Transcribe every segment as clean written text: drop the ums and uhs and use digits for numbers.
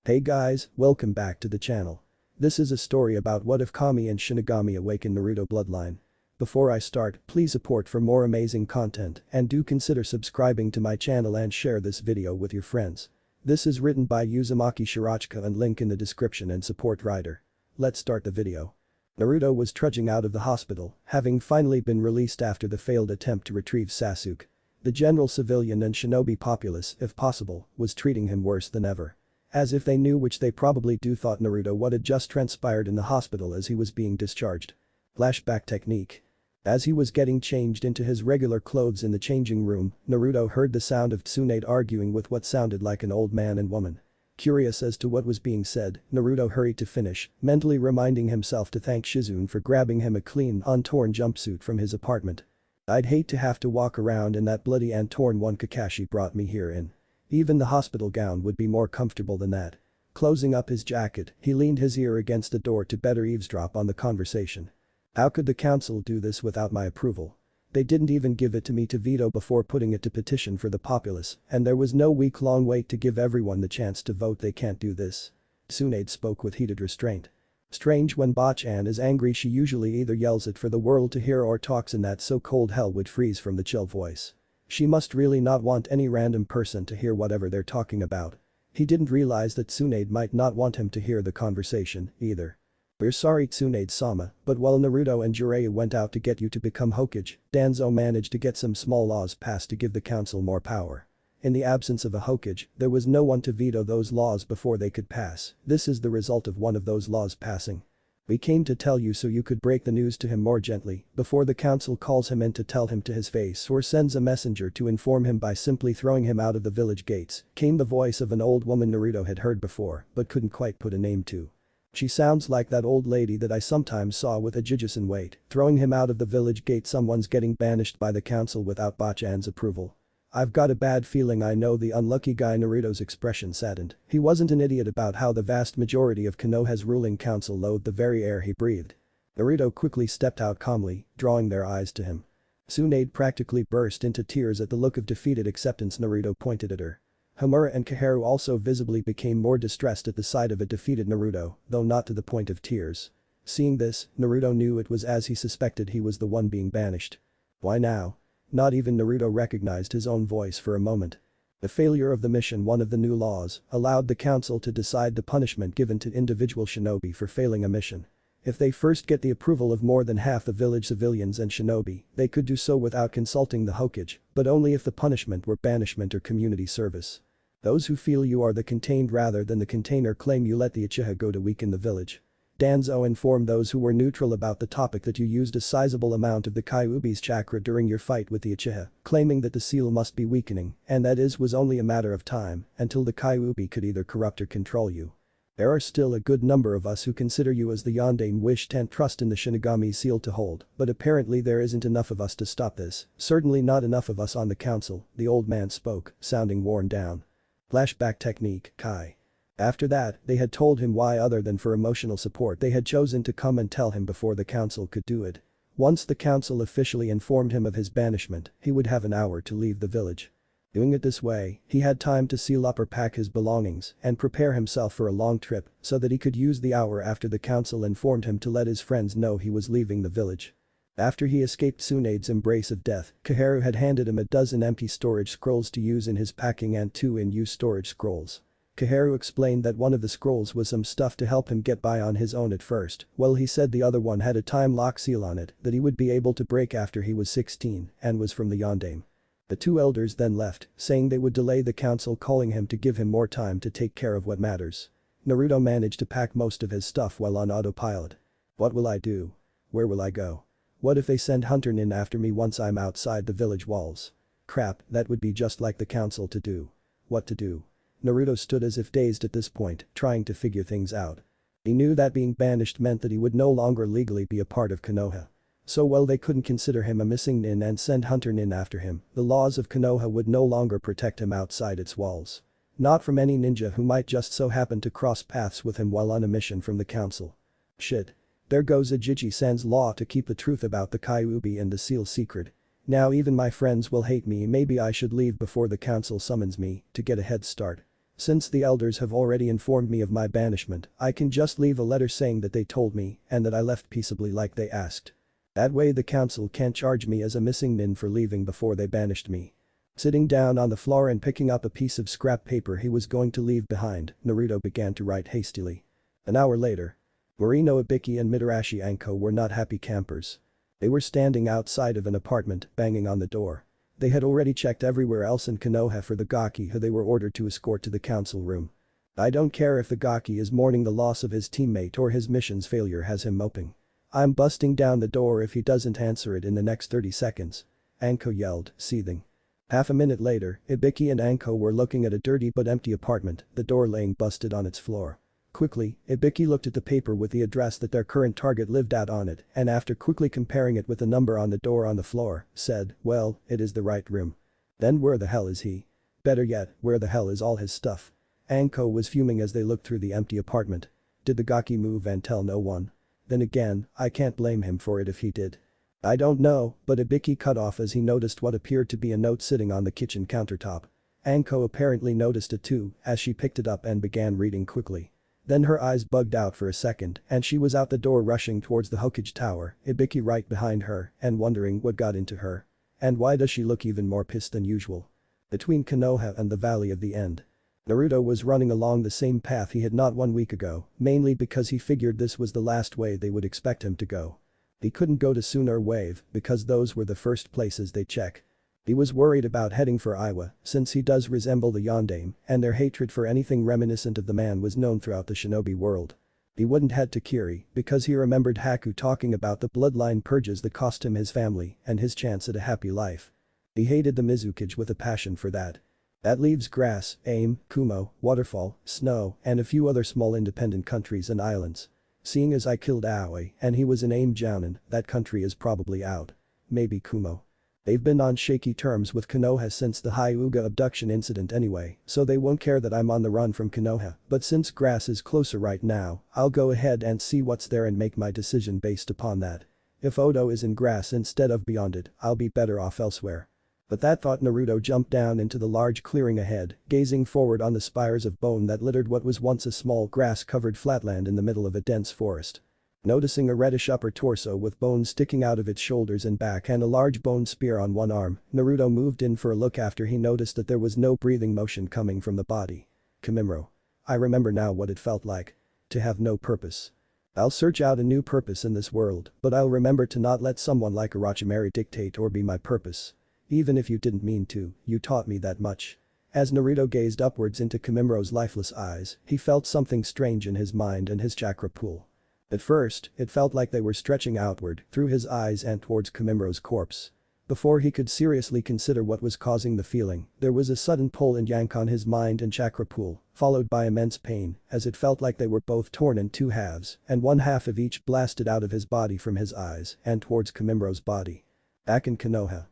Hey guys, welcome back to the channel. This is a story about what if Kami and Shinigami awaken Naruto bloodline. Before I start, please support for more amazing content and do consider subscribing to my channel and share this video with your friends. This is written by Uzumaki Shurochka and link in the description and support writer. Let's start the video. Naruto was trudging out of the hospital, having finally been released after the failed attempt to retrieve Sasuke. The general civilian and shinobi populace, if possible, was treating him worse than ever. As if they knew, which they probably do, thought Naruto what had just transpired in the hospital as he was being discharged. Flashback technique. As he was getting changed into his regular clothes in the changing room, Naruto heard the sound of Tsunade arguing with what sounded like an old man and woman. Curious as to what was being said, Naruto hurried to finish, mentally reminding himself to thank Shizune for grabbing him a clean, untorn jumpsuit from his apartment. "I'd hate to have to walk around in that bloody and torn one Kakashi brought me here in. Even the hospital gown would be more comfortable than that." Closing up his jacket, he leaned his ear against the door to better eavesdrop on the conversation. "How could the council do this without my approval? They didn't even give it to me to veto before putting it to petition for the populace, and there was no week-long wait to give everyone the chance to vote. They can't do this." Tsunade spoke with heated restraint. Strange, when Bachan is angry she usually either yells it for the world to hear or talks in that so cold hell would freeze from the chill voice. She must really not want any random person to hear whatever they're talking about. He didn't realize that Tsunade might not want him to hear the conversation, either. "We're sorry, Tsunade-sama, but while Naruto and Jiraiya went out to get you to become Hokage, Danzo managed to get some small laws passed to give the council more power. In the absence of a Hokage, there was no one to veto those laws before they could pass. This is the result of one of those laws passing. We came to tell you so you could break the news to him more gently before the council calls him in to tell him to his face or sends a messenger to inform him by simply throwing him out of the village gates," came the voice of an old woman Naruto had heard before but couldn't quite put a name to. "She sounds like that old lady that I sometimes saw with a Jujutsu. Wait, throwing him out of the village gate, someone's getting banished by the council without Bachan's approval. I've got a bad feeling I know the unlucky guy." Naruto's expression saddened. He wasn't an idiot about how the vast majority of Konoha's ruling council loathed the very air he breathed. Naruto quickly stepped out calmly, drawing their eyes to him. Tsunade practically burst into tears at the look of defeated acceptance Naruto pointed at her. Homura and Koharu also visibly became more distressed at the sight of a defeated Naruto, though not to the point of tears. Seeing this, Naruto knew it was as he suspected, he was the one being banished. Why now? Not even Naruto recognized his own voice for a moment. The failure of the mission, one of the new laws, allowed the council to decide the punishment given to individual shinobi for failing a mission. If they first get the approval of more than half the village civilians and shinobi, they could do so without consulting the Hokage, but only if the punishment were banishment or community service. Those who feel you are the contained rather than the container claim you let the Uchiha go to weaken the village. Danzo informed those who were neutral about the topic that you used a sizable amount of the Kyuubi's chakra during your fight with the Uchiha, claiming that the seal must be weakening, and that was only a matter of time until the Kyuubi could either corrupt or control you. There are still a good number of us who consider you as the Yondaime wished and trust in the Shinigami seal to hold, but apparently there isn't enough of us to stop this, certainly not enough of us on the council," the old man spoke, sounding worn down. Flashback technique, Kai. After that, they had told him why other than for emotional support they had chosen to come and tell him before the council could do it. Once the council officially informed him of his banishment, he would have an hour to leave the village. Doing it this way, he had time to seal up or pack his belongings and prepare himself for a long trip so that he could use the hour after the council informed him to let his friends know he was leaving the village. After he escaped Tsunade's embrace of death, Koharu had handed him a dozen empty storage scrolls to use in his packing and 2 in-use storage scrolls. Koharu explained that one of the scrolls was some stuff to help him get by on his own at first, while he said the other one had a time lock seal on it that he would be able to break after he was 16 and was from the Yondaime. The two elders then left, saying they would delay the council calling him to give him more time to take care of what matters. Naruto managed to pack most of his stuff while on autopilot. What will I do? Where will I go? What if they send Hunter in after me once I'm outside the village walls? Crap, that would be just like the council to do. What to do? Naruto stood as if dazed at this point, trying to figure things out. He knew that being banished meant that he would no longer legally be a part of Konoha. So while they couldn't consider him a missing nin and send Hunter in after him, the laws of Konoha would no longer protect him outside its walls. Not from any ninja who might just so happen to cross paths with him while on a mission from the council. Shit. There goes Ijiji-san's law to keep the truth about the Kyuubi and the seal secret. Now even my friends will hate me. Maybe I should leave before the council summons me to get a head start. Since the elders have already informed me of my banishment, I can just leave a letter saying that they told me and that I left peaceably like they asked. That way the council can't charge me as a missing nin for leaving before they banished me. Sitting down on the floor and picking up a piece of scrap paper he was going to leave behind, Naruto began to write hastily. An hour later. Morino Ibiki and Mitarashi Anko were not happy campers. They were standing outside of an apartment, banging on the door. They had already checked everywhere else in Konoha for the Gaki who they were ordered to escort to the council room. I don't care if the Gaki is mourning the loss of his teammate or his mission's failure has him moping. I'm busting down the door if he doesn't answer it in the next 30 seconds. Anko yelled, seething. Half a minute later, Ibiki and Anko were looking at a dirty but empty apartment, the door laying busted on its floor. Quickly, Ibiki looked at the paper with the address that their current target lived at on it and after quickly comparing it with the number on the door on the floor, said, well, it is the right room. Then where the hell is he? Better yet, where the hell is all his stuff? Anko was fuming as they looked through the empty apartment. Did the Gaki move and tell no one? Then again, I can't blame him for it if he did. I don't know, but Ibiki cut off as he noticed what appeared to be a note sitting on the kitchen countertop. Anko apparently noticed it too as she picked it up and began reading quickly. Then her eyes bugged out for a second and she was out the door rushing towards the Hokage tower, Ibiki right behind her and wondering what got into her. And why does she look even more pissed than usual? Between Konoha and the Valley of the End. Naruto was running along the same path he had not 1 week ago, mainly because he figured this was the last way they would expect him to go. He couldn't go to Sooner Wave because those were the first places they check. He was worried about heading for Iwa since he does resemble the Yondaime and their hatred for anything reminiscent of the man was known throughout the shinobi world. He wouldn't head to Kiri because he remembered Haku talking about the bloodline purges that cost him his family and his chance at a happy life. He hated the Mizukage with a passion for that. That leaves Grass, Aim, Kumo, Waterfall, Snow, and a few other small independent countries and islands. Seeing as I killed Aoi and he was in Aim Jounin, that country is probably out. Maybe Kumo. They've been on shaky terms with Konoha since the Hyuga abduction incident anyway, so they won't care that I'm on the run from Konoha, but since Grass is closer right now, I'll go ahead and see what's there and make my decision based upon that. If Odo is in Grass instead of beyond it, I'll be better off elsewhere. But that thought Naruto jumped down into the large clearing ahead, gazing forward on the spires of bone that littered what was once a small grass-covered flatland in the middle of a dense forest. Noticing a reddish upper torso with bones sticking out of its shoulders and back and a large bone spear on one arm, Naruto moved in for a look after he noticed that there was no breathing motion coming from the body. Kimimaro. I remember now what it felt like. To have no purpose. I'll search out a new purpose in this world, but I'll remember to not let someone like Orochimaru dictate or be my purpose. Even if you didn't mean to, you taught me that much. As Naruto gazed upwards into Kimimaro's lifeless eyes, he felt something strange in his mind and his chakra pool. At first, it felt like they were stretching outward through his eyes and towards Kimimaro's corpse. Before he could seriously consider what was causing the feeling, there was a sudden pull and yank on his mind and chakra pool, followed by immense pain as it felt like they were both torn in two halves and one half of each blasted out of his body from his eyes and towards Kimimaro's body. Back in Konoha.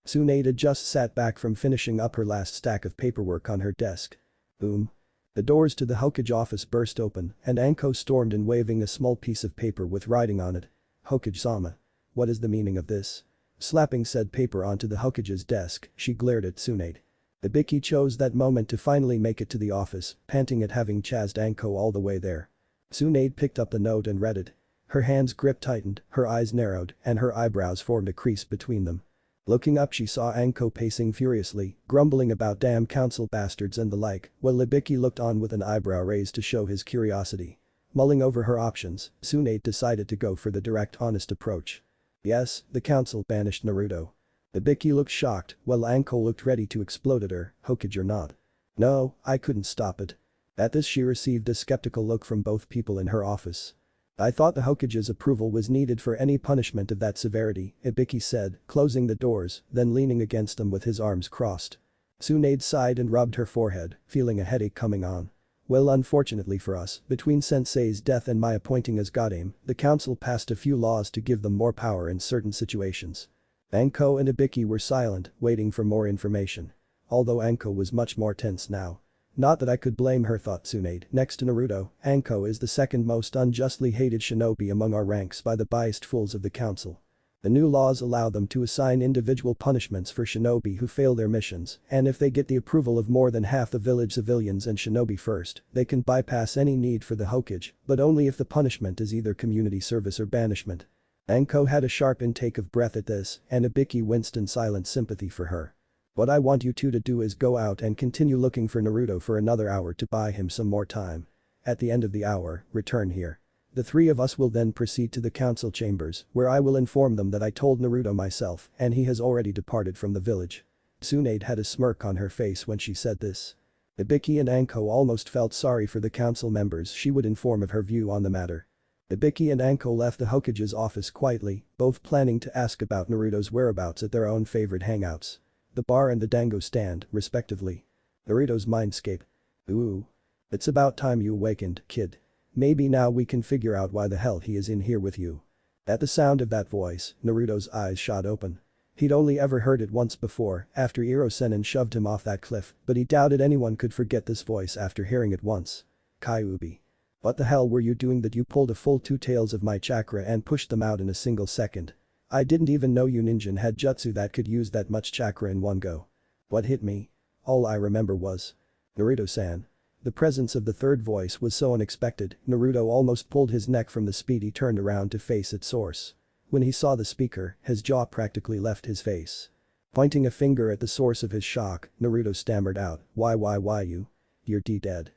Tsunade had just sat back from finishing up her last stack of paperwork on her desk. Boom. The doors to the Hokage office burst open and Anko stormed in waving a small piece of paper with writing on it. Hokage-sama. What is the meaning of this? Slapping said paper onto the Hokage's desk, she glared at Tsunade. Ibiki chose that moment to finally make it to the office, panting at having chased Anko all the way there. Tsunade picked up the note and read it. Her hands grip tightened, her eyes narrowed, and her eyebrows formed a crease between them. Looking up she saw Anko pacing furiously, grumbling about damn council bastards and the like, while Ibiki looked on with an eyebrow raised to show his curiosity. Mulling over her options, Tsunade decided to go for the direct honest approach. Yes, the council banished Naruto. Ibiki looked shocked, while Anko looked ready to explode at her, Hokage or not. No, I couldn't stop it. At this she received a skeptical look from both people in her office. I thought the Hokage's approval was needed for any punishment of that severity, Ibiki said, closing the doors, then leaning against them with his arms crossed. Tsunade sighed and rubbed her forehead, feeling a headache coming on. Well, unfortunately for us, between Sensei's death and my appointing as Godame, the council passed a few laws to give them more power in certain situations. Anko and Ibiki were silent, waiting for more information. Although Anko was much more tense now. Not that I could blame her, thought Tsunade. Next to Naruto, Anko is the second most unjustly hated shinobi among our ranks by the biased fools of the council. The new laws allow them to assign individual punishments for shinobi who fail their missions, and if they get the approval of more than half the village civilians and shinobi first, they can bypass any need for the Hokage, but only if the punishment is either community service or banishment. Anko had a sharp intake of breath at this, and Ibiki winced in silent sympathy for her. What I want you two to do is go out and continue looking for Naruto for another hour to buy him some more time. At the end of the hour, return here. The three of us will then proceed to the council chambers, where I will inform them that I told Naruto myself and he has already departed from the village. Tsunade had a smirk on her face when she said this. Ibiki and Anko almost felt sorry for the council members she would inform of her view on the matter. Ibiki and Anko left the Hokage's office quietly, both planning to ask about Naruto's whereabouts at their own favorite hangouts. The bar and the dango stand, respectively. Naruto's mindscape. Ooh. It's about time you awakened, kid. Maybe now we can figure out why the hell he is in here with you. At the sound of that voice, Naruto's eyes shot open. He'd only ever heard it once before, after Iro-Sennin shoved him off that cliff, but he doubted anyone could forget this voice after hearing it once. Kyuubi. What the hell were you doing that you pulled a full 2 tails of my chakra and pushed them out in a single second? I didn't even know you ninja had jutsu that could use that much chakra in one go. What hit me? All I remember was. Naruto-san. The presence of the third voice was so unexpected, Naruto almost pulled his neck from the speed he turned around to face its source. When he saw the speaker, his jaw practically left his face. Pointing a finger at the source of his shock, Naruto stammered out, why you? You're dead.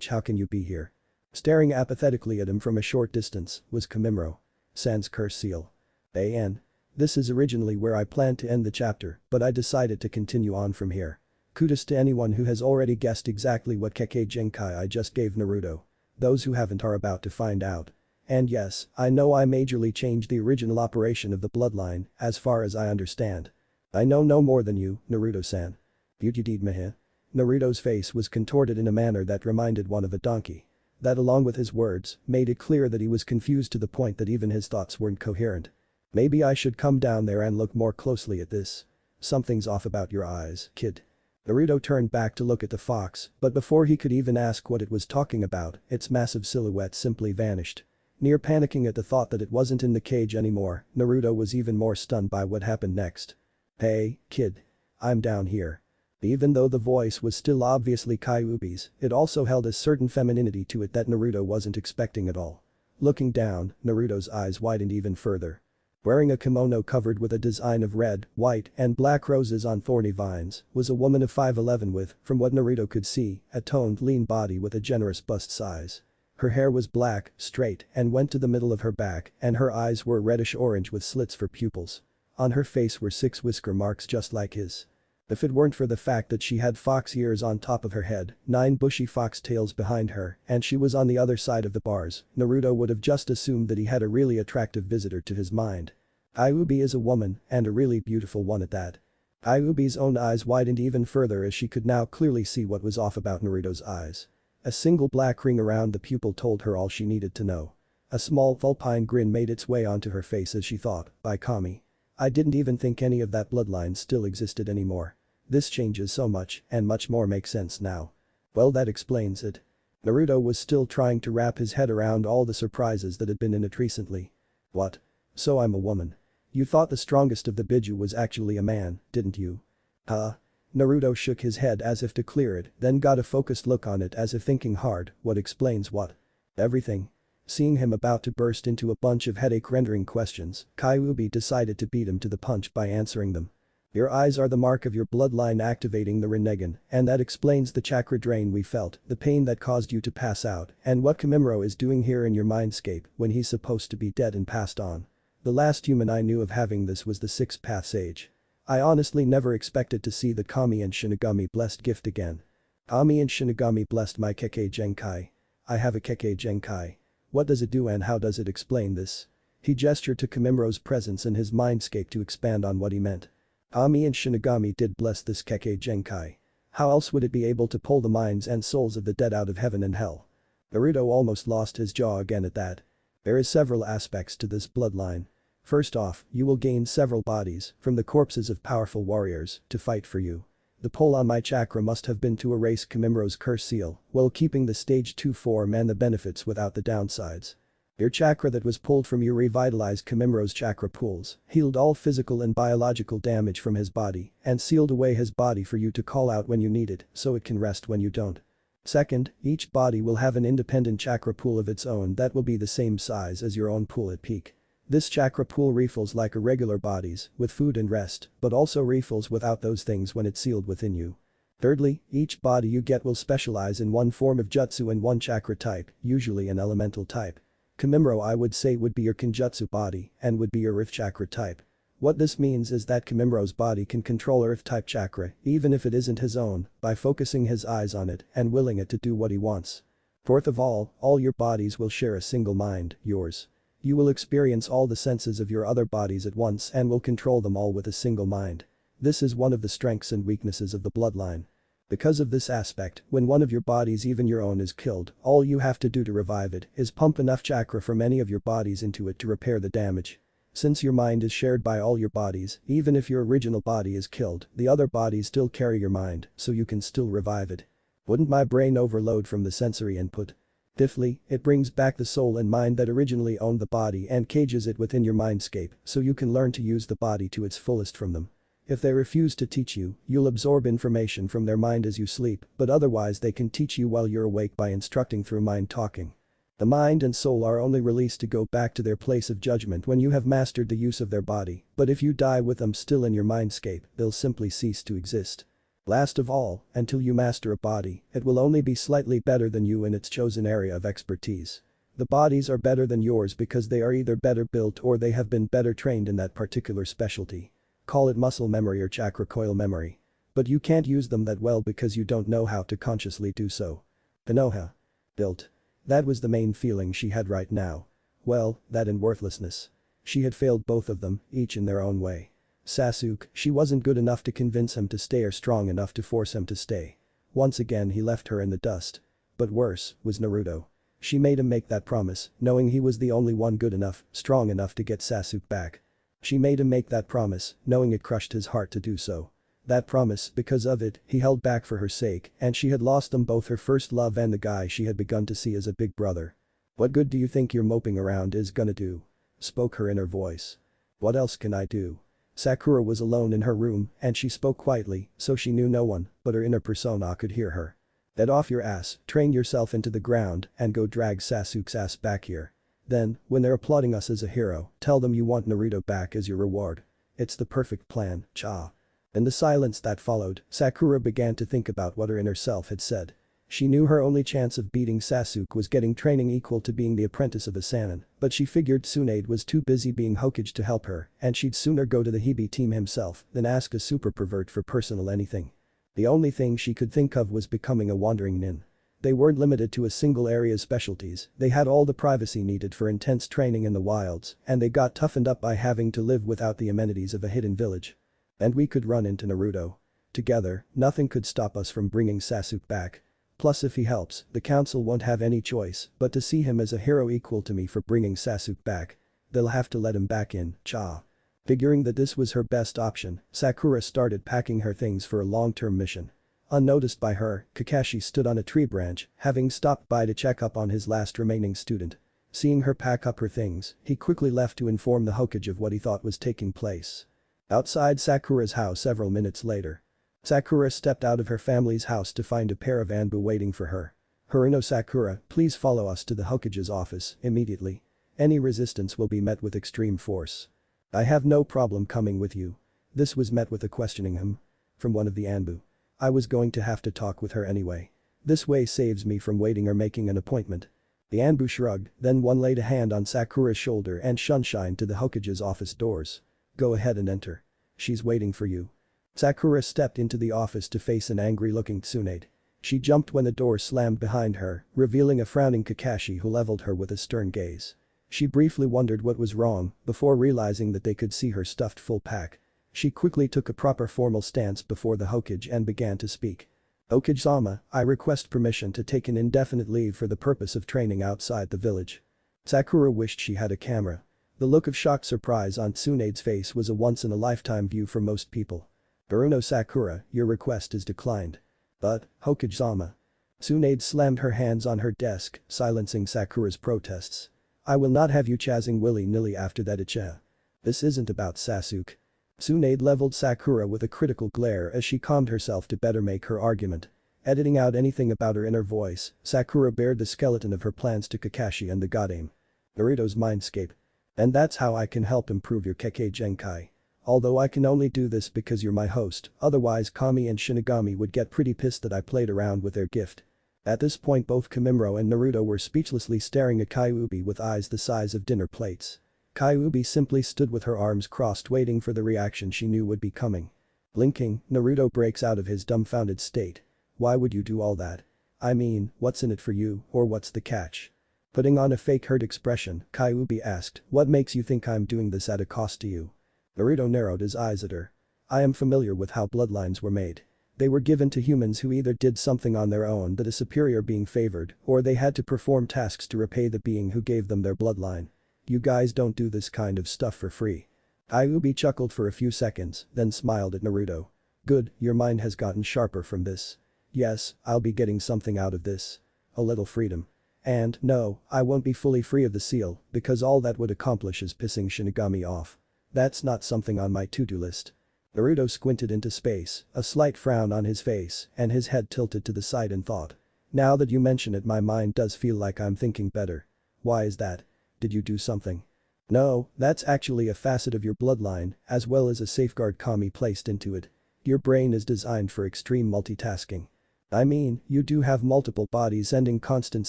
How can you be here? Staring apathetically at him from a short distance was Kamimuro. Sans curse seal. This is originally where I planned to end the chapter, but I decided to continue on from here. Kudos to anyone who has already guessed exactly what Kekkei Genkai I just gave Naruto. Those who haven't are about to find out. And yes, I know I majorly changed the original operation of the bloodline, as far as I understand. I know no more than you, Naruto-san. You did meh? Naruto's face was contorted in a manner that reminded one of a donkey. That along with his words, made it clear that he was confused to the point that even his thoughts weren't coherent. Maybe I should come down there and look more closely at this. Something's off about your eyes, kid. Naruto turned back to look at the fox, but before he could even ask what it was talking about, its massive silhouette simply vanished. Near panicking at the thought that it wasn't in the cage anymore, Naruto was even more stunned by what happened next. Hey, kid. I'm down here. Even though the voice was still obviously Kyuubi's, it also held a certain femininity to it that Naruto wasn't expecting at all. Looking down, Naruto's eyes widened even further. Wearing a kimono covered with a design of red, white, and black roses on thorny vines, was a woman of 5'11" with, from what Naruto could see, a toned lean body with a generous bust size. Her hair was black, straight, and went to the middle of her back, and her eyes were reddish-orange with slits for pupils. On her face were 6 whisker marks just like his. If it weren't for the fact that she had fox ears on top of her head, 9 bushy fox tails behind her, and she was on the other side of the bars, Naruto would have just assumed that he had a really attractive visitor to his mind. Kyuubi is a woman, and a really beautiful one at that. Kyuubi's own eyes widened even further as she could now clearly see what was off about Naruto's eyes. A single black ring around the pupil told her all she needed to know. A small vulpine grin made its way onto her face as she thought, by Kami. I didn't even think any of that bloodline still existed anymore. This changes so much, and much more makes sense now. Well, that explains it. Naruto was still trying to wrap his head around all the surprises that had been in it recently. What? So I'm a woman. You thought the strongest of the Biju was actually a man, didn't you? Huh? Naruto shook his head as if to clear it, then got a focused look on it as if thinking hard, what explains what? Everything. Seeing him about to burst into a bunch of headache-rendering questions, Kyuubi decided to beat him to the punch by answering them. Your eyes are the mark of your bloodline activating the Rinnegan, and that explains the chakra drain we felt, the pain that caused you to pass out, and what Kamimuro is doing here in your mindscape when he's supposed to be dead and passed on. The last human I knew of having this was the 6th Path Sage. I honestly never expected to see the Kami and Shinigami blessed gift again. Kami and Shinigami blessed my Kekkei Genkai. I have a Kekkei Genkai. What does it do and how does it explain this? He gestured to Kamimuro's presence in his mindscape to expand on what he meant. Kami and Shinigami did bless this Kekkei Genkai. How else would it be able to pull the minds and souls of the dead out of heaven and hell? Naruto almost lost his jaw again at that. There is several aspects to this bloodline. First off, you will gain several bodies, from the corpses of powerful warriors, to fight for you. The pull on my chakra must have been to erase Kamimuro's curse seal, while keeping the stage 2 form and the benefits without the downsides. Your chakra that was pulled from you revitalized Kamimuro's chakra pools, healed all physical and biological damage from his body, and sealed away his body for you to call out when you need it, so it can rest when you don't. Second, each body will have an independent chakra pool of its own that will be the same size as your own pool at peak. This chakra pool refills like a regular body's, with food and rest, but also refills without those things when it's sealed within you. Thirdly, each body you get will specialize in one form of jutsu and one chakra type, usually an elemental type. Kamimuro I would say would be your Kenjutsu body and would be your Earth chakra type. What this means is that Kamimuro's body can control Earth-type chakra, even if it isn't his own, by focusing his eyes on it and willing it to do what he wants. Fourth of all your bodies will share a single mind, yours. You will experience all the senses of your other bodies at once and will control them all with a single mind. This is one of the strengths and weaknesses of the bloodline. Because of this aspect, when one of your bodies, even your own, is killed, all you have to do to revive it is pump enough chakra from any of your bodies into it to repair the damage. Since your mind is shared by all your bodies, even if your original body is killed, the other bodies still carry your mind, so you can still revive it. Wouldn't my brain overload from the sensory input? Fifthly, it brings back the soul and mind that originally owned the body and cages it within your mindscape, so you can learn to use the body to its fullest from them. If they refuse to teach you, you'll absorb information from their mind as you sleep, but otherwise they can teach you while you're awake by instructing through mind talking. The mind and soul are only released to go back to their place of judgment when you have mastered the use of their body, but if you die with them still in your mindscape, they'll simply cease to exist. Last of all, until you master a body, it will only be slightly better than you in its chosen area of expertise. The bodies are better than yours because they are either better built or they have been better trained in that particular specialty. Call it muscle memory or chakra coil memory. But you can't use them that well because you don't know how to consciously do so. Panoha. Built. That was the main feeling she had right now. Well, that and worthlessness. She had failed both of them, each in their own way. Sasuke, she wasn't good enough to convince him to stay or strong enough to force him to stay. Once again he left her in the dust. But worse was Naruto. She made him make that promise, knowing he was the only one good enough, strong enough to get Sasuke back. She made him make that promise, knowing it crushed his heart to do so. That promise, because of it, he held back for her sake, and she had lost them both, her first love and the guy she had begun to see as a big brother. What good do you think your moping around is gonna do? Spoke her inner voice. What else can I do? Sakura was alone in her room, and she spoke quietly, so she knew no one, but her inner persona could hear her. Get off your ass, train yourself into the ground, and go drag Sasuke's ass back here. Then, when they're applauding us as a hero, tell them you want Naruto back as your reward. It's the perfect plan, cha. In the silence that followed, Sakura began to think about what her inner self had said. She knew her only chance of beating Sasuke was getting training equal to being the apprentice of a Sannin, but she figured Tsunade was too busy being Hokage to help her, and she'd sooner go to the Hibi team himself than ask a super pervert for personal anything. The only thing she could think of was becoming a wandering nin. They weren't limited to a single area's specialties, they had all the privacy needed for intense training in the wilds, and they got toughened up by having to live without the amenities of a hidden village. And we could run into Naruto. Together, nothing could stop us from bringing Sasuke back. Plus if he helps, the council won't have any choice but to see him as a hero equal to me for bringing Sasuke back. They'll have to let him back in, cha. Figuring that this was her best option, Sakura started packing her things for a long-term mission. Unnoticed by her, Kakashi stood on a tree branch, having stopped by to check up on his last remaining student. Seeing her pack up her things, he quickly left to inform the Hokage of what he thought was taking place. Outside Sakura's house several minutes later. Sakura stepped out of her family's house to find a pair of Anbu waiting for her. Haruno Sakura, please follow us to the Hokage's office, immediately. Any resistance will be met with extreme force. I have no problem coming with you. This was met with a questioning from one of the Anbu. I was going to have to talk with her anyway. This way saves me from waiting or making an appointment. The Anbu shrugged, then one laid a hand on Sakura's shoulder and shunshine to the Hokage's office doors. Go ahead and enter. She's waiting for you. Sakura stepped into the office to face an angry-looking Tsunade. She jumped when the door slammed behind her, revealing a frowning Kakashi who leveled her with a stern gaze. She briefly wondered what was wrong before realizing that they could see her stuffed full pack. She quickly took a proper formal stance before the Hokage and began to speak. Hokage-sama, I request permission to take an indefinite leave for the purpose of training outside the village. Sakura wished she had a camera. The look of shocked surprise on Tsunade's face was a once-in-a-lifetime view for most people. Haruno Sakura, your request is declined. But, Hokage-sama. Tsunade slammed her hands on her desk, silencing Sakura's protests. I will not have you chasing willy-nilly after that Icha. This isn't about Sasuke. Tsunade leveled Sakura with a critical glare as she calmed herself to better make her argument. Editing out anything about her inner voice, Sakura bared the skeleton of her plans to Kakashi and the Godame. Naruto's mindscape. And that's how I can help improve your Kekkei Genkai. Although I can only do this because you're my host, otherwise Kami and Shinigami would get pretty pissed that I played around with their gift. At this point both Kimimaro and Naruto were speechlessly staring at Kyuubi with eyes the size of dinner plates. Kyuubi simply stood with her arms crossed waiting for the reaction she knew would be coming. Blinking, Naruto breaks out of his dumbfounded state. Why would you do all that? I mean, what's in it for you, or what's the catch? Putting on a fake hurt expression, Kyuubi asked, what makes you think I'm doing this at a cost to you? Naruto narrowed his eyes at her. I am familiar with how bloodlines were made. They were given to humans who either did something on their own that a superior being favored, or they had to perform tasks to repay the being who gave them their bloodline. You guys don't do this kind of stuff for free. Kyuubi chuckled for a few seconds, then smiled at Naruto. Good, your mind has gotten sharper from this. Yes, I'll be getting something out of this. A little freedom. And, no, I won't be fully free of the seal, because all that would accomplish is pissing Shinigami off. That's not something on my to-do list. Naruto squinted into space, a slight frown on his face, and his head tilted to the side in thought. Now that you mention it, my mind does feel like I'm thinking better. Why is that? Did you do something? No, that's actually a facet of your bloodline, as well as a safeguard Kami placed into it. Your brain is designed for extreme multitasking. I mean, you do have multiple bodies sending constant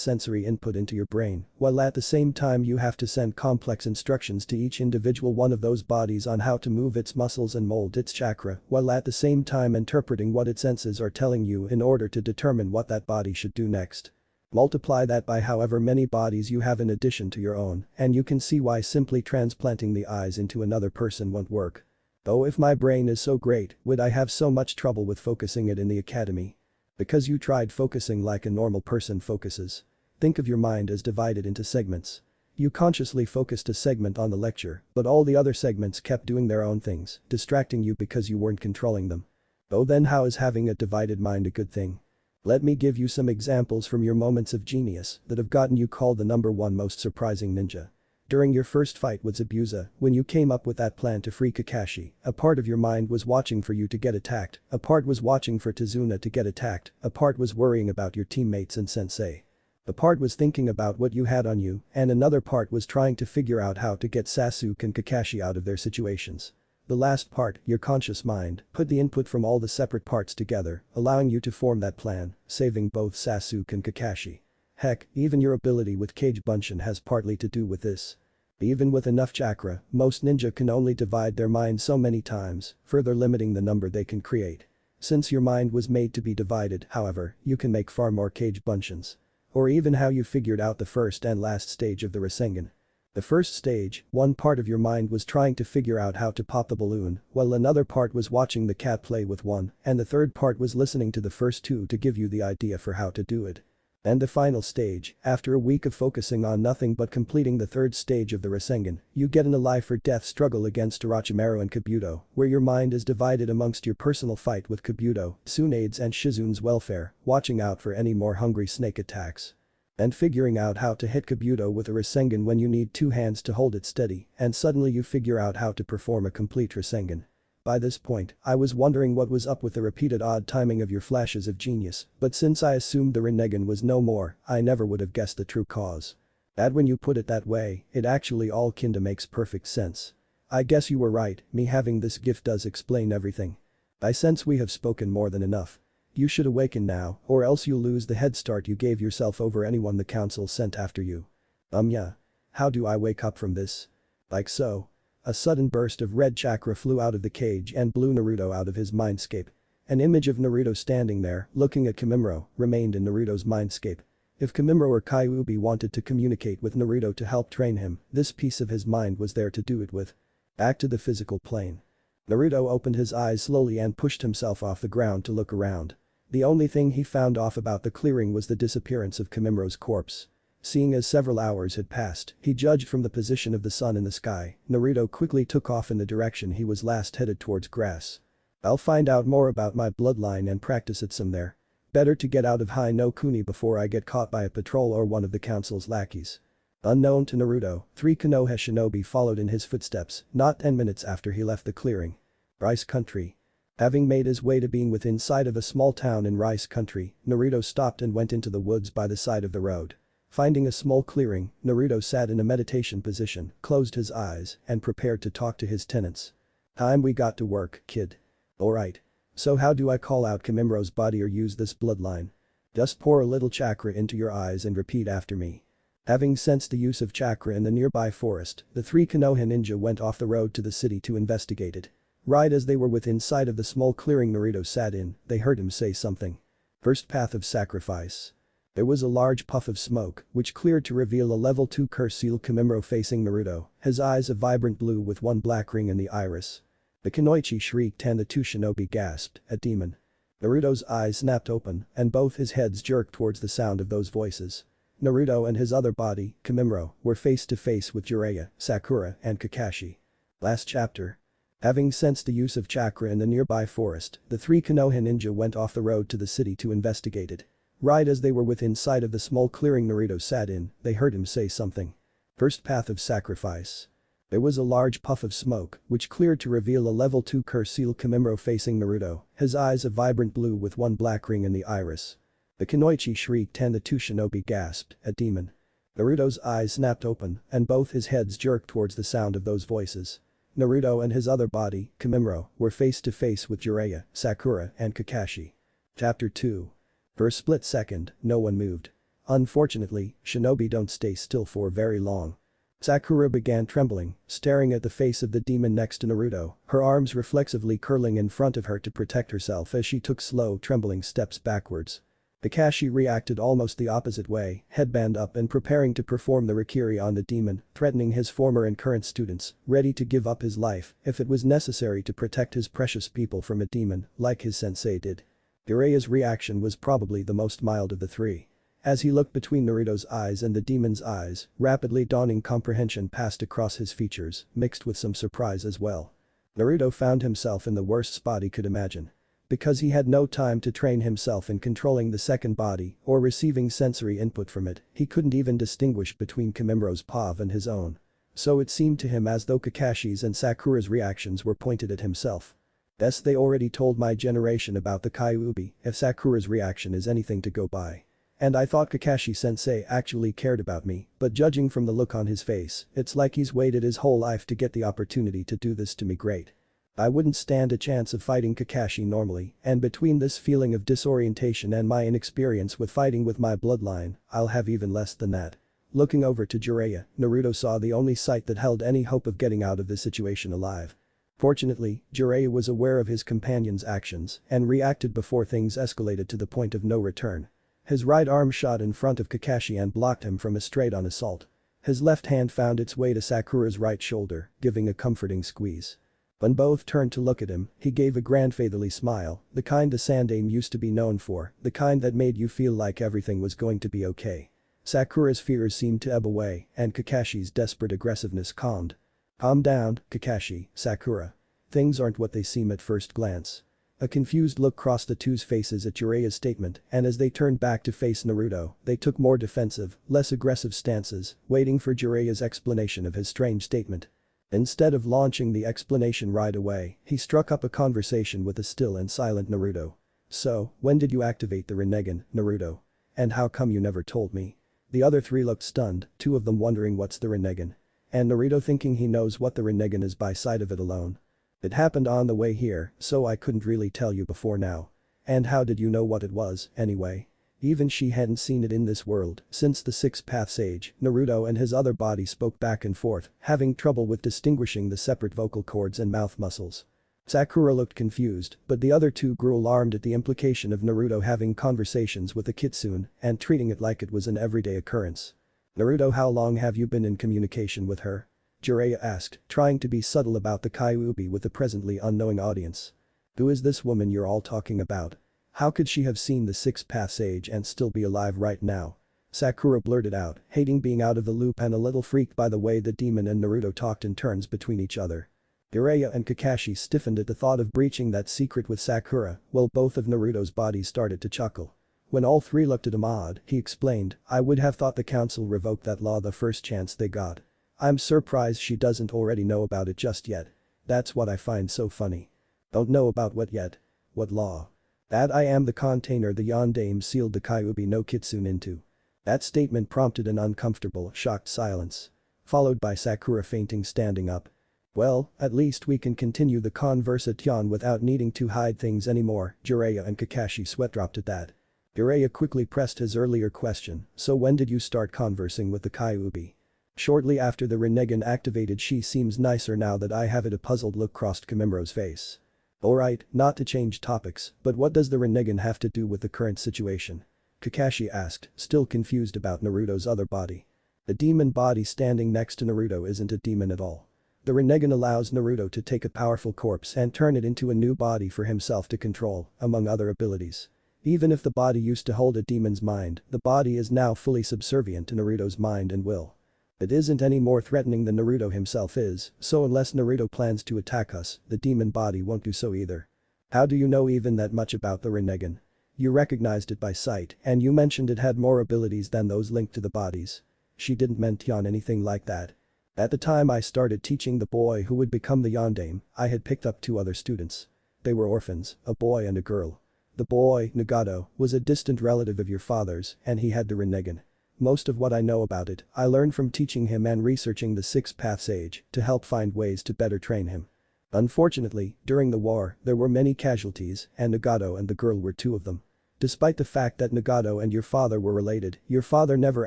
sensory input into your brain, while at the same time you have to send complex instructions to each individual one of those bodies on how to move its muscles and mold its chakra, while at the same time interpreting what its senses are telling you in order to determine what that body should do next. Multiply that by however many bodies you have in addition to your own, and you can see why simply transplanting the eyes into another person won't work. Though if my brain is so great, would I have so much trouble with focusing it in the academy? Because you tried focusing like a normal person focuses. Think of your mind as divided into segments. You consciously focused a segment on the lecture, but all the other segments kept doing their own things, distracting you because you weren't controlling them. Oh, then how is having a divided mind a good thing? Let me give you some examples from your moments of genius that have gotten you called the #1 most surprising ninja. During your first fight with Zabuza, when you came up with that plan to free Kakashi, a part of your mind was watching for you to get attacked, a part was watching for Tazuna to get attacked, a part was worrying about your teammates and sensei. A part was thinking about what you had on you, and another part was trying to figure out how to get Sasuke and Kakashi out of their situations. The last part, your conscious mind, put the input from all the separate parts together, allowing you to form that plan, saving both Sasuke and Kakashi. Heck, even your ability with Kage Bunshin has partly to do with this. Even with enough chakra, most ninja can only divide their mind so many times, further limiting the number they can create. Since your mind was made to be divided, however, you can make far more Kage Bunshins. Or even how you figured out the first and last stage of the Rasengan. The first stage, one part of your mind was trying to figure out how to pop the balloon, while another part was watching the cat play with one, and the third part was listening to the first two to give you the idea for how to do it. And the final stage, after a week of focusing on nothing but completing the third stage of the Rasengan, you get in a life or death struggle against Orochimaru and Kabuto, where your mind is divided amongst your personal fight with Kabuto, Tsunade's and Shizune's welfare, watching out for any more hungry snake attacks. And figuring out how to hit Kabuto with a Rasengan when you need two hands to hold it steady, and suddenly you figure out how to perform a complete Rasengan. By this point, I was wondering what was up with the repeated odd timing of your flashes of genius, but since I assumed the Rinnegan was no more, I never would have guessed the true cause. And when you put it that way, it actually all kinda makes perfect sense. I guess you were right, me having this gift does explain everything. I sense we have spoken more than enough. You should awaken now, or else you'll lose the head start you gave yourself over anyone the council sent after you. Yeah. How do I wake up from this? Like so. A sudden burst of red chakra flew out of the cage and blew Naruto out of his mindscape. An image of Naruto standing there, looking at Kimimaro, remained in Naruto's mindscape. If Kimimaro or Kyuubi wanted to communicate with Naruto to help train him, this piece of his mind was there to do it with. Back to the physical plane. Naruto opened his eyes slowly and pushed himself off the ground to look around. The only thing he found off about the clearing was the disappearance of Kimimaro's corpse. Seeing as several hours had passed, he judged from the position of the sun in the sky, Naruto quickly took off in the direction he was last headed towards grass. I'll find out more about my bloodline and practice it some there. Better to get out of Hai no Kuni before I get caught by a patrol or one of the council's lackeys. Unknown to Naruto, 3 Konoha shinobi followed in his footsteps, not 10 minutes after he left the clearing. Rice Country. Having made his way to being within sight of a small town in Rice Country, Naruto stopped and went into the woods by the side of the road. Finding a small clearing, Naruto sat in a meditation position, closed his eyes, and prepared to talk to his tenants. Time we got to work, kid. Alright. So how do I call out Kimimro's body or use this bloodline? Just pour a little chakra into your eyes and repeat after me. Having sensed the use of chakra in the nearby forest, the 3 Konoha ninja went off the road to the city to investigate it. Right as they were within sight of the small clearing Naruto sat in, they heard him say something. First path of sacrifice. There was a large puff of smoke, which cleared to reveal a level 2 curse seal Kimimro facing Naruto, his eyes a vibrant blue with one black ring in the iris. The Kunoichi shrieked and the 2 shinobi gasped, a demon. Naruto's eyes snapped open, and both his heads jerked towards the sound of those voices. Naruto and his other body, Kimimro, were face to face with Jiraiya, Sakura, and Kakashi. Last chapter. Having sensed the use of chakra in the nearby forest, the 3 Konoha ninja went off the road to the city to investigate it. Right as they were within sight of the small clearing Naruto sat in, they heard him say something. First path of sacrifice. There was a large puff of smoke, which cleared to reveal a level 2 curse seal Kimimro facing Naruto, his eyes a vibrant blue with one black ring in the iris. The Kunoichi shrieked and the 2 shinobi gasped, a demon. Naruto's eyes snapped open, and both his heads jerked towards the sound of those voices. Naruto and his other body, Kimimro, were face to face with Jiraiya, Sakura, and Kakashi. Chapter 2. For a split second, no one moved. Unfortunately, shinobi don't stay still for very long. Sakura began trembling, staring at the face of the demon next to Naruto, her arms reflexively curling in front of her to protect herself as she took slow trembling steps backwards. Kakashi reacted almost the opposite way, headband up and preparing to perform the Rikiri on the demon, threatening his former and current students, ready to give up his life if it was necessary to protect his precious people from a demon, like his sensei did. Jiraiya's reaction was probably the most mild of the three. As he looked between Naruto's eyes and the demon's eyes, rapidly dawning comprehension passed across his features, mixed with some surprise as well. Naruto found himself in the worst spot he could imagine. Because he had no time to train himself in controlling the second body or receiving sensory input from it, he couldn't even distinguish between Kimimro's pav and his own. So it seemed to him as though Kakashi's and Sakura's reactions were pointed at himself. Yes, they already told my generation about the Kyuubi, if Sakura's reaction is anything to go by. And I thought Kakashi-sensei actually cared about me, but judging from the look on his face, it's like he's waited his whole life to get the opportunity to do this to me. Great. I wouldn't stand a chance of fighting Kakashi normally, and between this feeling of disorientation and my inexperience with fighting with my bloodline, I'll have even less than that. Looking over to Jiraiya, Naruto saw the only sight that held any hope of getting out of this situation alive. Fortunately, Jiraiya was aware of his companion's actions and reacted before things escalated to the point of no return. His right arm shot in front of Kakashi and blocked him from a straight-on assault. His left hand found its way to Sakura's right shoulder, giving a comforting squeeze. When both turned to look at him, he gave a grandfatherly smile, the kind the Sandaime used to be known for, the kind that made you feel like everything was going to be okay. Sakura's fears seemed to ebb away, and Kakashi's desperate aggressiveness calmed. Calm down, Kakashi, Sakura. Things aren't what they seem at first glance. A confused look crossed the two's faces at Jiraiya's statement, and as they turned back to face Naruto, they took more defensive, less aggressive stances, waiting for Jiraiya's explanation of his strange statement. Instead of launching the explanation right away, he struck up a conversation with a still and silent Naruto. So, when did you activate the Rinnegan, Naruto? And how come you never told me? The other three looked stunned, two of them wondering what's the Rinnegan. And Naruto thinking he knows what the Rinnegan is by sight of it alone. It happened on the way here, so I couldn't really tell you before now. And how did you know what it was, anyway? Even she hadn't seen it in this world since the Six Paths Age. Naruto and his other body spoke back and forth, having trouble with distinguishing the separate vocal cords and mouth muscles. Sakura looked confused, but the other two grew alarmed at the implication of Naruto having conversations with a kitsune and treating it like it was an everyday occurrence. Naruto, how long have you been in communication with her? Jiraiya asked, trying to be subtle about the Kyuubi with the presently unknowing audience. Who is this woman you're all talking about? How could she have seen the Six Paths Age and still be alive right now? Sakura blurted out, hating being out of the loop and a little freaked by the way the demon and Naruto talked in turns between each other. Jiraiya and Kakashi stiffened at the thought of breaching that secret with Sakura, while both of Naruto's bodies started to chuckle. When all three looked at him odd, he explained, "I would have thought the council revoked that law the first chance they got. I'm surprised she doesn't already know about it just yet. That's what I find so funny." "Don't know about what yet? What law?" "That I am the container the Yondaime sealed the Kyuubi no Kitsune into." That statement prompted an uncomfortable, shocked silence. Followed by Sakura fainting standing up. "Well, at least we can continue the conversation without needing to hide things anymore." Jiraiya and Kakashi sweat-dropped at that. Jiraiya quickly pressed his earlier question, "So when did you start conversing with the Kyuubi?" "Shortly after the Rinnegan activated. She seems nicer now that I have it." A puzzled look crossed Kimimuro's face. "Alright, not to change topics, but what does the Rinnegan have to do with the current situation?" Kakashi asked, still confused about Naruto's other body. The demon body standing next to Naruto isn't a demon at all. The Rinnegan allows Naruto to take a powerful corpse and turn it into a new body for himself to control, among other abilities. Even if the body used to hold a demon's mind, the body is now fully subservient to Naruto's mind and will. It isn't any more threatening than Naruto himself is, so unless Naruto plans to attack us, the demon body won't do so either. "How do you know even that much about the Rinnegan?" "You recognized it by sight, and you mentioned it had more abilities than those linked to the bodies." She didn't mention anything like that. "At the time I started teaching the boy who would become the Yondaime, I had picked up 2 other students. They were orphans, a boy and a girl. The boy, Nagato, was a distant relative of your father's and he had the Rinnegan. Most of what I know about it, I learned from teaching him and researching the 6 Paths Age to help find ways to better train him. Unfortunately, during the war, there were many casualties and Nagato and the girl were 2 of them. Despite the fact that Nagato and your father were related, your father never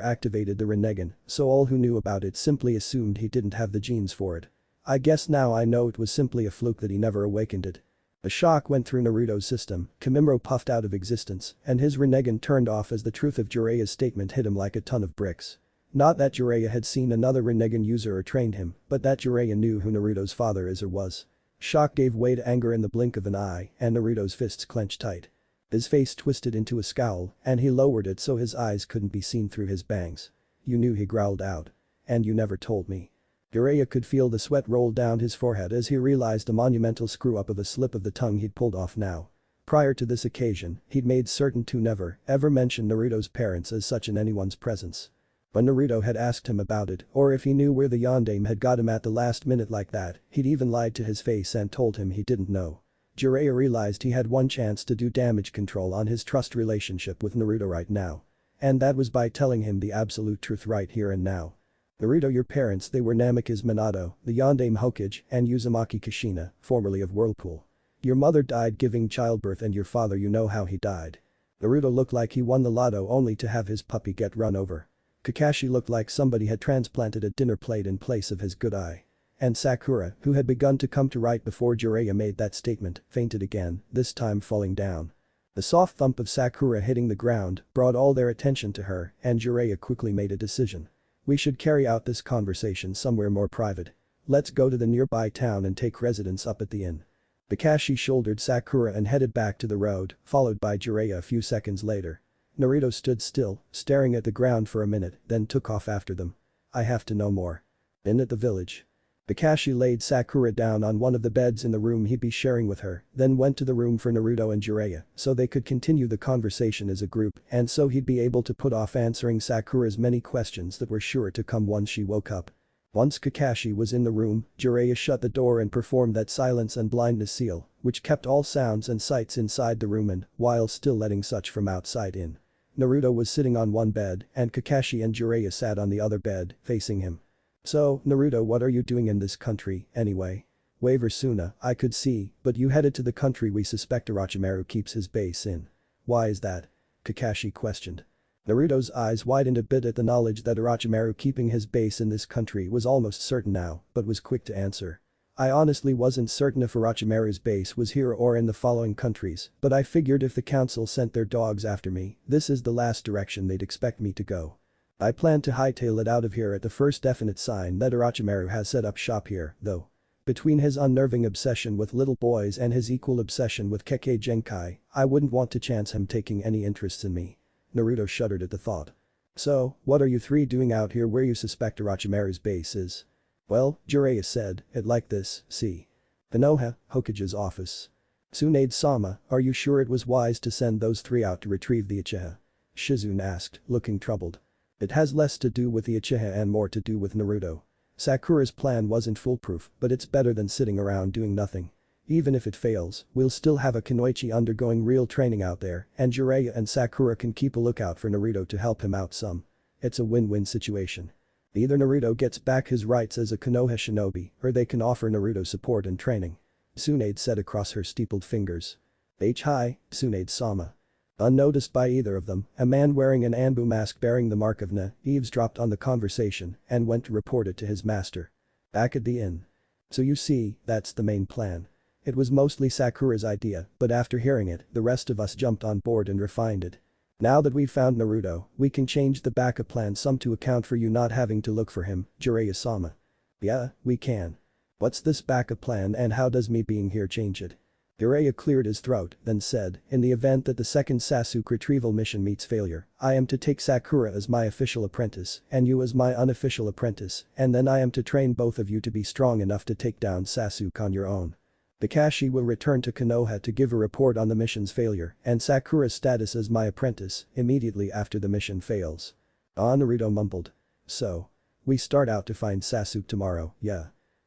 activated the Rinnegan, so all who knew about it simply assumed he didn't have the genes for it. I guess now I know it was simply a fluke that he never awakened it." A shock went through Naruto's system, Kimimuro puffed out of existence, and his Rinnegan turned off as the truth of Jiraiya's statement hit him like a ton of bricks. Not that Jiraiya had seen another Rinnegan user or trained him, but that Jiraiya knew who Naruto's father is or was. Shock gave way to anger in the blink of an eye, and Naruto's fists clenched tight. His face twisted into a scowl, and he lowered it so his eyes couldn't be seen through his bangs. "You knew," he growled out. "And you never told me." Jiraiya could feel the sweat roll down his forehead as he realized the monumental screw-up of a slip of the tongue he'd pulled off now. Prior to this occasion, he'd made certain to never, ever mention Naruto's parents as such in anyone's presence. When Naruto had asked him about it, or if he knew where the Yondaime had got him at the last minute like that, he'd even lied to his face and told him he didn't know. Jiraiya realized he had one chance to do damage control on his trust relationship with Naruto right now. And that was by telling him the absolute truth right here and now. "Naruto, your parents, they were Namikaze Minato, the Yondaime Hokage, and Uzumaki Kushina, formerly of Whirlpool. Your mother died giving childbirth and your father, you know how he died." Naruto looked like he won the lotto only to have his puppy get run over. Kakashi looked like somebody had transplanted a dinner plate in place of his good eye. And Sakura, who had begun to come to right before Jiraiya made that statement, fainted again, this time falling down. The soft thump of Sakura hitting the ground brought all their attention to her, and Jiraiya quickly made a decision. "We should carry out this conversation somewhere more private. Let's go to the nearby town and take residence up at the inn." Kakashi shouldered Sakura and headed back to the road, followed by Jiraiya a few seconds later. Naruto stood still, staring at the ground for a minute, then took off after them. "I have to know more." "Inn at the village." Kakashi laid Sakura down on one of the beds in the room he'd be sharing with her, then went to the room for Naruto and Jiraiya so they could continue the conversation as a group and so he'd be able to put off answering Sakura's many questions that were sure to come once she woke up. Once Kakashi was in the room, Jiraiya shut the door and performed that silence and blindness seal, which kept all sounds and sights inside the room and while still letting such from outside in. Naruto was sitting on one bed and Kakashi and Jiraiya sat on the other bed, facing him. "So, Naruto, what are you doing in this country, anyway?" "Waver Suna, I could see, but you headed to the country we suspect Orochimaru keeps his base in. Why is that?" Kakashi questioned. Naruto's eyes widened a bit at the knowledge that Orochimaru keeping his base in this country was almost certain now, but was quick to answer. "I honestly wasn't certain if Orochimaru's base was here or in the following countries, but I figured if the council sent their dogs after me, this is the last direction they'd expect me to go. I plan to hightail it out of here at the first definite sign that Orochimaru has set up shop here, though. Between his unnerving obsession with little boys and his equal obsession with Kekkei Genkai, I wouldn't want to chance him taking any interest in me." Naruto shuddered at the thought. "So, what are you 3 doing out here where you suspect Orochimaru's base is?" "Well," Jiraiya said, "it like this, see. The Noha, Hokage's office. Tsunade-sama, are you sure it was wise to send those three out to retrieve the Uchiha? Shizune asked, looking troubled. It has less to do with the Uchiha and more to do with Naruto. Sakura's plan wasn't foolproof, but it's better than sitting around doing nothing. Even if it fails, we'll still have a Kunoichi undergoing real training out there, and Jiraiya and Sakura can keep a lookout for Naruto to help him out some. It's a win-win situation. Either Naruto gets back his rights as a Konoha shinobi, or they can offer Naruto support and training. Tsunade said across her steepled fingers. Hi, Tsunade-sama. Unnoticed by either of them, a man wearing an Anbu mask bearing the mark of Na eavesdropped on the conversation and went to report it to his master. Back at the inn. So you see, that's the main plan. It was mostly Sakura's idea, but after hearing it, the rest of us jumped on board and refined it. Now that we've found Naruto, we can change the backup plan some to account for you not having to look for him, Jiraiya-sama. Yeah, we can. What's this backup plan and how does me being here change it? Jiraiya cleared his throat, then said, in the event that the second Sasuke retrieval mission meets failure, I am to take Sakura as my official apprentice and you as my unofficial apprentice, and then I am to train both of you to be strong enough to take down Sasuke on your own. Kakashi will return to Konoha to give a report on the mission's failure and Sakura's status as my apprentice immediately after the mission fails. Naruto mumbled. So. We start out to find Sasuke tomorrow, yeah.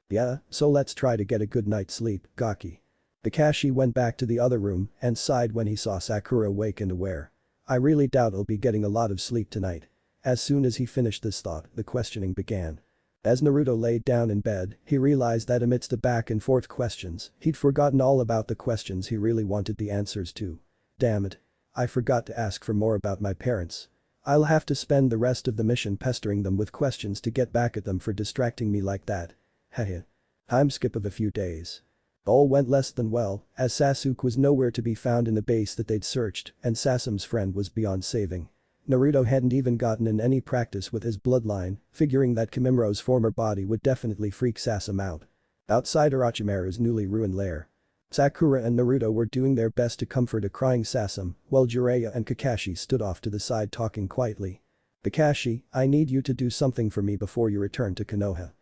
Yeah, so let's try to get a good night's sleep, Gaki. Kakashi went back to the other room and sighed when he saw Sakura awake and aware. I really doubt I'll be getting a lot of sleep tonight. As soon as he finished this thought, the questioning began. As Naruto laid down in bed, he realized that amidst the back and forth questions, he'd forgotten all about the questions he really wanted the answers to. Damn it. I forgot to ask for more about my parents. I'll have to spend the rest of the mission pestering them with questions to get back at them for distracting me like that. Heh. Time skip of a few days. All went less than well, as Sasuke was nowhere to be found in the base that they'd searched, and Sasam's friend was beyond saving. Naruto hadn't even gotten in any practice with his bloodline, figuring that Kimimura's former body would definitely freak Sasam out. Outside Orochimaru's newly ruined lair. Sakura and Naruto were doing their best to comfort a crying Sasam, while Jiraiya and Kakashi stood off to the side talking quietly. Kakashi, I need you to do something for me before you return to Konoha.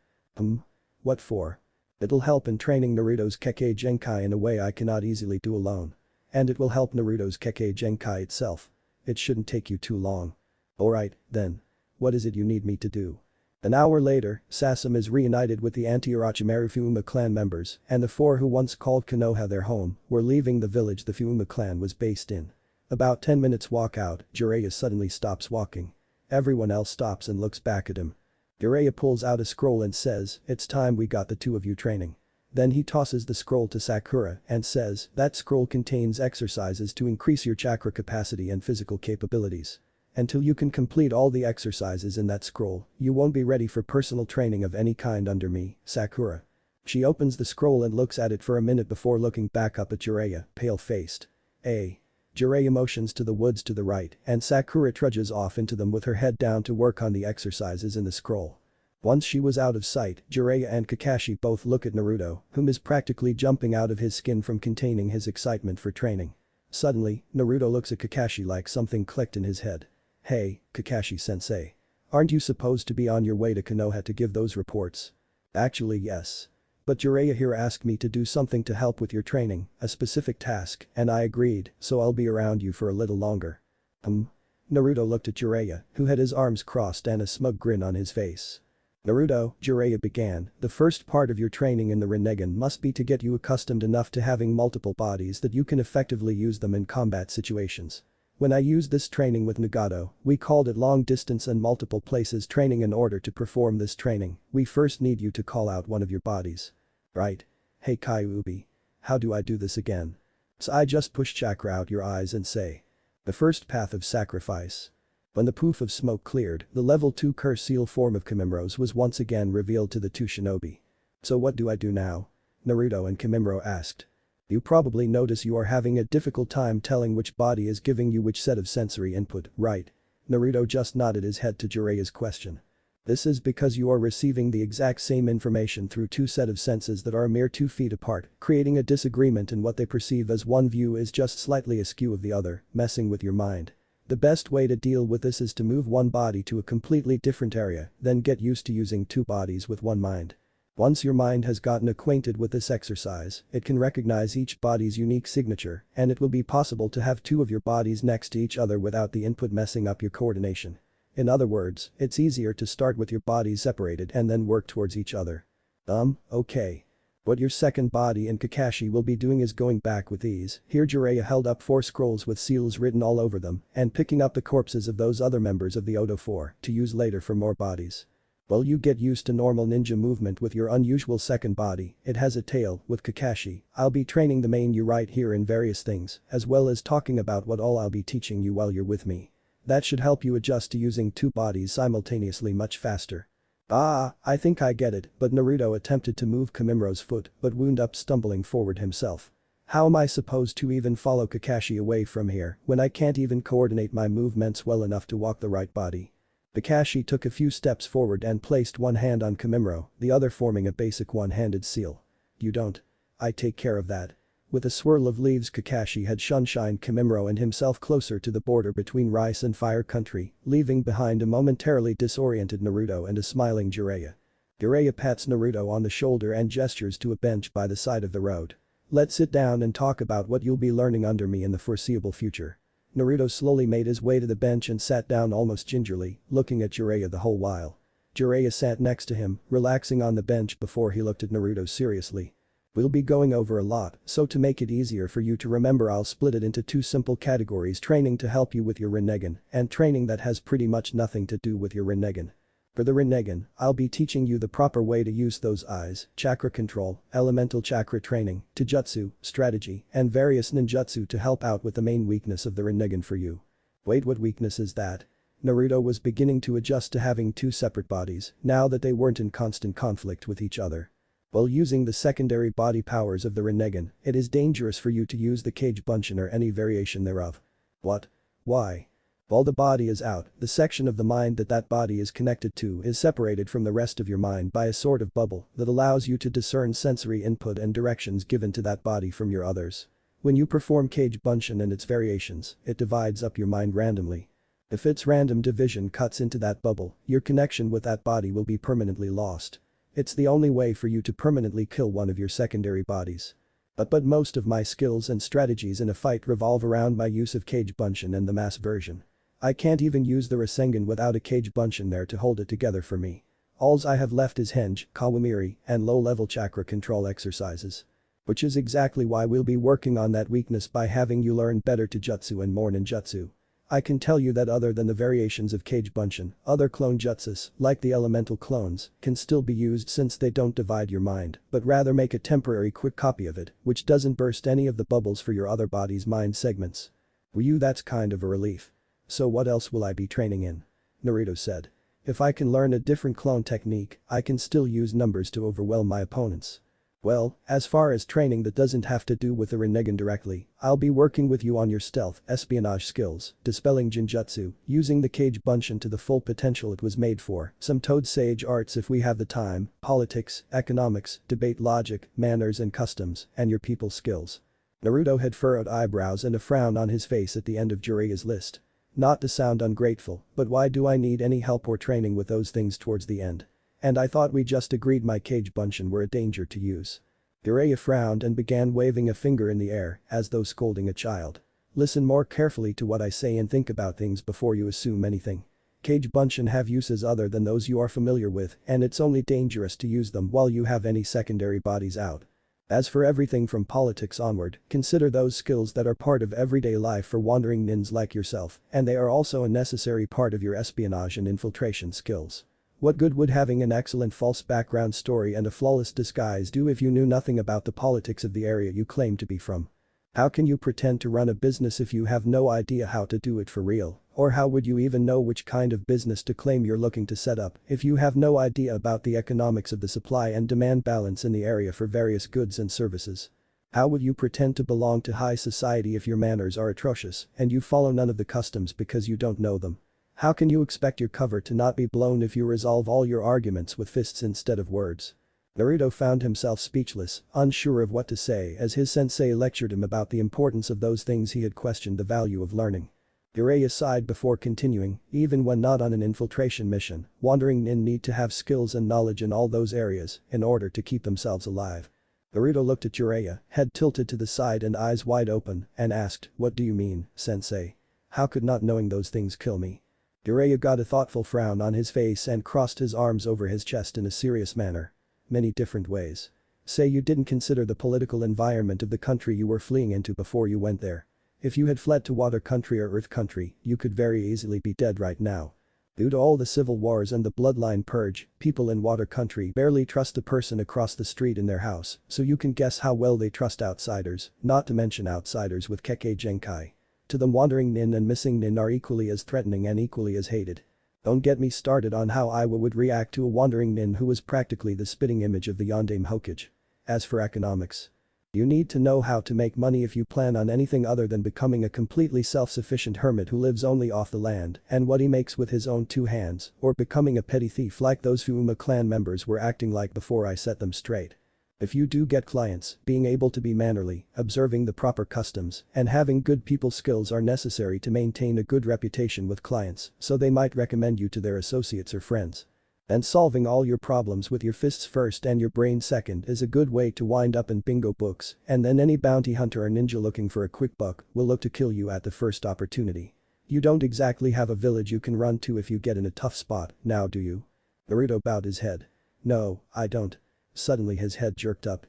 What for? It'll help in training Naruto's Kekkei Genkai in a way I cannot easily do alone. And it will help Naruto's Kekkei Genkai itself. It shouldn't take you too long. Alright, then. What is it you need me to do? An hour later, Sasam is reunited with the anti-Orochimaru Fuma clan members, and the four who once called Konoha their home were leaving the village the Fuma clan was based in. About 10 minutes walk out, Jiraiya suddenly stops walking. Everyone else stops and looks back at him. Jiraiya pulls out a scroll and says, it's time we got the two of you training. Then he tosses the scroll to Sakura and says, that scroll contains exercises to increase your chakra capacity and physical capabilities. Until you can complete all the exercises in that scroll, you won't be ready for personal training of any kind under me, Sakura. She opens the scroll and looks at it for a minute before looking back up at Jiraiya, pale-faced. Jiraiya motions to the woods to the right and Sakura trudges off into them with her head down to work on the exercises in the scroll. Once she was out of sight, Jiraiya and Kakashi both look at Naruto, whom is practically jumping out of his skin from containing his excitement for training. Suddenly, Naruto looks at Kakashi like something clicked in his head. Hey, Kakashi-sensei. Aren't you supposed to be on your way to Konoha to give those reports? Actually yes. But Jiraiya here asked me to do something to help with your training, a specific task, and I agreed, so I'll be around you for a little longer. Naruto looked at Jiraiya, who had his arms crossed and a smug grin on his face. Naruto, Jiraiya began, the first part of your training in the Rinnegan must be to get you accustomed enough to having multiple bodies that you can effectively use them in combat situations. When I used this training with Nagato, we called it long distance and multiple places training. In order to perform this training, we first need you to call out one of your bodies. Right? Hey Kyuubi. How do I do this again? So I just push chakra out your eyes and say. The first path of sacrifice. When the poof of smoke cleared, the level 2 curse seal form of Kimimura's was once again revealed to the two shinobi. So what do I do now? Naruto and Kimimura asked. You probably notice you are having a difficult time telling which body is giving you which set of sensory input, right? Naruto just nodded his head to Jiraiya's question. This is because you are receiving the exact same information through two set of senses that are a mere 2 feet apart, creating a disagreement in what they perceive as one view is just slightly askew of the other, messing with your mind. The best way to deal with this is to move one body to a completely different area, then get used to using two bodies with one mind. Once your mind has gotten acquainted with this exercise, it can recognize each body's unique signature, and it will be possible to have two of your bodies next to each other without the input messing up your coordination. In other words, it's easier to start with your bodies separated and then work towards each other. Okay. What your second body and Kakashi will be doing is going back with ease. Here Jiraiya held up 4 scrolls with seals written all over them and picking up the corpses of those other members of the Odo 4 to use later for more bodies. Well, you get used to normal ninja movement with your unusual second body. It has a tail. With Kakashi, I'll be training the main you right here in various things, as well as talking about what all I'll be teaching you while you're with me. That should help you adjust to using 2 bodies simultaneously much faster. I think I get it, but Naruto attempted to move Kamimuro's foot but wound up stumbling forward himself. How am I supposed to even follow Kakashi away from here when I can't even coordinate my movements well enough to walk the right body? Kakashi took a few steps forward and placed one hand on Kamimuro, the other forming a basic one-handed seal. You don't. I take care of that. With a swirl of leaves Kakashi had shunshined Kamimuro and himself closer to the border between rice and fire country, leaving behind a momentarily disoriented Naruto and a smiling Jiraiya. Jiraiya pats Naruto on the shoulder and gestures to a bench by the side of the road. Let's sit down and talk about what you'll be learning under me in the foreseeable future. Naruto slowly made his way to the bench and sat down almost gingerly, looking at Jiraiya the whole while. Jiraiya sat next to him, relaxing on the bench before he looked at Naruto seriously. We'll be going over a lot, so to make it easier for you to remember I'll split it into 2 simple categories: training to help you with your Rinnegan and training that has pretty much nothing to do with your Rinnegan. For the Rinnegan, I'll be teaching you the proper way to use those eyes, chakra control, elemental chakra training, taijutsu, strategy, and various ninjutsu to help out with the main weakness of the Rinnegan for you. Wait, what weakness is that? Naruto was beginning to adjust to having 2 separate bodies now that they weren't in constant conflict with each other. While using the secondary body powers of the Rinnegan, it is dangerous for you to use the Kage Bunshin or any variation thereof. What? Why? While the body is out, the section of the mind that body is connected to is separated from the rest of your mind by a sort of bubble that allows you to discern sensory input and directions given to that body from your others. When you perform Kage Bunshin and its variations, it divides up your mind randomly. If its random division cuts into that bubble, your connection with that body will be permanently lost. It's the only way for you to permanently kill one of your secondary bodies. But most of my skills and strategies in a fight revolve around my use of Kage Bunshin and the mass version. I can't even use the Rasengan without a Kage Bunshin there to hold it together for me. Alls I have left is Henge, Kawamiri, and low-level chakra control exercises. Which is exactly why we'll be working on that weakness by having you learn better taijutsu and more ninjutsu. I can tell you that other than the variations of Kage Bunshin, other clone jutsus, like the elemental clones, can still be used since they don't divide your mind, but rather make a temporary quick copy of it, which doesn't burst any of the bubbles for your other body's mind segments. For you, that's kind of a relief. So what else will I be training in? Naruto said. If I can learn a different clone technique, I can still use numbers to overwhelm my opponents. Well, as far as training that doesn't have to do with the Rinnegan directly, I'll be working with you on your stealth, espionage skills, dispelling genjutsu, using the Kage Bunshin to the full potential it was made for, some Toad Sage arts if we have the time, politics, economics, debate logic, manners and customs, and your people skills. Naruto had furrowed eyebrows and a frown on his face at the end of Jiraiya's list. Not to sound ungrateful, but why do I need any help or training with those things towards the end? And I thought we just agreed my Kage Bunshin were a danger to use. Jiraiya frowned and began waving a finger in the air, as though scolding a child. Listen more carefully to what I say and think about things before you assume anything. Kage Bunshin have uses other than those you are familiar with, and it's only dangerous to use them while you have any secondary bodies out. As for everything from politics onward, consider those skills that are part of everyday life for wandering nins like yourself, and they are also a necessary part of your espionage and infiltration skills. What good would having an excellent false background story and a flawless disguise do if you knew nothing about the politics of the area you claim to be from? How can you pretend to run a business if you have no idea how to do it for real? Or how would you even know which kind of business to claim you're looking to set up if you have no idea about the economics of the supply and demand balance in the area for various goods and services? How would you pretend to belong to high society if your manners are atrocious and you follow none of the customs because you don't know them? How can you expect your cover to not be blown if you resolve all your arguments with fists instead of words? Naruto found himself speechless, unsure of what to say as his sensei lectured him about the importance of those things he had questioned the value of learning. Jiraiya sighed before continuing, even when not on an infiltration mission, wandering nin need to have skills and knowledge in all those areas in order to keep themselves alive. Naruto looked at Jiraiya, head tilted to the side and eyes wide open, and asked, "What do you mean, sensei? How could not knowing those things kill me?" Jiraiya got a thoughtful frown on his face and crossed his arms over his chest in a serious manner. Many different ways. Say you didn't consider the political environment of the country you were fleeing into before you went there. If you had fled to water country or earth country, you could very easily be dead right now. Due to all the civil wars and the bloodline purge, people in water country barely trust a person across the street in their house, so you can guess how well they trust outsiders, not to mention outsiders with Kekkei Genkai. To them wandering nin and missing nin are equally as threatening and equally as hated. Don't get me started on how Iwa would react to a wandering nin who was practically the spitting image of the Yondaime Hokage. As for economics, you need to know how to make money if you plan on anything other than becoming a completely self-sufficient hermit who lives only off the land and what he makes with his own two hands, or becoming a petty thief like those Fuma clan members were acting like before I set them straight. If you do get clients, being able to be mannerly, observing the proper customs, and having good people skills are necessary to maintain a good reputation with clients, so they might recommend you to their associates or friends. And solving all your problems with your fists first and your brain second is a good way to wind up in bingo books, and then any bounty hunter or ninja looking for a quick buck will look to kill you at the first opportunity. You don't exactly have a village you can run to if you get in a tough spot, now do you? Naruto bowed his head. No, I don't. Suddenly his head jerked up,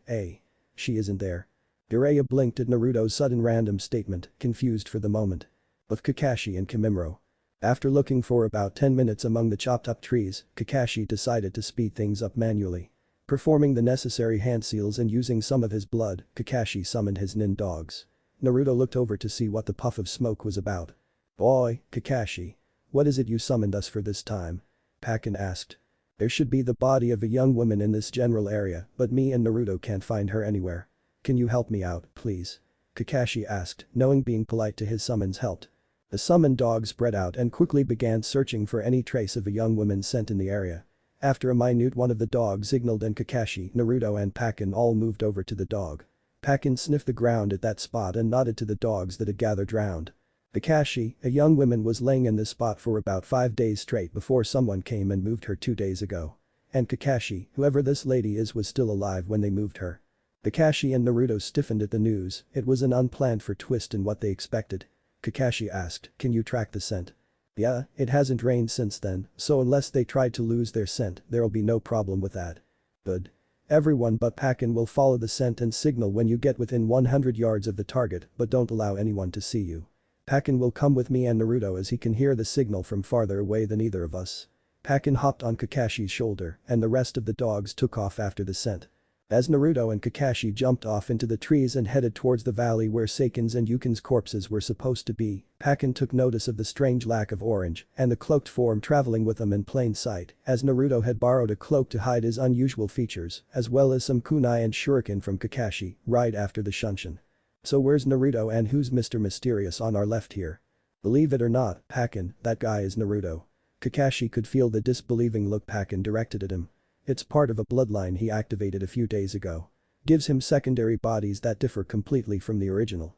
she isn't there. Jiraiya blinked at Naruto's sudden random statement, confused for the moment. With Kakashi and Kimimaro. After looking for about 10 minutes among the chopped up trees, Kakashi decided to speed things up manually. Performing the necessary hand seals and using some of his blood, Kakashi summoned his nin dogs. Naruto looked over to see what the puff of smoke was about. "Boy, Kakashi. What is it you summoned us for this time?" Pakin asked. "There should be the body of a young woman in this general area, but me and Naruto can't find her anywhere. Can you help me out, please?" Kakashi asked, knowing being polite to his summons helped. The summoned dogs spread out and quickly began searching for any trace of a young woman's scent in the area. After a minute one of the dogs signaled and Kakashi, Naruto and Pakin all moved over to the dog. Pakin sniffed the ground at that spot and nodded to the dogs that had gathered round. Kakashi, a young woman was laying in this spot for about 5 days straight before someone came and moved her 2 days ago. And Kakashi, whoever this lady is, was still alive when they moved her. Kakashi and Naruto stiffened at the news, it was an unplanned for twist in what they expected. Kakashi asked, "Can you track the scent?" "Yeah, it hasn't rained since then, so unless they tried to lose their scent, there'll be no problem with that." "Good. Everyone but Pakin will follow the scent and signal when you get within 100 yards of the target, but don't allow anyone to see you. Pakin will come with me and Naruto as he can hear the signal from farther away than either of us." Pakin hopped on Kakashi's shoulder and the rest of the dogs took off after the scent. As Naruto and Kakashi jumped off into the trees and headed towards the valley where Seiken's and Yukin's corpses were supposed to be, Pakin took notice of the strange lack of orange and the cloaked form traveling with them in plain sight, as Naruto had borrowed a cloak to hide his unusual features, as well as some kunai and shuriken from Kakashi, right after the shunshin. "So where's Naruto and who's Mr. Mysterious on our left here?" "Believe it or not, Pakin, that guy is Naruto." Kakashi could feel the disbelieving look Pakin directed at him. "It's part of a bloodline he activated a few days ago. Gives him secondary bodies that differ completely from the original."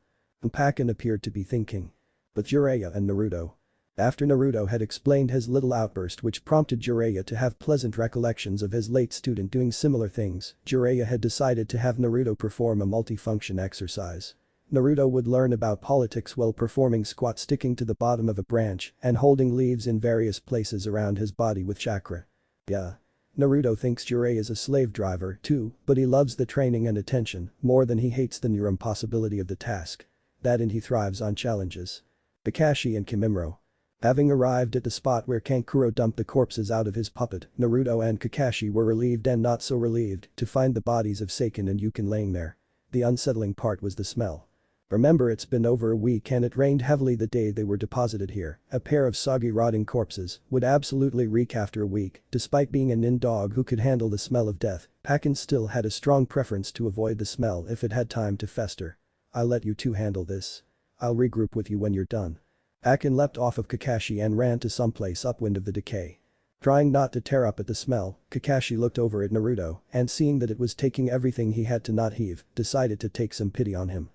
Pakin appeared to be thinking. "But Jiraiya and Naruto." After Naruto had explained his little outburst which prompted Jiraiya to have pleasant recollections of his late student doing similar things, Jiraiya had decided to have Naruto perform a multifunction exercise. Naruto would learn about politics while performing squat, sticking to the bottom of a branch and holding leaves in various places around his body with chakra. Yeah. Naruto thinks Jiraiya is a slave driver too, but he loves the training and attention more than he hates the near impossibility of the task. That and he thrives on challenges. Kakashi and Kimimaro. Having arrived at the spot where Kankuro dumped the corpses out of his puppet, Naruto and Kakashi were relieved and not so relieved to find the bodies of Seiken and Yukin laying there. The unsettling part was the smell. Remember, it's been over a week and it rained heavily the day they were deposited here. A pair of soggy rotting corpses would absolutely reek after a week. Despite being a nin dog who could handle the smell of death, Pakin still had a strong preference to avoid the smell if it had time to fester. "I'll let you two handle this. I'll regroup with you when you're done." Pakin leapt off of Kakashi and ran to someplace upwind of the decay. Trying not to tear up at the smell, Kakashi looked over at Naruto and seeing that it was taking everything he had to not heave, decided to take some pity on him.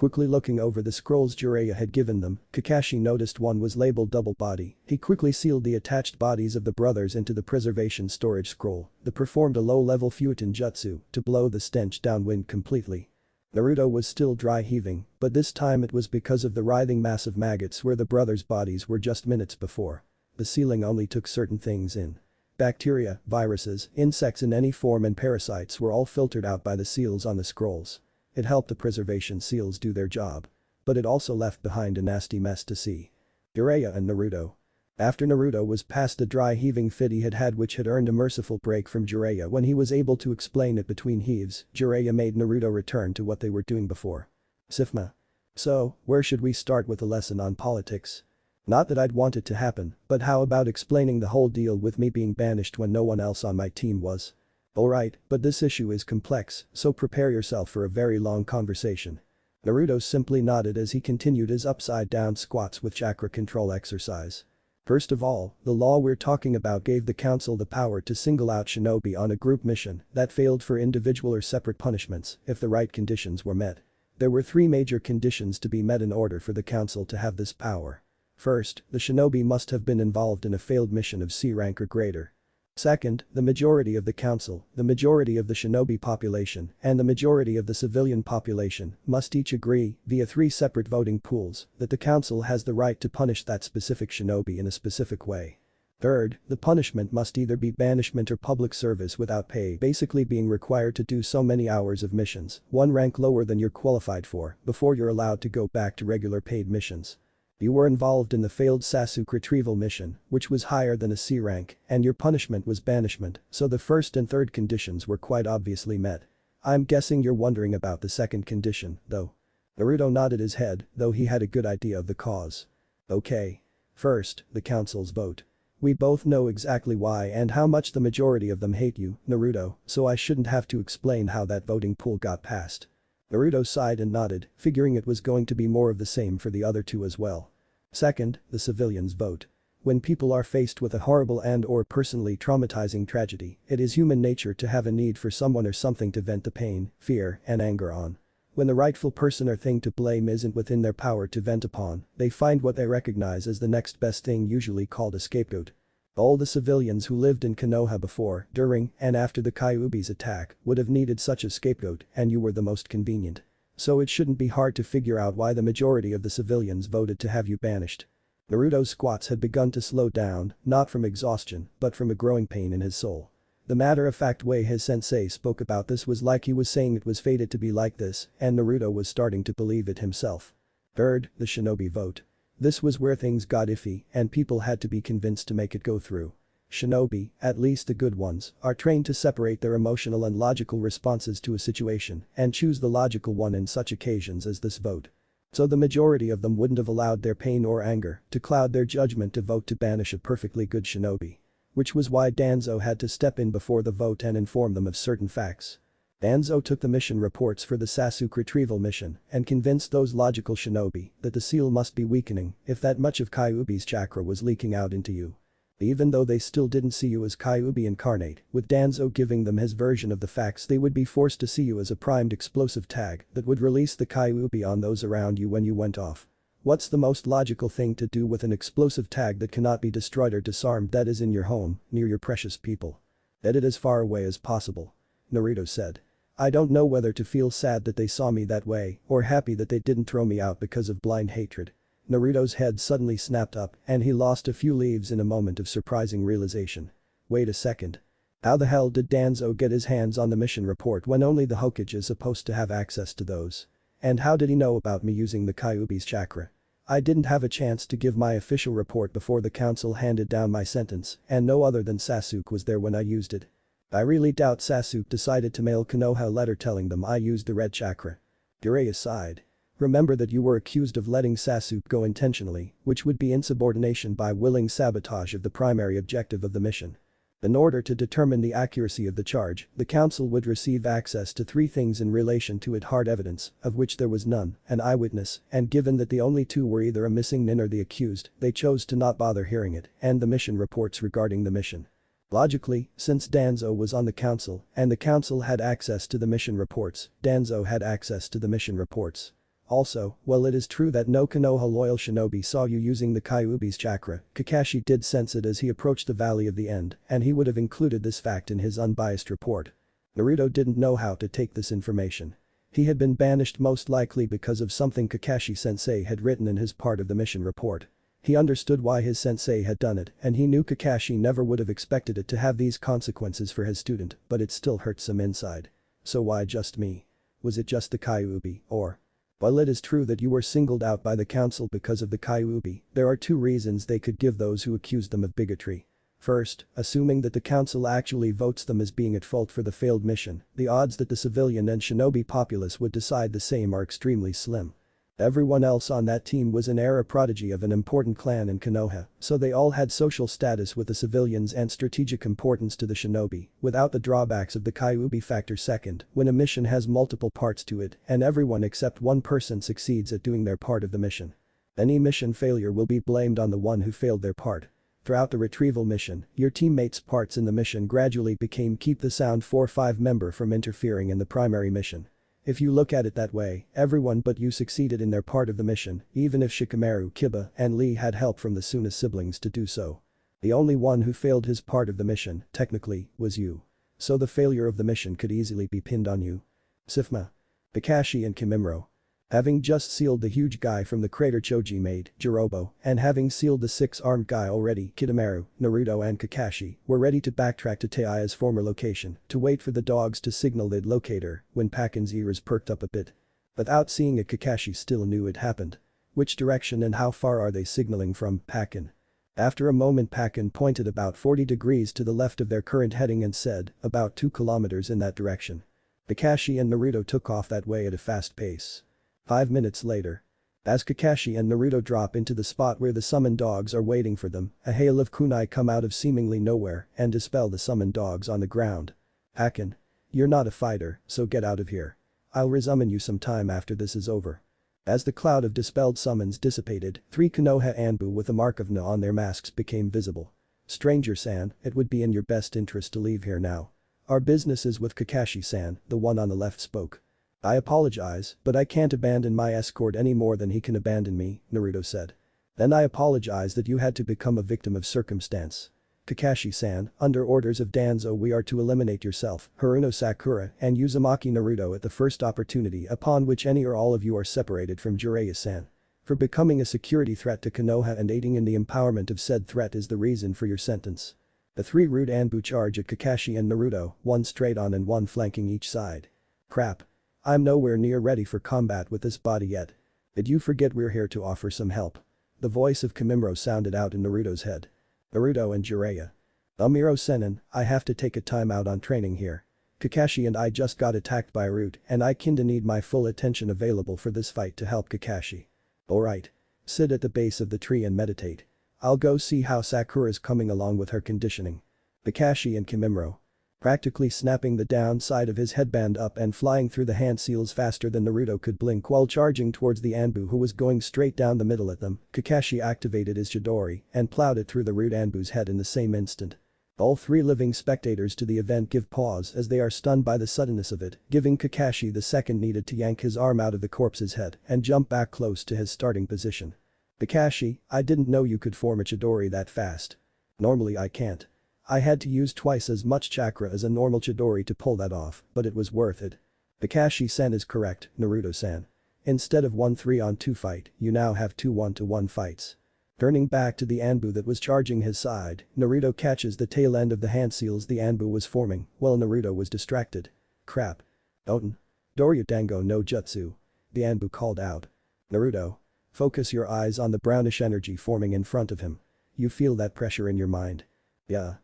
Quickly looking over the scrolls Jiraiya had given them, Kakashi noticed one was labeled double body. He quickly sealed the attached bodies of the brothers into the preservation storage scroll that performed a low-level Futon jutsu to blow the stench downwind completely. Naruto was still dry heaving, but this time it was because of the writhing mass of maggots where the brothers' bodies were just minutes before. The sealing only took certain things in. Bacteria, viruses, insects in any form and parasites were all filtered out by the seals on the scrolls. It helped the preservation seals do their job. But it also left behind a nasty mess to see. Jiraiya and Naruto. After Naruto was past the dry heaving fit he had had which had earned a merciful break from Jiraiya when he was able to explain it between heaves, Jiraiya made Naruto return to what they were doing before. Sifma. So, where should we start with a lesson on politics? Not that I'd want it to happen, but how about explaining the whole deal with me being banished when no one else on my team was? Alright, but this issue is complex, so prepare yourself for a very long conversation. Naruto simply nodded as he continued his upside-down squats with chakra control exercise. First of all, the law we're talking about gave the council the power to single out shinobi on a group mission that failed for individual or separate punishments if the right conditions were met. There were 3 major conditions to be met in order for the council to have this power. First, the shinobi must have been involved in a failed mission of C rank or greater. Second, the majority of the council, the majority of the shinobi population, and the majority of the civilian population must each agree, via 3 separate voting pools, that the council has the right to punish that specific shinobi in a specific way. Third, the punishment must either be banishment or public service without pay, basically being required to do so many hours of missions, 1 rank lower than you're qualified for, before you're allowed to go back to regular paid missions. You were involved in the failed Sasuke retrieval mission, which was higher than a C rank, and your punishment was banishment, so the first and third conditions were quite obviously met. I'm guessing you're wondering about the second condition, though. Naruto nodded his head, though he had a good idea of the cause. Okay. First, the council's vote. We both know exactly why and how much the majority of them hate you, Naruto, so I shouldn't have to explain how that voting pool got passed. Naruto sighed and nodded, figuring it was going to be more of the same for the other 2 as well. Second, the civilians vote. When people are faced with a horrible and/or personally traumatizing tragedy, it is human nature to have a need for someone or something to vent the pain, fear, and anger on. When the rightful person or thing to blame isn't within their power to vent upon, they find what they recognize as the next best thing, usually called a scapegoat. All the civilians who lived in Konoha before, during, and after the Kyuubi's attack would have needed such a scapegoat, and you were the most convenient. So it shouldn't be hard to figure out why the majority of the civilians voted to have you banished. Naruto's squats had begun to slow down, not from exhaustion, but from a growing pain in his soul. The matter-of-fact way his sensei spoke about this was like he was saying it was fated to be like this, and Naruto was starting to believe it himself. Third, the shinobi vote. This was where things got iffy, and people had to be convinced to make it go through. Shinobi, at least the good ones, are trained to separate their emotional and logical responses to a situation and choose the logical one in such occasions as this vote. So the majority of them wouldn't have allowed their pain or anger to cloud their judgment to vote to banish a perfectly good shinobi. Which was why Danzo had to step in before the vote and inform them of certain facts. Danzo took the mission reports for the Sasuke retrieval mission and convinced those logical shinobi that the seal must be weakening if that much of Kyuubi's chakra was leaking out into you. Even though they still didn't see you as Kyuubi incarnate, with Danzo giving them his version of the facts, they would be forced to see you as a primed explosive tag that would release the Kyuubi on those around you when you went off. What's the most logical thing to do with an explosive tag that cannot be destroyed or disarmed that is in your home, near your precious people? Get it as far away as possible. Naruto said. I don't know whether to feel sad that they saw me that way or happy that they didn't throw me out because of blind hatred. Naruto's head suddenly snapped up and he lost a few leaves in a moment of surprising realization. Wait a second. How the hell did Danzo get his hands on the mission report when only the Hokage is supposed to have access to those? And how did he know about me using the Kyuubi's chakra? I didn't have a chance to give my official report before the council handed down my sentence, and no other than Sasuke was there when I used it. I really doubt Sasuke decided to mail Konoha a letter telling them I used the red chakra. Jiraiya sighed. Remember that you were accused of letting Sasuke go intentionally, which would be insubordination by willing sabotage of the primary objective of the mission. In order to determine the accuracy of the charge, the council would receive access to 3 things in relation to it: hard evidence, of which there was none, an eyewitness, and given that the only 2 were either a missing nin or the accused, they chose to not bother hearing it, and the mission reports regarding the mission. Logically, since Danzo was on the council and the council had access to the mission reports, Danzo had access to the mission reports. Also, while it is true that no Konoha loyal shinobi saw you using the Kyuubi's chakra, Kakashi did sense it as he approached the Valley of the End, and he would have included this fact in his unbiased report. Naruto didn't know how to take this information. He had been banished most likely because of something Kakashi-sensei had written in his part of the mission report. He understood why his sensei had done it, and he knew Kakashi never would have expected it to have these consequences for his student, but it still hurts him inside. So why just me? Was it just the Kyuubi, or? While it is true that you were singled out by the council because of the Kyuubi, there are two reasons they could give those who accused them of bigotry. First, assuming that the council actually votes them as being at fault for the failed mission, the odds that the civilian and shinobi populace would decide the same are extremely slim. Everyone else on that team was an era prodigy of an important clan in Konoha, so they all had social status with the civilians and strategic importance to the shinobi, without the drawbacks of the Kyuubi factor. Second, when a mission has multiple parts to it and everyone except one person succeeds at doing their part of the mission, any mission failure will be blamed on the one who failed their part. Throughout the retrieval mission, your teammates' parts in the mission gradually became keep the sound 4-5 member from interfering in the primary mission. If you look at it that way, everyone but you succeeded in their part of the mission, even if Shikamaru, Kiba, and Lee had help from the Suna siblings to do so. The only one who failed his part of the mission, technically, was you. So the failure of the mission could easily be pinned on you. Sifma, Kakashi and Kimimaro. Having just sealed the huge guy from the crater Choji made, Jirobo, and having sealed the 6-armed guy already, Kidomaru, Naruto and Kakashi were ready to backtrack to Teia's former location to wait for the dogs to signal they'd locate her when Pakin's ears perked up a bit. Without seeing it, Kakashi still knew it happened. Which direction and how far are they signaling from, Pakin? After a moment, Pakin pointed about 40 degrees to the left of their current heading and said, about 2 kilometers in that direction. Kakashi and Naruto took off that way at a fast pace. 5 minutes later. As Kakashi and Naruto drop into the spot where the summoned dogs are waiting for them, a hail of kunai come out of seemingly nowhere and dispel the summoned dogs on the ground. Pakin. You're not a fighter, so get out of here. I'll resummon you some time after this is over. As the cloud of dispelled summons dissipated, 3 Konoha Anbu with a mark of Na on their masks became visible. Stranger-san, it would be in your best interest to leave here now. Our business is with Kakashi-san, the one on the left spoke. I apologize, but I can't abandon my escort any more than he can abandon me, Naruto said. Then I apologize that you had to become a victim of circumstance. Kakashi-san, under orders of Danzo we are to eliminate yourself, Haruno Sakura and Uzumaki Naruto at the first opportunity upon which any or all of you are separated from Jiraiya-san. For becoming a security threat to Konoha and aiding in the empowerment of said threat is the reason for your sentence. The 3 rude Anbu charge at Kakashi and Naruto, one straight on and one flanking each side. Crap. I'm nowhere near ready for combat with this body yet. Did you forget we're here to offer some help? The voice of Kimimaro sounded out in Naruto's head. Naruto and Jiraiya. Amuro Sennin, I have to take a time out on training here. Kakashi and I just got attacked by a root and I kinda need my full attention available for this fight to help Kakashi. Alright. Sit at the base of the tree and meditate. I'll go see how Sakura's coming along with her conditioning. Kakashi and Kimimaro. Practically snapping the downside of his headband up and flying through the hand seals faster than Naruto could blink while charging towards the Anbu who was going straight down the middle at them, Kakashi activated his Chidori and plowed it through the rude Anbu's head in the same instant. All 3 living spectators to the event give pause as they are stunned by the suddenness of it, giving Kakashi the second needed to yank his arm out of the corpse's head and jump back close to his starting position. Kakashi, I didn't know you could form a Chidori that fast. Normally I can't. I had to use twice as much chakra as a normal Chidori to pull that off, but it was worth it. Kakashi-san is correct, Naruto-san. Instead of 1 3-on-2 fight, you now have 2 1-to-1 fights. Turning back to the Anbu that was charging his side, Naruto catches the tail end of the hand seals the Anbu was forming, while Naruto was distracted. Crap. Oten. Doryu Dango no Jutsu. The Anbu called out. Naruto. Focus your eyes on the brownish energy forming in front of him. You feel that pressure in your mind. Yeah.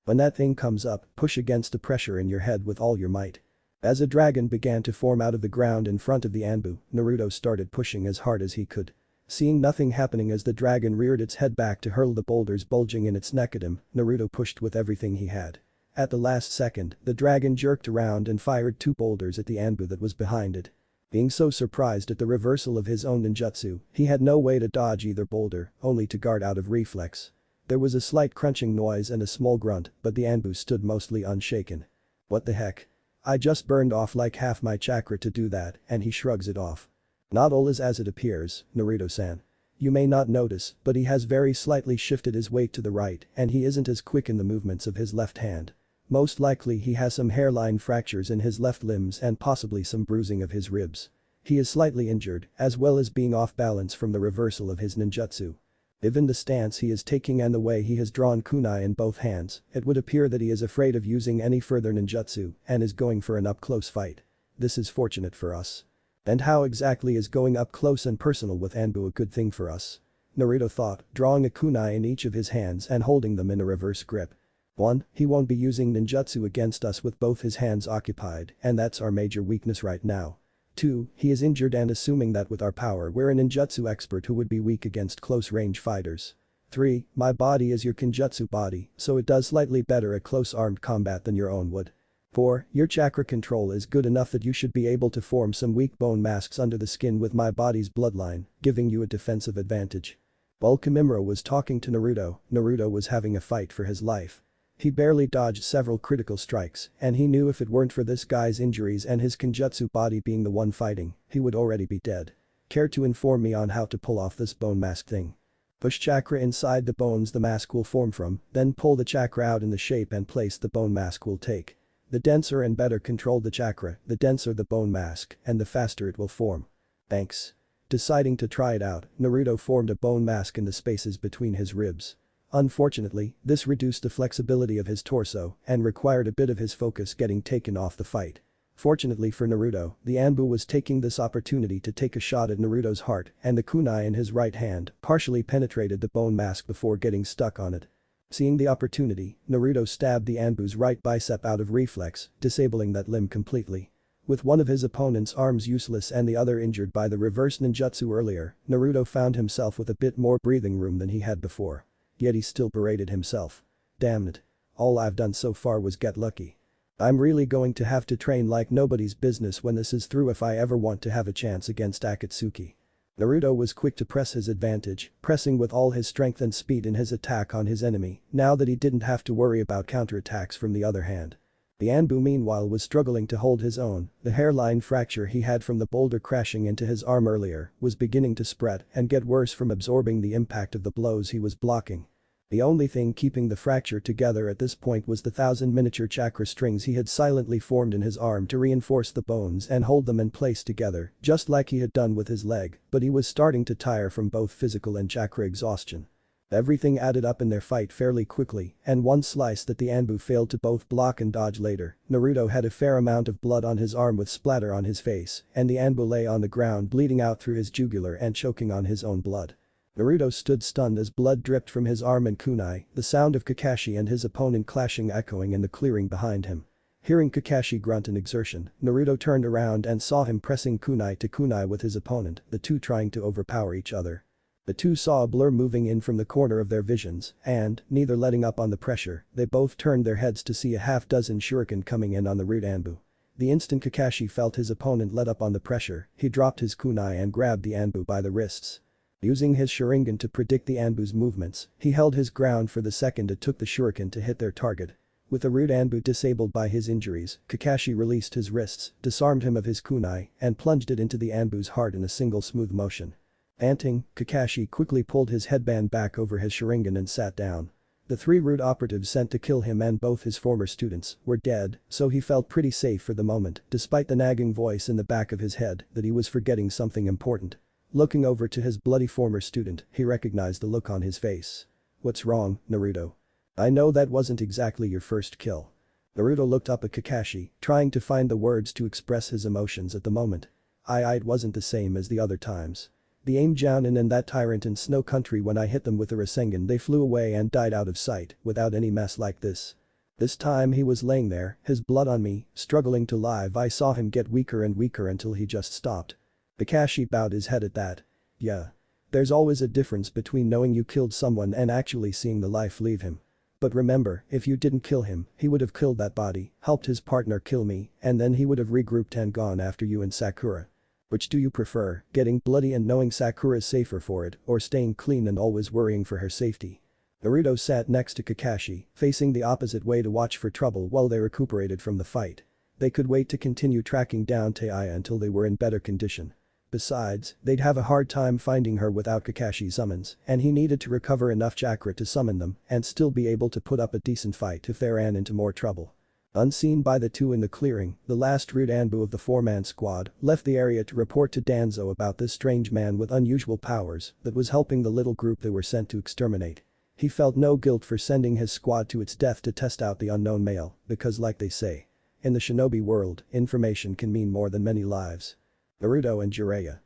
When that thing comes up, push against the pressure in your head with all your might. As a dragon began to form out of the ground in front of the Anbu, Naruto started pushing as hard as he could. Seeing nothing happening as the dragon reared its head back to hurl the boulders bulging in its neck at him, Naruto pushed with everything he had. At the last second, the dragon jerked around and fired 2 boulders at the Anbu that was behind it. Being so surprised at the reversal of his own ninjutsu, he had no way to dodge either boulder, only to guard out of reflex. There was a slight crunching noise and a small grunt, but the Anbu stood mostly unshaken. What the heck? I just burned off like half my chakra to do that, and he shrugs it off. Not all is as it appears, Naruto-san. You may not notice, but he has very slightly shifted his weight to the right and he isn't as quick in the movements of his left hand. Most likely he has some hairline fractures in his left limbs and possibly some bruising of his ribs. He is slightly injured, as well as being off balance from the reversal of his ninjutsu. Given the stance he is taking and the way he has drawn kunai in both hands, it would appear that he is afraid of using any further ninjutsu and is going for an up-close fight. This is fortunate for us. And how exactly is going up close and personal with Anbu a good thing for us? Naruto thought, drawing a kunai in each of his hands and holding them in a reverse grip. 1. He won't be using ninjutsu against us with both his hands occupied, and that's our major weakness right now. 2. He is injured and assuming that with our power we're a ninjutsu expert who would be weak against close-range fighters. 3. My body is your kinjutsu body, so it does slightly better at close-armed combat than your own would. 4. Your chakra control is good enough that you should be able to form some weak bone masks under the skin with my body's bloodline, giving you a defensive advantage. While Kimimura was talking to Naruto, Naruto was having a fight for his life. He barely dodged several critical strikes, and he knew if it weren't for this guy's injuries and his kinjutsu body being the one fighting, he would already be dead. Care to inform me on how to pull off this bone mask thing? Push chakra inside the bones the mask will form from, then pull the chakra out in the shape and place the bone mask will take. The denser and better control the chakra, the denser the bone mask, and the faster it will form. Thanks. Deciding to try it out, Naruto formed a bone mask in the spaces between his ribs. Unfortunately, this reduced the flexibility of his torso and required a bit of his focus getting taken off the fight. Fortunately for Naruto, the Anbu was taking this opportunity to take a shot at Naruto's heart and the kunai in his right hand partially penetrated the bone mask before getting stuck on it. Seeing the opportunity, Naruto stabbed the Anbu's right bicep out of reflex, disabling that limb completely. With one of his opponent's arms useless and the other injured by the reverse ninjutsu earlier, Naruto found himself with a bit more breathing room than he had before. Yet he still berated himself. Damn it. All I've done so far was get lucky. I'm really going to have to train like nobody's business when this is through if I ever want to have a chance against Akatsuki. Naruto was quick to press his advantage, pressing with all his strength and speed in his attack on his enemy, now that he didn't have to worry about counterattacks from the other hand. The Anbu meanwhile was struggling to hold his own, the hairline fracture he had from the boulder crashing into his arm earlier was beginning to spread and get worse from absorbing the impact of the blows he was blocking. The only thing keeping the fracture together at this point was the 1,000 miniature chakra strings he had silently formed in his arm to reinforce the bones and hold them in place together, just like he had done with his leg, but he was starting to tire from both physical and chakra exhaustion. Everything added up in their fight fairly quickly, and one slice that the Anbu failed to both block and dodge later, Naruto had a fair amount of blood on his arm with splatter on his face, and the Anbu lay on the ground bleeding out through his jugular and choking on his own blood. Naruto stood stunned as blood dripped from his arm and kunai, the sound of Kakashi and his opponent clashing echoing in the clearing behind him. Hearing Kakashi grunt in exertion, Naruto turned around and saw him pressing kunai to kunai with his opponent, the two trying to overpower each other. The two saw a blur moving in from the corner of their visions and, neither letting up on the pressure, they both turned their heads to see a half-dozen shuriken coming in on the rude Anbu. The instant Kakashi felt his opponent let up on the pressure, he dropped his kunai and grabbed the Anbu by the wrists. Using his Sharingan to predict the Anbu's movements, he held his ground for the second it took the shuriken to hit their target. With the rude Anbu disabled by his injuries, Kakashi released his wrists, disarmed him of his kunai, and plunged it into the Anbu's heart in a single smooth motion. Panting, Kakashi quickly pulled his headband back over his Sharingan and sat down. The three rude operatives sent to kill him and both his former students were dead, so he felt pretty safe for the moment despite the nagging voice in the back of his head that he was forgetting something important. Looking over to his bloody former student, he recognized the look on his face. "What's wrong, Naruto? I know that wasn't exactly your first kill." Naruto looked up at Kakashi, trying to find the words to express his emotions at the moment. It wasn't the same as the other times. The aim Jounin and that tyrant in Snow Country when I hit them with a Rasengan they flew away and died out of sight without any mess like this. This time he was laying there, his blood on me, struggling to live. I saw him get weaker and weaker until he just stopped. Kakashi bowed his head at that. Yeah. There's always a difference between knowing you killed someone and actually seeing the life leave him. But remember, if you didn't kill him, he would have killed that body, helped his partner kill me, and then he would have regrouped and gone after you and Sakura. Which do you prefer, getting bloody and knowing Sakura's safer for it, or staying clean and always worrying for her safety? Naruto sat next to Kakashi, facing the opposite way to watch for trouble while they recuperated from the fight. They could wait to continue tracking down Taiya until they were in better condition. Besides, they'd have a hard time finding her without Kakashi's summons, and he needed to recover enough chakra to summon them and still be able to put up a decent fight if they ran into more trouble. Unseen by the two in the clearing, the last rude Anbu of the four-man squad left the area to report to Danzo about this strange man with unusual powers that was helping the little group they were sent to exterminate. He felt no guilt for sending his squad to its death to test out the unknown male, because like they say, in the shinobi world, information can mean more than many lives. Naruto and Jiraiya.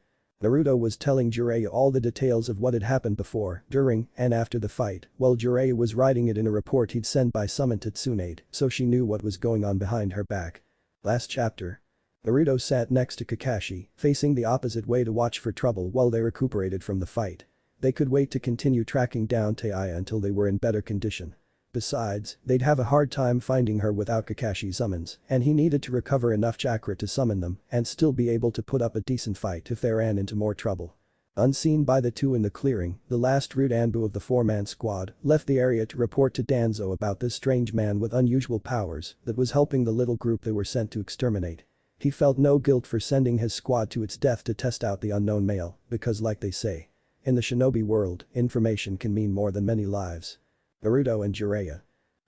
Naruto was telling Jiraiya all the details of what had happened before, during, and after the fight, while Jiraiya was writing it in a report he'd sent by Summon to Tsunade, so she knew what was going on behind her back. Last chapter. Naruto sat next to Kakashi, facing the opposite way to watch for trouble while they recuperated from the fight. They could wait to continue tracking down Taiya until they were in better condition. Besides, they'd have a hard time finding her without Kakashi's summons, and he needed to recover enough chakra to summon them and still be able to put up a decent fight if they ran into more trouble. Unseen by the two in the clearing, the last rude Anbu of the four-man squad left the area to report to Danzo about this strange man with unusual powers that was helping the little group they were sent to exterminate. He felt no guilt for sending his squad to its death to test out the unknown male, because like they say, in the shinobi world, information can mean more than many lives. Naruto and Jiraiya.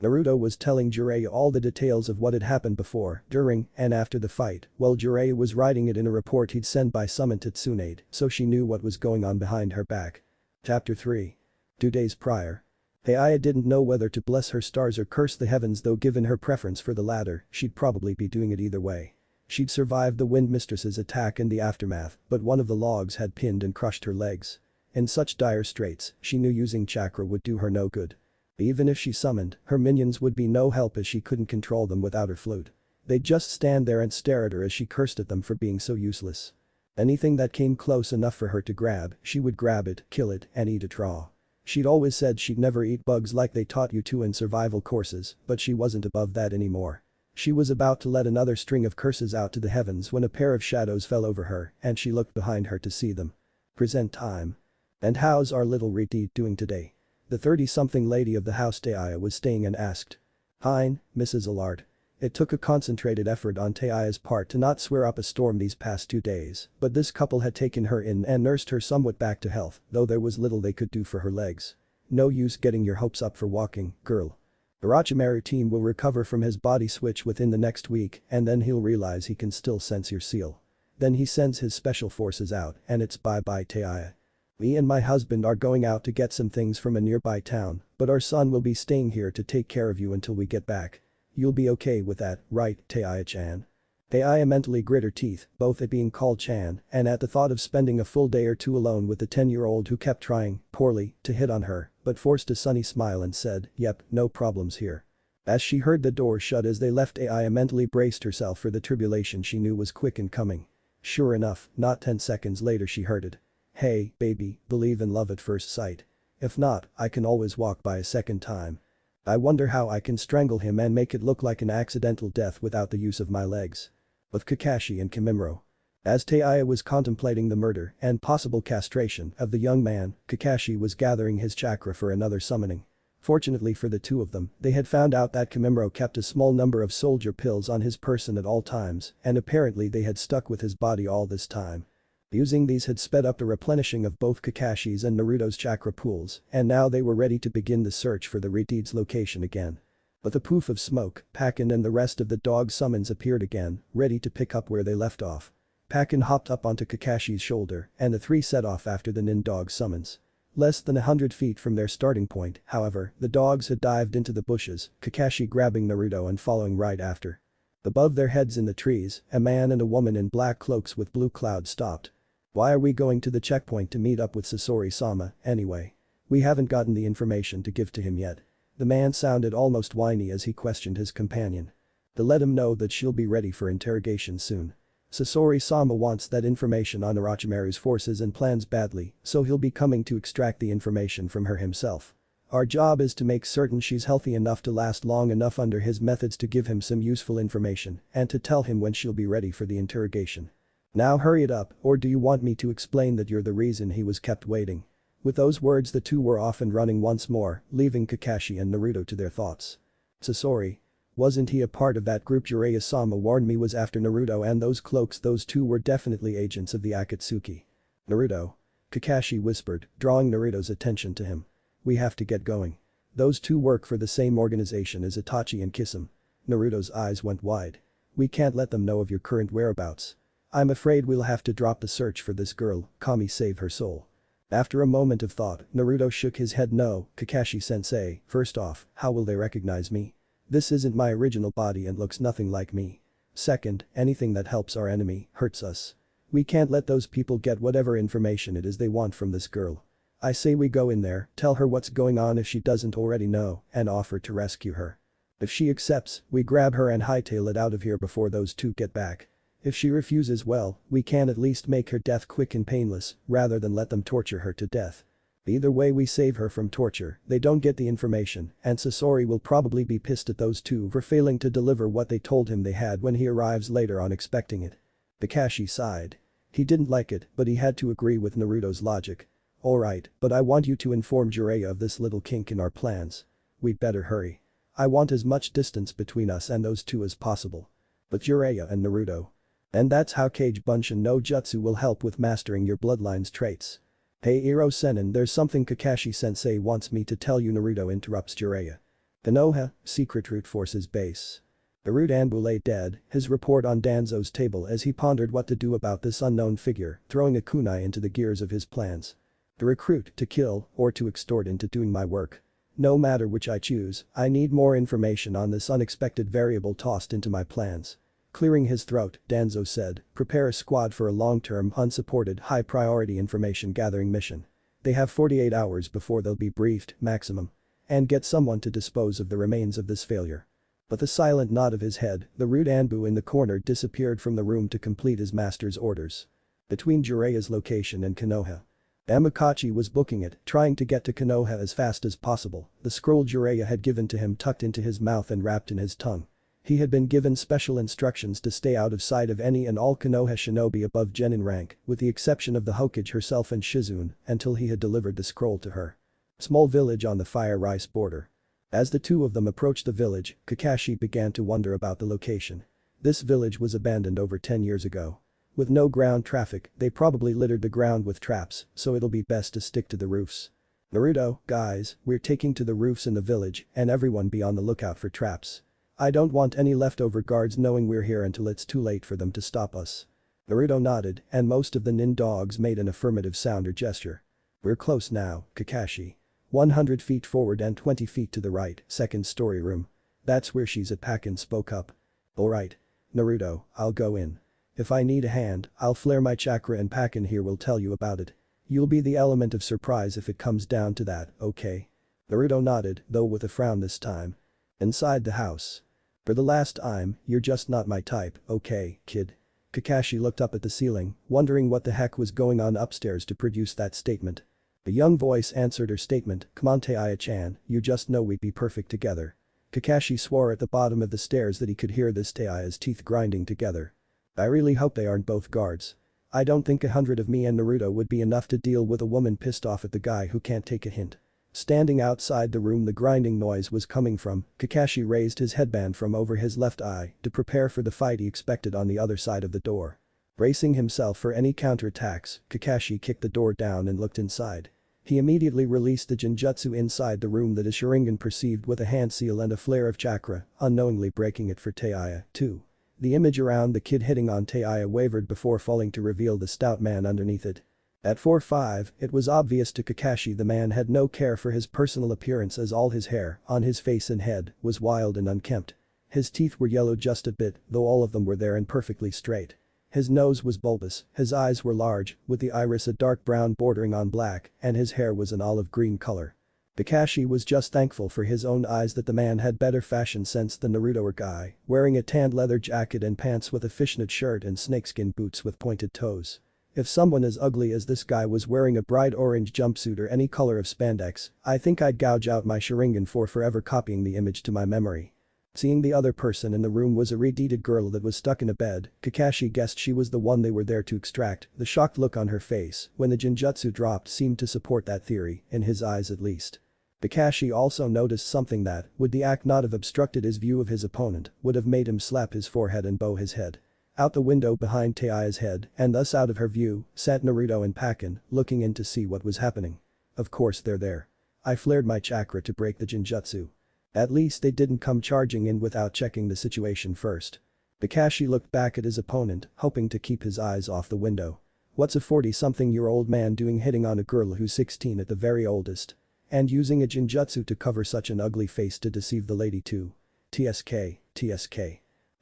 Naruto was telling Jiraiya all the details of what had happened before, during, and after the fight, while Jiraiya was writing it in a report he'd sent by Summon to Tsunade, so she knew what was going on behind her back. Chapter 3. 2 days prior. Taiya didn't know whether to bless her stars or curse the heavens, though given her preference for the latter, she'd probably be doing it either way. She'd survived the Wind Mistress's attack in the aftermath, but one of the logs had pinned and crushed her legs. In such dire straits, she knew using chakra would do her no good. Even if she summoned, her minions would be no help as she couldn't control them without her flute. They'd just stand there and stare at her as she cursed at them for being so useless. Anything that came close enough for her to grab, she would grab it, kill it, and eat it raw. She'd always said she'd never eat bugs like they taught you to in survival courses, but she wasn't above that anymore. She was about to let another string of curses out to the heavens when a pair of shadows fell over her and she looked behind her to see them. Present time. And how's our little Riti doing today? The 30-something lady of the house Taiya was staying and asked. Fine, Mrs. Allard. It took a concentrated effort on Taiya's part to not swear up a storm these past 2 days, but this couple had taken her in and nursed her somewhat back to health, though there was little they could do for her legs. No use getting your hopes up for walking, girl. The Orochimaru team will recover from his body switch within the next week and then he'll realize he can still sense your seal. Then he sends his special forces out and it's bye-bye Taiya. Me and my husband are going out to get some things from a nearby town, but our son will be staying here to take care of you until we get back. You'll be okay with that, right, Taiya-chan? Taiya mentally grit her teeth, both at being called Chan and at the thought of spending a full day or two alone with the 10-year-old who kept trying, poorly, to hit on her, but forced a sunny smile and said, yep, no problems here. As she heard the door shut as they left, Taiya mentally braced herself for the tribulation she knew was quick in coming. Sure enough, not 10 seconds later she heard it. Hey, baby, believe in love at first sight. If not, I can always walk by a second time. I wonder how I can strangle him and make it look like an accidental death without the use of my legs. With Kakashi and Kimimaro. As Taiya was contemplating the murder and possible castration of the young man, Kakashi was gathering his chakra for another summoning. Fortunately for the two of them, they had found out that Kimimaro kept a small number of soldier pills on his person at all times, and apparently they had stuck with his body all this time. Using these had sped up the replenishing of both Kakashi's and Naruto's chakra pools, and now they were ready to begin the search for the Riti's location again. With a poof of smoke, Pakin and the rest of the dog summons appeared again, ready to pick up where they left off. Pakin hopped up onto Kakashi's shoulder, and the three set off after the nin dog summons. Less than 100 feet from their starting point, however, the dogs had dived into the bushes, Kakashi grabbing Naruto and following right after. Above their heads in the trees, a man and a woman in black cloaks with blue clouds stopped. Why are we going to the checkpoint to meet up with Sasori-sama, anyway? We haven't gotten the information to give to him yet. The man sounded almost whiny as he questioned his companion. To let him know that she'll be ready for interrogation soon. Sasori-sama wants that information on Orochimaru's forces and plans badly, so he'll be coming to extract the information from her himself. Our job is to make certain she's healthy enough to last long enough under his methods to give him some useful information and to tell him when she'll be ready for the interrogation. Now hurry it up, or do you want me to explain that you're the reason he was kept waiting? With those words the two were off and running once more, leaving Kakashi and Naruto to their thoughts. Sasori. Wasn't he a part of that group Jiraiya-sama warned me was after Naruto and those cloaks? Those two were definitely agents of the Akatsuki. Naruto. Kakashi whispered, drawing Naruto's attention to him. We have to get going. Those two work for the same organization as Itachi and Kisame. Naruto's eyes went wide. We can't let them know of your current whereabouts. I'm afraid we'll have to drop the search for this girl, Kami save her soul. After a moment of thought, Naruto shook his head. No, Kakashi-sensei, first off, how will they recognize me? This isn't my original body and looks nothing like me. Second, anything that helps our enemy hurts us. We can't let those people get whatever information it is they want from this girl. I say we go in there, tell her what's going on if she doesn't already know, and offer to rescue her. If she accepts, we grab her and hightail it out of here before those two get back. If she refuses, well, we can at least make her death quick and painless, rather than let them torture her to death. Either way we save her from torture, they don't get the information, and Sasori will probably be pissed at those two for failing to deliver what they told him they had when he arrives later on expecting it. Kakashi sighed. He didn't like it, but he had to agree with Naruto's logic. Alright, but I want you to inform Jiraiya of this little kink in our plans. We'd better hurry. I want as much distance between us and those two as possible. But Jiraiya and Naruto. And that's how Kage Bunshin no Jutsu will help with mastering your bloodline's traits. Hey Iro Sennin, there's something Kakashi-sensei wants me to tell you. Naruto interrupts Jiraiya. Konoha, Secret Root Forces Base. Naruto Anbu lay dead, his report on Danzo's table as he pondered what to do about this unknown figure, throwing a kunai into the gears of his plans. To recruit, to kill, or to extort into doing my work. No matter which I choose, I need more information on this unexpected variable tossed into my plans. Clearing his throat, Danzo said, prepare a squad for a long-term, unsupported, high-priority information gathering mission. They have 48 hours before they'll be briefed, maximum. And get someone to dispose of the remains of this failure. With a silent nod of his head, the rude Anbu in the corner disappeared from the room to complete his master's orders. Between Jiraiya's location and Konoha. Amokachi was booking it, trying to get to Konoha as fast as possible, the scroll Jiraiya had given to him tucked into his mouth and wrapped in his tongue. He had been given special instructions to stay out of sight of any and all Konoha shinobi above genin rank, with the exception of the Hokage herself and Shizune, until he had delivered the scroll to her. Small village on the Fire Rice border. As the two of them approached the village, Kakashi began to wonder about the location. This village was abandoned over 10 years ago. With no ground traffic, they probably littered the ground with traps, so it'll be best to stick to the roofs. Naruto, guys, we're taking to the roofs in the village and everyone be on the lookout for traps. I don't want any leftover guards knowing we're here until it's too late for them to stop us. Naruto nodded and most of the nin dogs made an affirmative sound or gesture. We're close now, Kakashi. 100 feet forward and 20 feet to the right, second story room. That's where she's at. Pakin spoke up. Alright. Naruto, I'll go in. If I need a hand, I'll flare my chakra and Pakin here will tell you about it. You'll be the element of surprise if it comes down to that, okay? Naruto nodded, though with a frown this time. Inside the house. For the last time, you're just not my type, okay, kid? Kakashi looked up at the ceiling, wondering what the heck was going on upstairs to produce that statement. A young voice answered her statement, come on Taiya-chan, you just know we'd be perfect together. Kakashi swore at the bottom of the stairs that he could hear this Taiya's teeth grinding together. I really hope they aren't both guards. I don't think 100 of me and Naruto would be enough to deal with a woman pissed off at the guy who can't take a hint. Standing outside the room the grinding noise was coming from, Kakashi raised his headband from over his left eye to prepare for the fight he expected on the other side of the door. Bracing himself for any counterattacks, Kakashi kicked the door down and looked inside. He immediately released the Jinjutsu inside the room that his Sharingan perceived with a hand seal and a flare of chakra, unknowingly breaking it for Taiya, too. The image around the kid hitting on Taiya wavered before falling to reveal the stout man underneath it. At 4'5", it was obvious to Kakashi the man had no care for his personal appearance as all his hair, on his face and head, was wild and unkempt. His teeth were yellow just a bit, though all of them were there and perfectly straight. His nose was bulbous, his eyes were large, with the iris a dark brown bordering on black, and his hair was an olive green color. Kakashi was just thankful for his own eyes that the man had better fashion sense than Naruto or guy, wearing a tanned leather jacket and pants with a fishnet shirt and snakeskin boots with pointed toes. If someone as ugly as this guy was wearing a bright orange jumpsuit or any color of spandex, I think I'd gouge out my Sharingan for forever copying the image to my memory. Seeing the other person in the room was a red-headed girl that was stuck in a bed, Kakashi guessed she was the one they were there to extract. The shocked look on her face when the Jinjutsu dropped seemed to support that theory, in his eyes at least. Kakashi also noticed something that, would the act not have obstructed his view of his opponent, would have made him slap his forehead and bow his head. Out the window behind Taiya's head, and thus out of her view, sat Naruto and Pakken, looking in to see what was happening. Of course they're there. I flared my chakra to break the genjutsu. At least they didn't come charging in without checking the situation first. Kakashi looked back at his opponent, hoping to keep his eyes off the window. What's a 40-something-year-old man doing hitting on a girl who's 16 at the very oldest? And using a genjutsu to cover such an ugly face to deceive the lady too. TSK.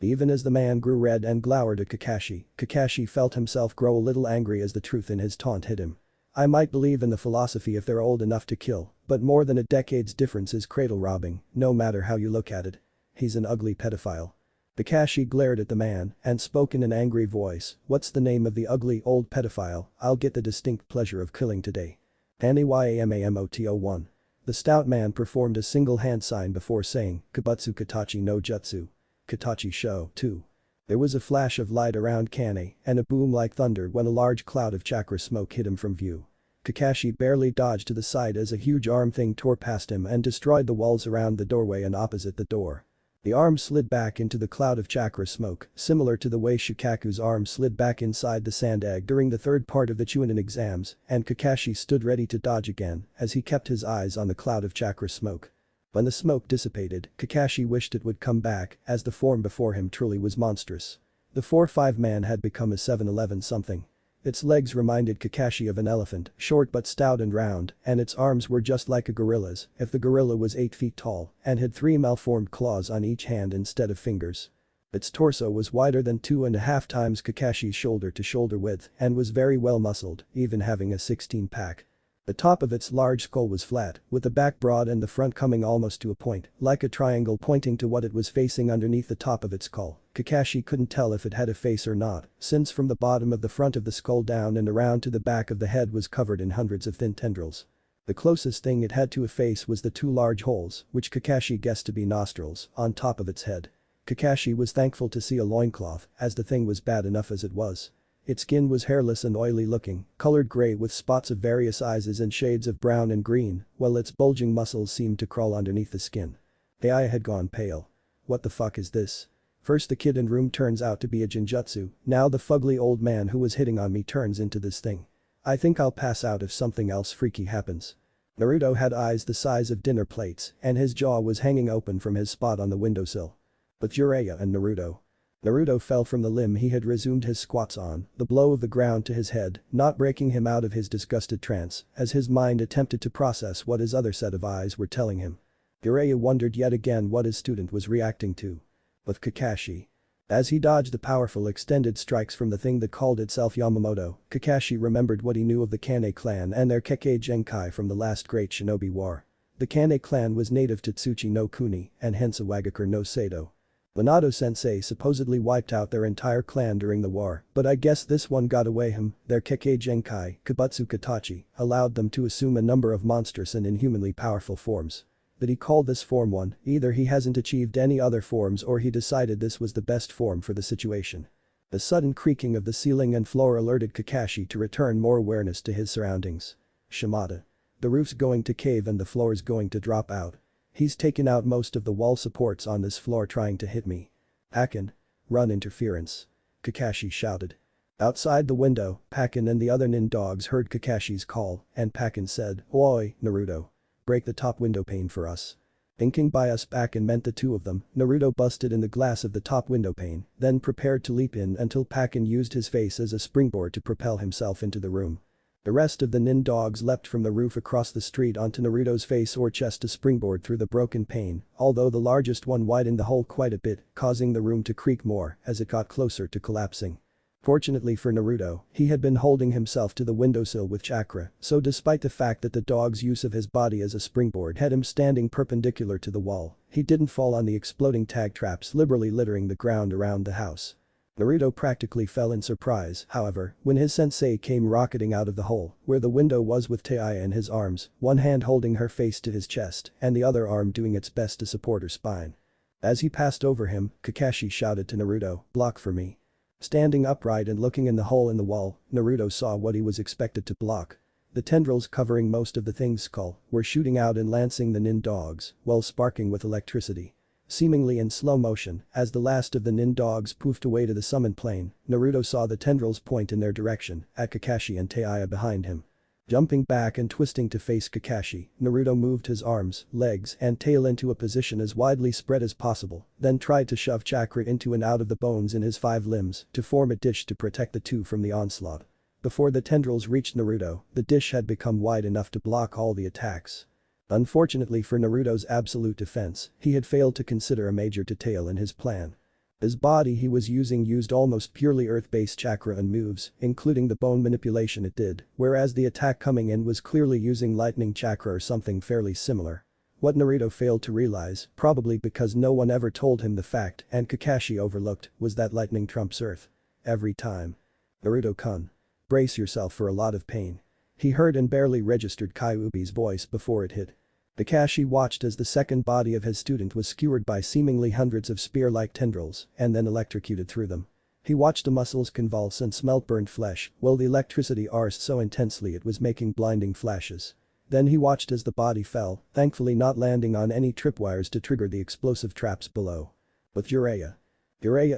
Even as the man grew red and glowered at Kakashi, Kakashi felt himself grow a little angry as the truth in his taunt hit him. I might believe in the philosophy if they're old enough to kill, but more than a decade's difference is cradle robbing, no matter how you look at it. He's an ugly pedophile. Kakashi glared at the man and spoke in an angry voice, what's the name of the ugly old pedophile I'll get the distinct pleasure of killing today? Anyamamoto1. The stout man performed a single hand sign before saying, Kabutsu Katachi no Jutsu. Katachi Sho, 2. There was a flash of light around Kane and a boom like thunder when a large cloud of chakra smoke hid him from view. Kakashi barely dodged to the side as a huge arm thing tore past him and destroyed the walls around the doorway and opposite the door. The arm slid back into the cloud of chakra smoke, similar to the way Shukaku's arm slid back inside the sand egg during the third part of the Chunin exams, and Kakashi stood ready to dodge again as he kept his eyes on the cloud of chakra smoke. When the smoke dissipated, Kakashi wished it would come back, as the form before him truly was monstrous. The 4-5 man had become a 7-11 something. Its legs reminded Kakashi of an elephant, short but stout and round, and its arms were just like a gorilla's if the gorilla was 8 feet tall and had 3 malformed claws on each hand instead of fingers. Its torso was wider than 2.5 times Kakashi's shoulder-to-shoulder width and was very well muscled, even having a 16-pack. The top of its large skull was flat, with the back broad and the front coming almost to a point, like a triangle pointing to what it was facing underneath the top of its skull. Kakashi couldn't tell if it had a face or not, since from the bottom of the front of the skull down and around to the back of the head was covered in hundreds of thin tendrils. The closest thing it had to a face was the 2 large holes, which Kakashi guessed to be nostrils, on top of its head. Kakashi was thankful to see a loincloth, as the thing was bad enough as it was. Its skin was hairless and oily looking, colored gray with spots of various sizes and shades of brown and green, while its bulging muscles seemed to crawl underneath the skin. The eye had gone pale. What the fuck is this? First the kid in room turns out to be a genjutsu, now the fugly old man who was hitting on me turns into this thing. I think I'll pass out if something else freaky happens. Naruto had eyes the size of dinner plates and his jaw was hanging open from his spot on the windowsill. But Jiraiya and Naruto fell from the limb he had resumed his squats on, the blow of the ground to his head, not breaking him out of his disgusted trance, as his mind attempted to process what his other set of eyes were telling him. Jiraiya wondered yet again what his student was reacting to. But Kakashi. As he dodged the powerful extended strikes from the thing that called itself Yamamoto, Kakashi remembered what he knew of the Kane clan and their Kekkei Genkai from the last great shinobi war. The Kane clan was native to Tsuchi no Kuni and hence a Wagakure no Seido. Minato-sensei supposedly wiped out their entire clan during the war, but I guess this one got away their Kekkei Genkai, Kabutsu Katachi, allowed them to assume a number of monstrous and inhumanly powerful forms. But he called this form one, either he hasn't achieved any other forms or he decided this was the best form for the situation. The sudden creaking of the ceiling and floor alerted Kakashi to return more awareness to his surroundings. Shimada. The roof's going to cave and the floor's going to drop out. He's taken out most of the wall supports on this floor trying to hit me. Pakken. Run interference. Kakashi shouted. Outside the window, Pakken and the other nin dogs heard Kakashi's call and Pakken said, Oi, Naruto. Break the top window pane for us. Thinking by us Pakken meant the 2 of them, Naruto busted in the glass of the top window pane, then prepared to leap in until Pakken used his face as a springboard to propel himself into the room. The rest of the nin dogs leapt from the roof across the street onto Naruto's face or chest to springboard through the broken pane, although the largest one widened the hole quite a bit, causing the room to creak more as it got closer to collapsing. Fortunately for Naruto, he had been holding himself to the windowsill with chakra, so despite the fact that the dog's use of his body as a springboard had him standing perpendicular to the wall, he didn't fall on the exploding tag traps liberally littering the ground around the house. Naruto practically fell in surprise, however, when his sensei came rocketing out of the hole where the window was with Taiya in his arms, one hand holding her face to his chest and the other arm doing its best to support her spine. As he passed over him, Kakashi shouted to Naruto, block for me. Standing upright and looking in the hole in the wall, Naruto saw what he was expected to block. The tendrils covering most of the thing's skull were shooting out and lancing the nin dogs while sparking with electricity. Seemingly in slow motion, as the last of the nin dogs poofed away to the summon plane, Naruto saw the tendrils point in their direction at Kakashi and Taiya behind him. Jumping back and twisting to face Kakashi, Naruto moved his arms, legs and tail into a position as widely spread as possible, then tried to shove chakra into and out of the bones in his 5 limbs to form a dish to protect the two from the onslaught. Before the tendrils reached Naruto, the dish had become wide enough to block all the attacks. Unfortunately for Naruto's absolute defense, he had failed to consider a major detail in his plan. His body he was used almost purely earth-based chakra and moves, including the bone manipulation it did, whereas the attack coming in was clearly using lightning chakra or something fairly similar. What Naruto failed to realize, probably because no one ever told him the fact and Kakashi overlooked, was that lightning trumps earth. Every time. Naruto-kun. Brace yourself for a lot of pain. He heard and barely registered Kyuubi's voice before it hit. Kakashi watched as the second body of his student was skewered by seemingly hundreds of spear-like tendrils and then electrocuted through them. He watched the muscles convulse and smelt burnt flesh while the electricity arced so intensely it was making blinding flashes. Then he watched as the body fell, thankfully not landing on any tripwires to trigger the explosive traps below. With Jiraiya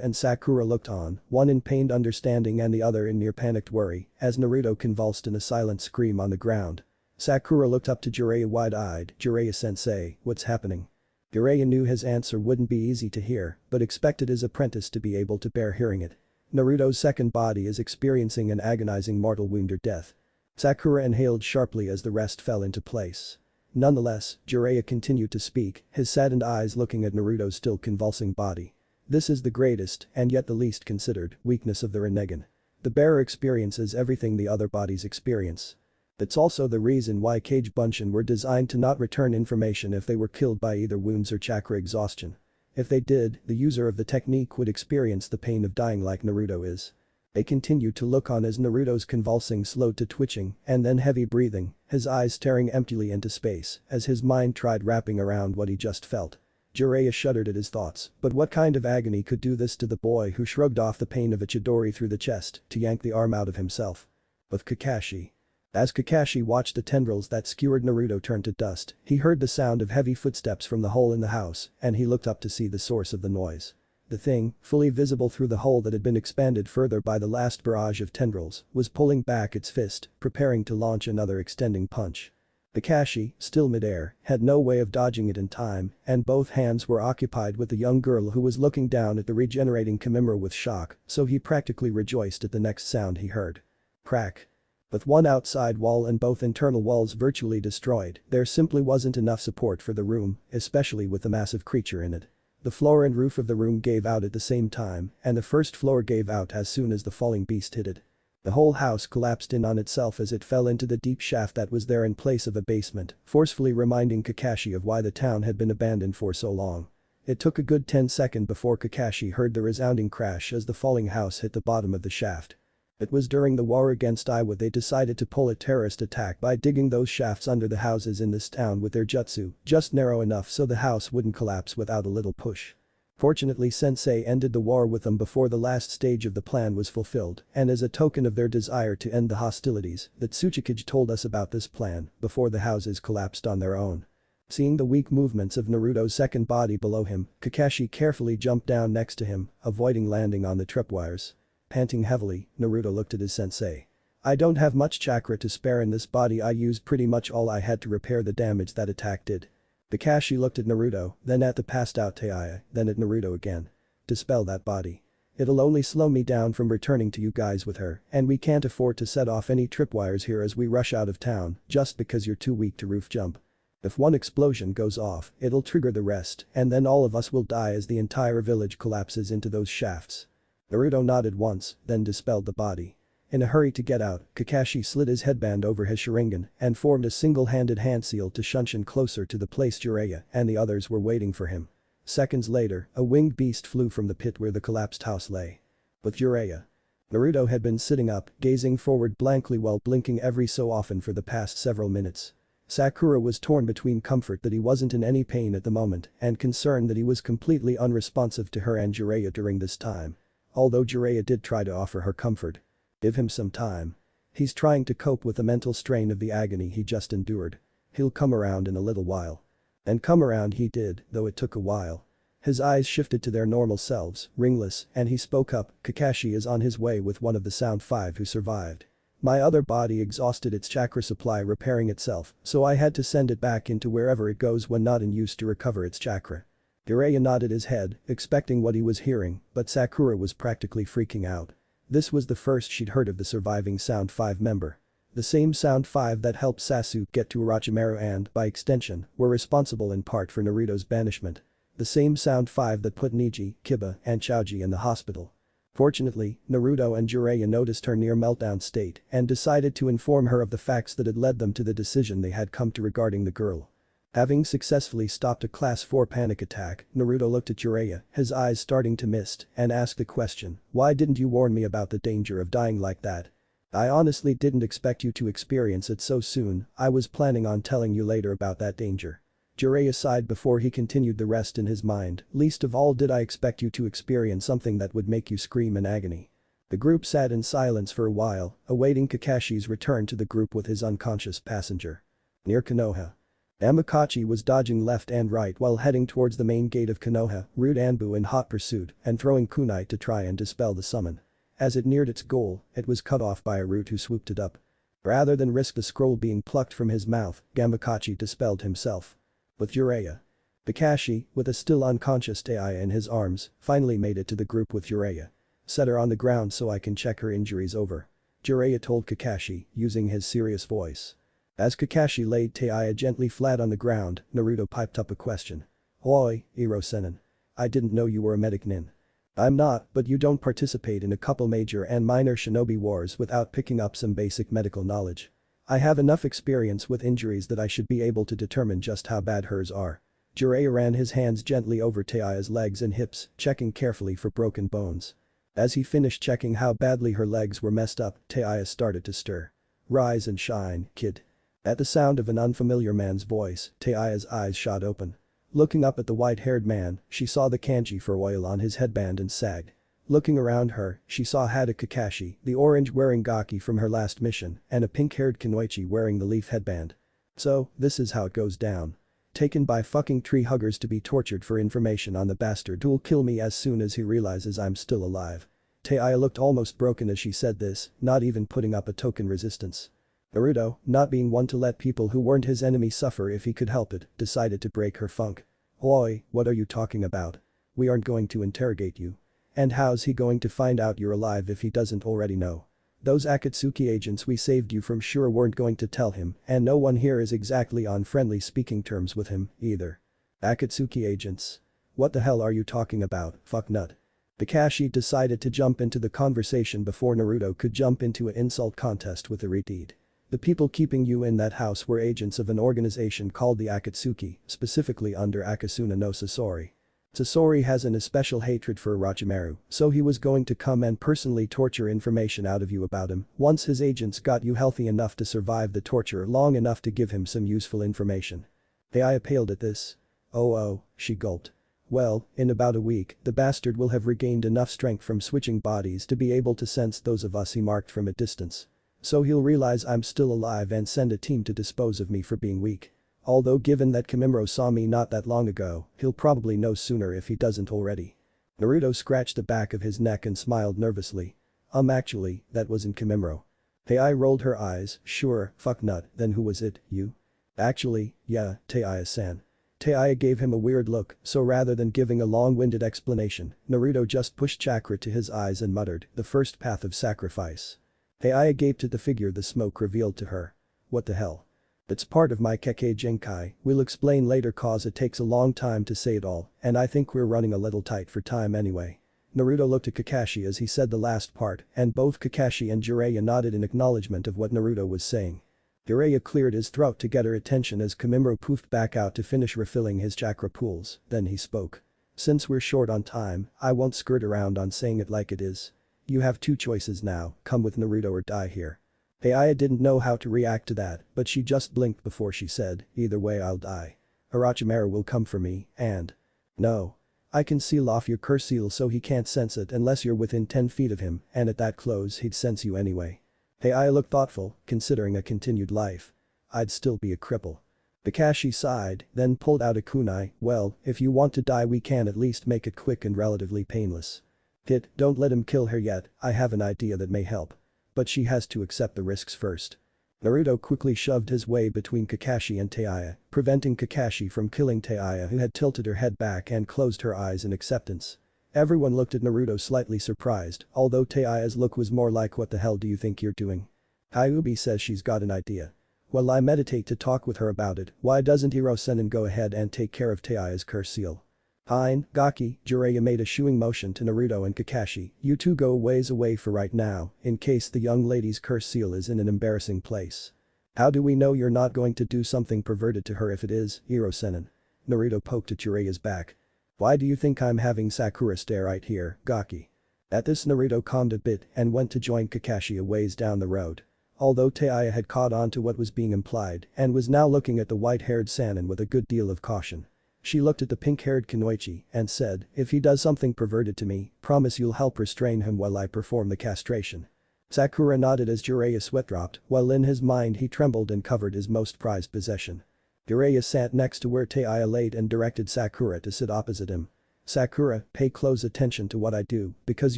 and Sakura looked on, one in pained understanding and the other in near panicked worry, as Naruto convulsed in a silent scream on the ground. Sakura looked up to Jiraiya wide-eyed. "Jiraiya-sensei, what's happening?" Jiraiya knew his answer wouldn't be easy to hear, but expected his apprentice to be able to bear hearing it. Naruto's second body is experiencing an agonizing mortal wound or death. Sakura inhaled sharply as the rest fell into place. Nonetheless, Jiraiya continued to speak, his saddened eyes looking at Naruto's still convulsing body. This is the greatest, and yet the least considered, weakness of the Rinnegan. The bearer experiences everything the other bodies experience. That's also the reason why Cage Bunshin were designed to not return information if they were killed by either wounds or chakra exhaustion. If they did, the user of the technique would experience the pain of dying like Naruto is. They continued to look on as Naruto's convulsing slowed to twitching and then heavy breathing, his eyes staring emptily into space as his mind tried wrapping around what he just felt. Jiraiya shuddered at his thoughts, but what kind of agony could do this to the boy who shrugged off the pain of a Chidori through the chest to yank the arm out of himself? With Kakashi. As Kakashi watched the tendrils that skewered Naruto turn to dust, he heard the sound of heavy footsteps from the hole in the house and he looked up to see the source of the noise. The thing, fully visible through the hole that had been expanded further by the last barrage of tendrils, was pulling back its fist, preparing to launch another extending punch. Kakashi, still midair, had no way of dodging it in time and both hands were occupied with the young girl who was looking down at the regenerating Kimimura with shock, so he practically rejoiced at the next sound he heard. Crack. With one outside wall and both internal walls virtually destroyed, there simply wasn't enough support for the room, especially with the massive creature in it. The floor and roof of the room gave out at the same time, and the first floor gave out as soon as the falling beast hit it. The whole house collapsed in on itself as it fell into the deep shaft that was there in place of a basement, forcefully reminding Kakashi of why the town had been abandoned for so long. It took a good 10 seconds before Kakashi heard the resounding crash as the falling house hit the bottom of the shaft. It was during the war against Iwa they decided to pull a terrorist attack by digging those shafts under the houses in this town with their jutsu, just narrow enough so the house wouldn't collapse without a little push. Fortunately Sensei ended the war with them before the last stage of the plan was fulfilled, and as a token of their desire to end the hostilities, the Tsuchikage told us about this plan before the houses collapsed on their own. Seeing the weak movements of Naruto's second body below him, Kakashi carefully jumped down next to him, avoiding landing on the tripwires. Panting heavily, Naruto looked at his sensei. "I don't have much chakra to spare in this body. I used pretty much all I had to repair the damage that attack did." Kakashi looked at Naruto, then at the passed out Taiya, then at Naruto again. "Dispel that body. It'll only slow me down from returning to you guys with her, and we can't afford to set off any tripwires here as we rush out of town just because you're too weak to roof jump. If one explosion goes off, it'll trigger the rest, and then all of us will die as the entire village collapses into those shafts." Naruto nodded once, then dispelled the body. In a hurry to get out, Kakashi slid his headband over his Sharingan and formed a single-handed hand seal to shunshin closer to the place Jiraiya and the others were waiting for him. Seconds later, a winged beast flew from the pit where the collapsed house lay. With Jiraiya. Naruto had been sitting up, gazing forward blankly while blinking every so often for the past several minutes. Sakura was torn between comfort that he wasn't in any pain at the moment and concern that he was completely unresponsive to her and Jiraiya during this time. Although Jiraiya did try to offer her comfort. "Give him some time. He's trying to cope with the mental strain of the agony he just endured. He'll come around in a little while. And come around he did, though it took a while. His eyes shifted to their normal selves, ringless, and he spoke up, Kakashi is on his way with one of the Sound 5 who survived. My other body exhausted its chakra supply repairing itself, so I had to send it back into wherever it goes when not in use to recover its chakra. Jiraiya nodded his head, expecting what he was hearing, but Sakura was practically freaking out. This was the first she'd heard of the surviving Sound 5 member. The same Sound 5 that helped Sasuke get to Orochimaru and, by extension, were responsible in part for Naruto's banishment. The same Sound 5 that put Neji, Kiba, and Choji in the hospital. Fortunately, Naruto and Jiraiya noticed her near meltdown state and decided to inform her of the facts that had led them to the decision they had come to regarding the girl. Having successfully stopped a class 4 panic attack, Naruto looked at Jiraiya, his eyes starting to mist, and asked the question, why didn't you warn me about the danger of dying like that? I honestly didn't expect you to experience it so soon, I was planning on telling you later about that danger. Jiraiya sighed before he continued the rest in his mind, least of all did I expect you to experience something that would make you scream in agony. The group sat in silence for a while, awaiting Kakashi's return to the group with his unconscious passenger. Near Konoha. Amokachi was dodging left and right while heading towards the main gate of Konoha, Rude Anbu in hot pursuit and throwing kunai to try and dispel the summon. As it neared its goal, it was cut off by a root who swooped it up. Rather than risk the scroll being plucked from his mouth, Amokachi dispelled himself. With Jiraiya. Kakashi, with a still unconscious Taiya in his arms, finally made it to the group with Jiraiya. Set her on the ground so I can check her injuries over. Jiraiya told Kakashi, using his serious voice. As Kakashi laid Taiya gently flat on the ground, Naruto piped up a question. Oi, Iro-senin. I didn't know you were a medic nin. I'm not, but you don't participate in a couple major and minor shinobi wars without picking up some basic medical knowledge. I have enough experience with injuries that I should be able to determine just how bad hers are. Jiraiya ran his hands gently over Taiya's legs and hips, checking carefully for broken bones. As he finished checking how badly her legs were messed up, Taiya started to stir. Rise and shine, kid. At the sound of an unfamiliar man's voice, Taiya's eyes shot open. Looking up at the white-haired man, she saw the kanji for oil on his headband and sagged. Looking around her, she saw Hada Kakashi, the orange-wearing Gaki from her last mission, and a pink-haired Kunoichi wearing the leaf headband. So, this is how it goes down. Taken by fucking tree huggers to be tortured for information on the bastard who'll kill me as soon as he realizes I'm still alive. Taiya looked almost broken as she said this, not even putting up a token resistance. Naruto, not being one to let people who weren't his enemy suffer if he could help it, decided to break her funk. Oi, what are you talking about? We aren't going to interrogate you. And how's he going to find out you're alive if he doesn't already know? Those Akatsuki agents we saved you from sure weren't going to tell him, and no one here is exactly on friendly speaking terms with him, either. Akatsuki agents? What the hell are you talking about, fucknut? Kakashi decided to jump into the conversation before Naruto could jump into an insult contest with Iridid. The people keeping you in that house were agents of an organization called the Akatsuki, specifically under Akasuna no Sasori. Sasori has an especial hatred for Orochimaru, so he was going to come and personally torture information out of you about him once his agents got you healthy enough to survive the torture long enough to give him some useful information. Taiya paled at this. Oh, she gulped. Well, in about a week, the bastard will have regained enough strength from switching bodies to be able to sense those of us he marked from a distance. So he'll realize I'm still alive and send a team to dispose of me for being weak. Although given that Kimimaro saw me not that long ago, he'll probably know sooner if he doesn't already. Naruto scratched the back of his neck and smiled nervously. Actually, that wasn't Kimimaro. Taiya rolled her eyes, sure, fucknut, then who was it, you? Actually, yeah, Taiya-san. Taiya gave him a weird look, so rather than giving a long-winded explanation, Naruto just pushed chakra to his eyes and muttered, the first path of sacrifice. Taiya gaped at the figure the smoke revealed to her. What the hell? It's part of my Kekkei Genkai, we'll explain later cause it takes a long time to say it all, and I think we're running a little tight for time anyway. Naruto looked at Kakashi as he said the last part, and both Kakashi and Jiraiya nodded in acknowledgement of what Naruto was saying. Jiraiya cleared his throat to get her attention as Kimimaro poofed back out to finish refilling his chakra pools, then he spoke. Since we're short on time, I won't skirt around on saying it like it is. You have two choices now, come with Naruto or die here. Taiya didn't know how to react to that, but she just blinked before she said, either way I'll die. Orochimaru will come for me, and… No. I can seal off your curse seal so he can't sense it unless you're within 10 feet of him, and at that close he'd sense you anyway. Taiya looked thoughtful, considering a continued life. I'd still be a cripple. Kakashi sighed, then pulled out a kunai. Well, if you want to die we can at least make it quick and relatively painless. Kid, don't let him kill her yet, I have an idea that may help. But she has to accept the risks first. Naruto quickly shoved his way between Kakashi and Taiya, preventing Kakashi from killing Taiya, who had tilted her head back and closed her eyes in acceptance. Everyone looked at Naruto slightly surprised, although Taiya's look was more like what the hell do you think you're doing? Kyuubi says she's got an idea. While I meditate to talk with her about it, why doesn't Hiro-sennin go ahead and take care of Taiya's curse seal? Fine, Gaki, Jiraiya made a shooing motion to Naruto and Kakashi, you two go a ways away for right now, in case the young lady's curse seal is in an embarrassing place. How do we know you're not going to do something perverted to her if it is, Hiro-sennin? Naruto poked at Jiraiya's back. Why do you think I'm having Sakura stay right here, Gaki? At this Naruto calmed a bit and went to join Kakashi a ways down the road. Although Taiya had caught on to what was being implied and was now looking at the white-haired Sannin with a good deal of caution. She looked at the pink-haired Kunoichi and said, if he does something perverted to me, promise you'll help restrain him while I perform the castration. Sakura nodded as Jiraiya sweat dropped, while in his mind he trembled and covered his most prized possession. Jiraiya sat next to where Taiya laid and directed Sakura to sit opposite him. Sakura, pay close attention to what I do, because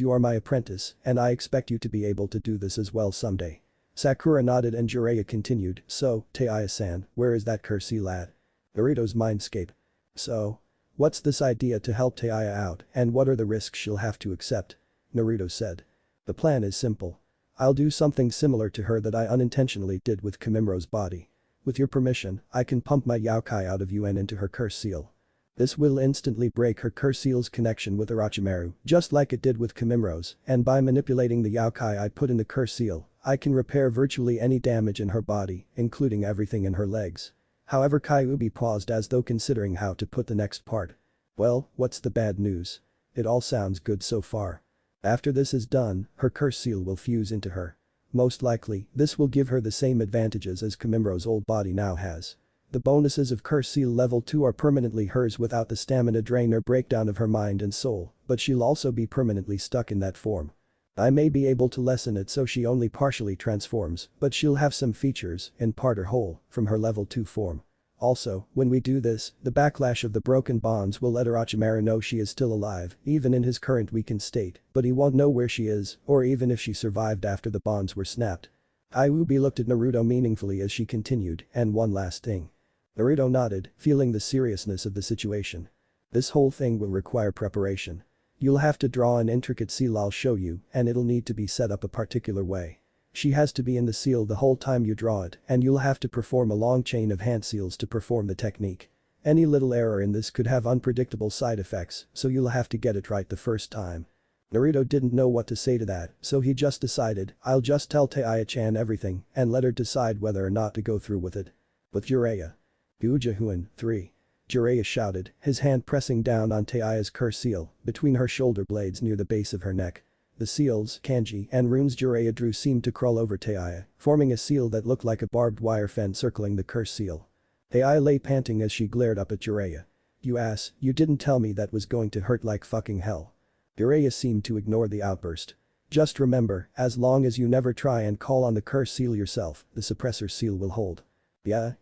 you are my apprentice, and I expect you to be able to do this as well someday. Sakura nodded and Jiraiya continued, so, Taiya-san, where is that curse seal at? Naruto's mindscape. So? What's this idea to help Taiya out and what are the risks she'll have to accept? Naruto said. The plan is simple. I'll do something similar to her that I unintentionally did with Kamimuro's body. With your permission, I can pump my Yaokai out of you and into her curse seal. This will instantly break her curse seal's connection with Orochimaru, just like it did with Kamimuro's, and by manipulating the Yaokai I put in the curse seal, I can repair virtually any damage in her body, including everything in her legs. However, Kyuubi paused as though considering how to put the next part. Well, what's the bad news? It all sounds good so far. After this is done, her curse seal will fuse into her. Most likely, this will give her the same advantages as Kamimuro's old body now has. The bonuses of curse seal level 2 are permanently hers without the stamina drain or breakdown of her mind and soul, but she'll also be permanently stuck in that form. I may be able to lessen it so she only partially transforms, but she'll have some features, in part or whole, from her level 2 form. Also, when we do this, the backlash of the broken bonds will let Orochimaru know she is still alive, even in his current weakened state, but he won't know where she is, or even if she survived after the bonds were snapped. Kyuubi looked at Naruto meaningfully as she continued, and one last thing. Naruto nodded, feeling the seriousness of the situation. This whole thing will require preparation. You'll have to draw an intricate seal I'll show you, and it'll need to be set up a particular way. She has to be in the seal the whole time you draw it, and you'll have to perform a long chain of hand seals to perform the technique. Any little error in this could have unpredictable side effects, so you'll have to get it right the first time. Naruto didn't know what to say to that, so he just decided, I'll just tell Taiya-chan everything and let her decide whether or not to go through with it. With Jiraiya. Ujihuan, 3. Jiraiya shouted, his hand pressing down on Taiya's curse seal, between her shoulder blades near the base of her neck. The seals, kanji, and runes Jiraiya drew seemed to crawl over Taiya, forming a seal that looked like a barbed wire fence circling the curse seal. Taiya lay panting as she glared up at Jiraiya. You ass, you didn't tell me that was going to hurt like fucking hell. Jiraiya seemed to ignore the outburst. Just remember, as long as you never try and call on the curse seal yourself, the suppressor seal will hold. Yeah.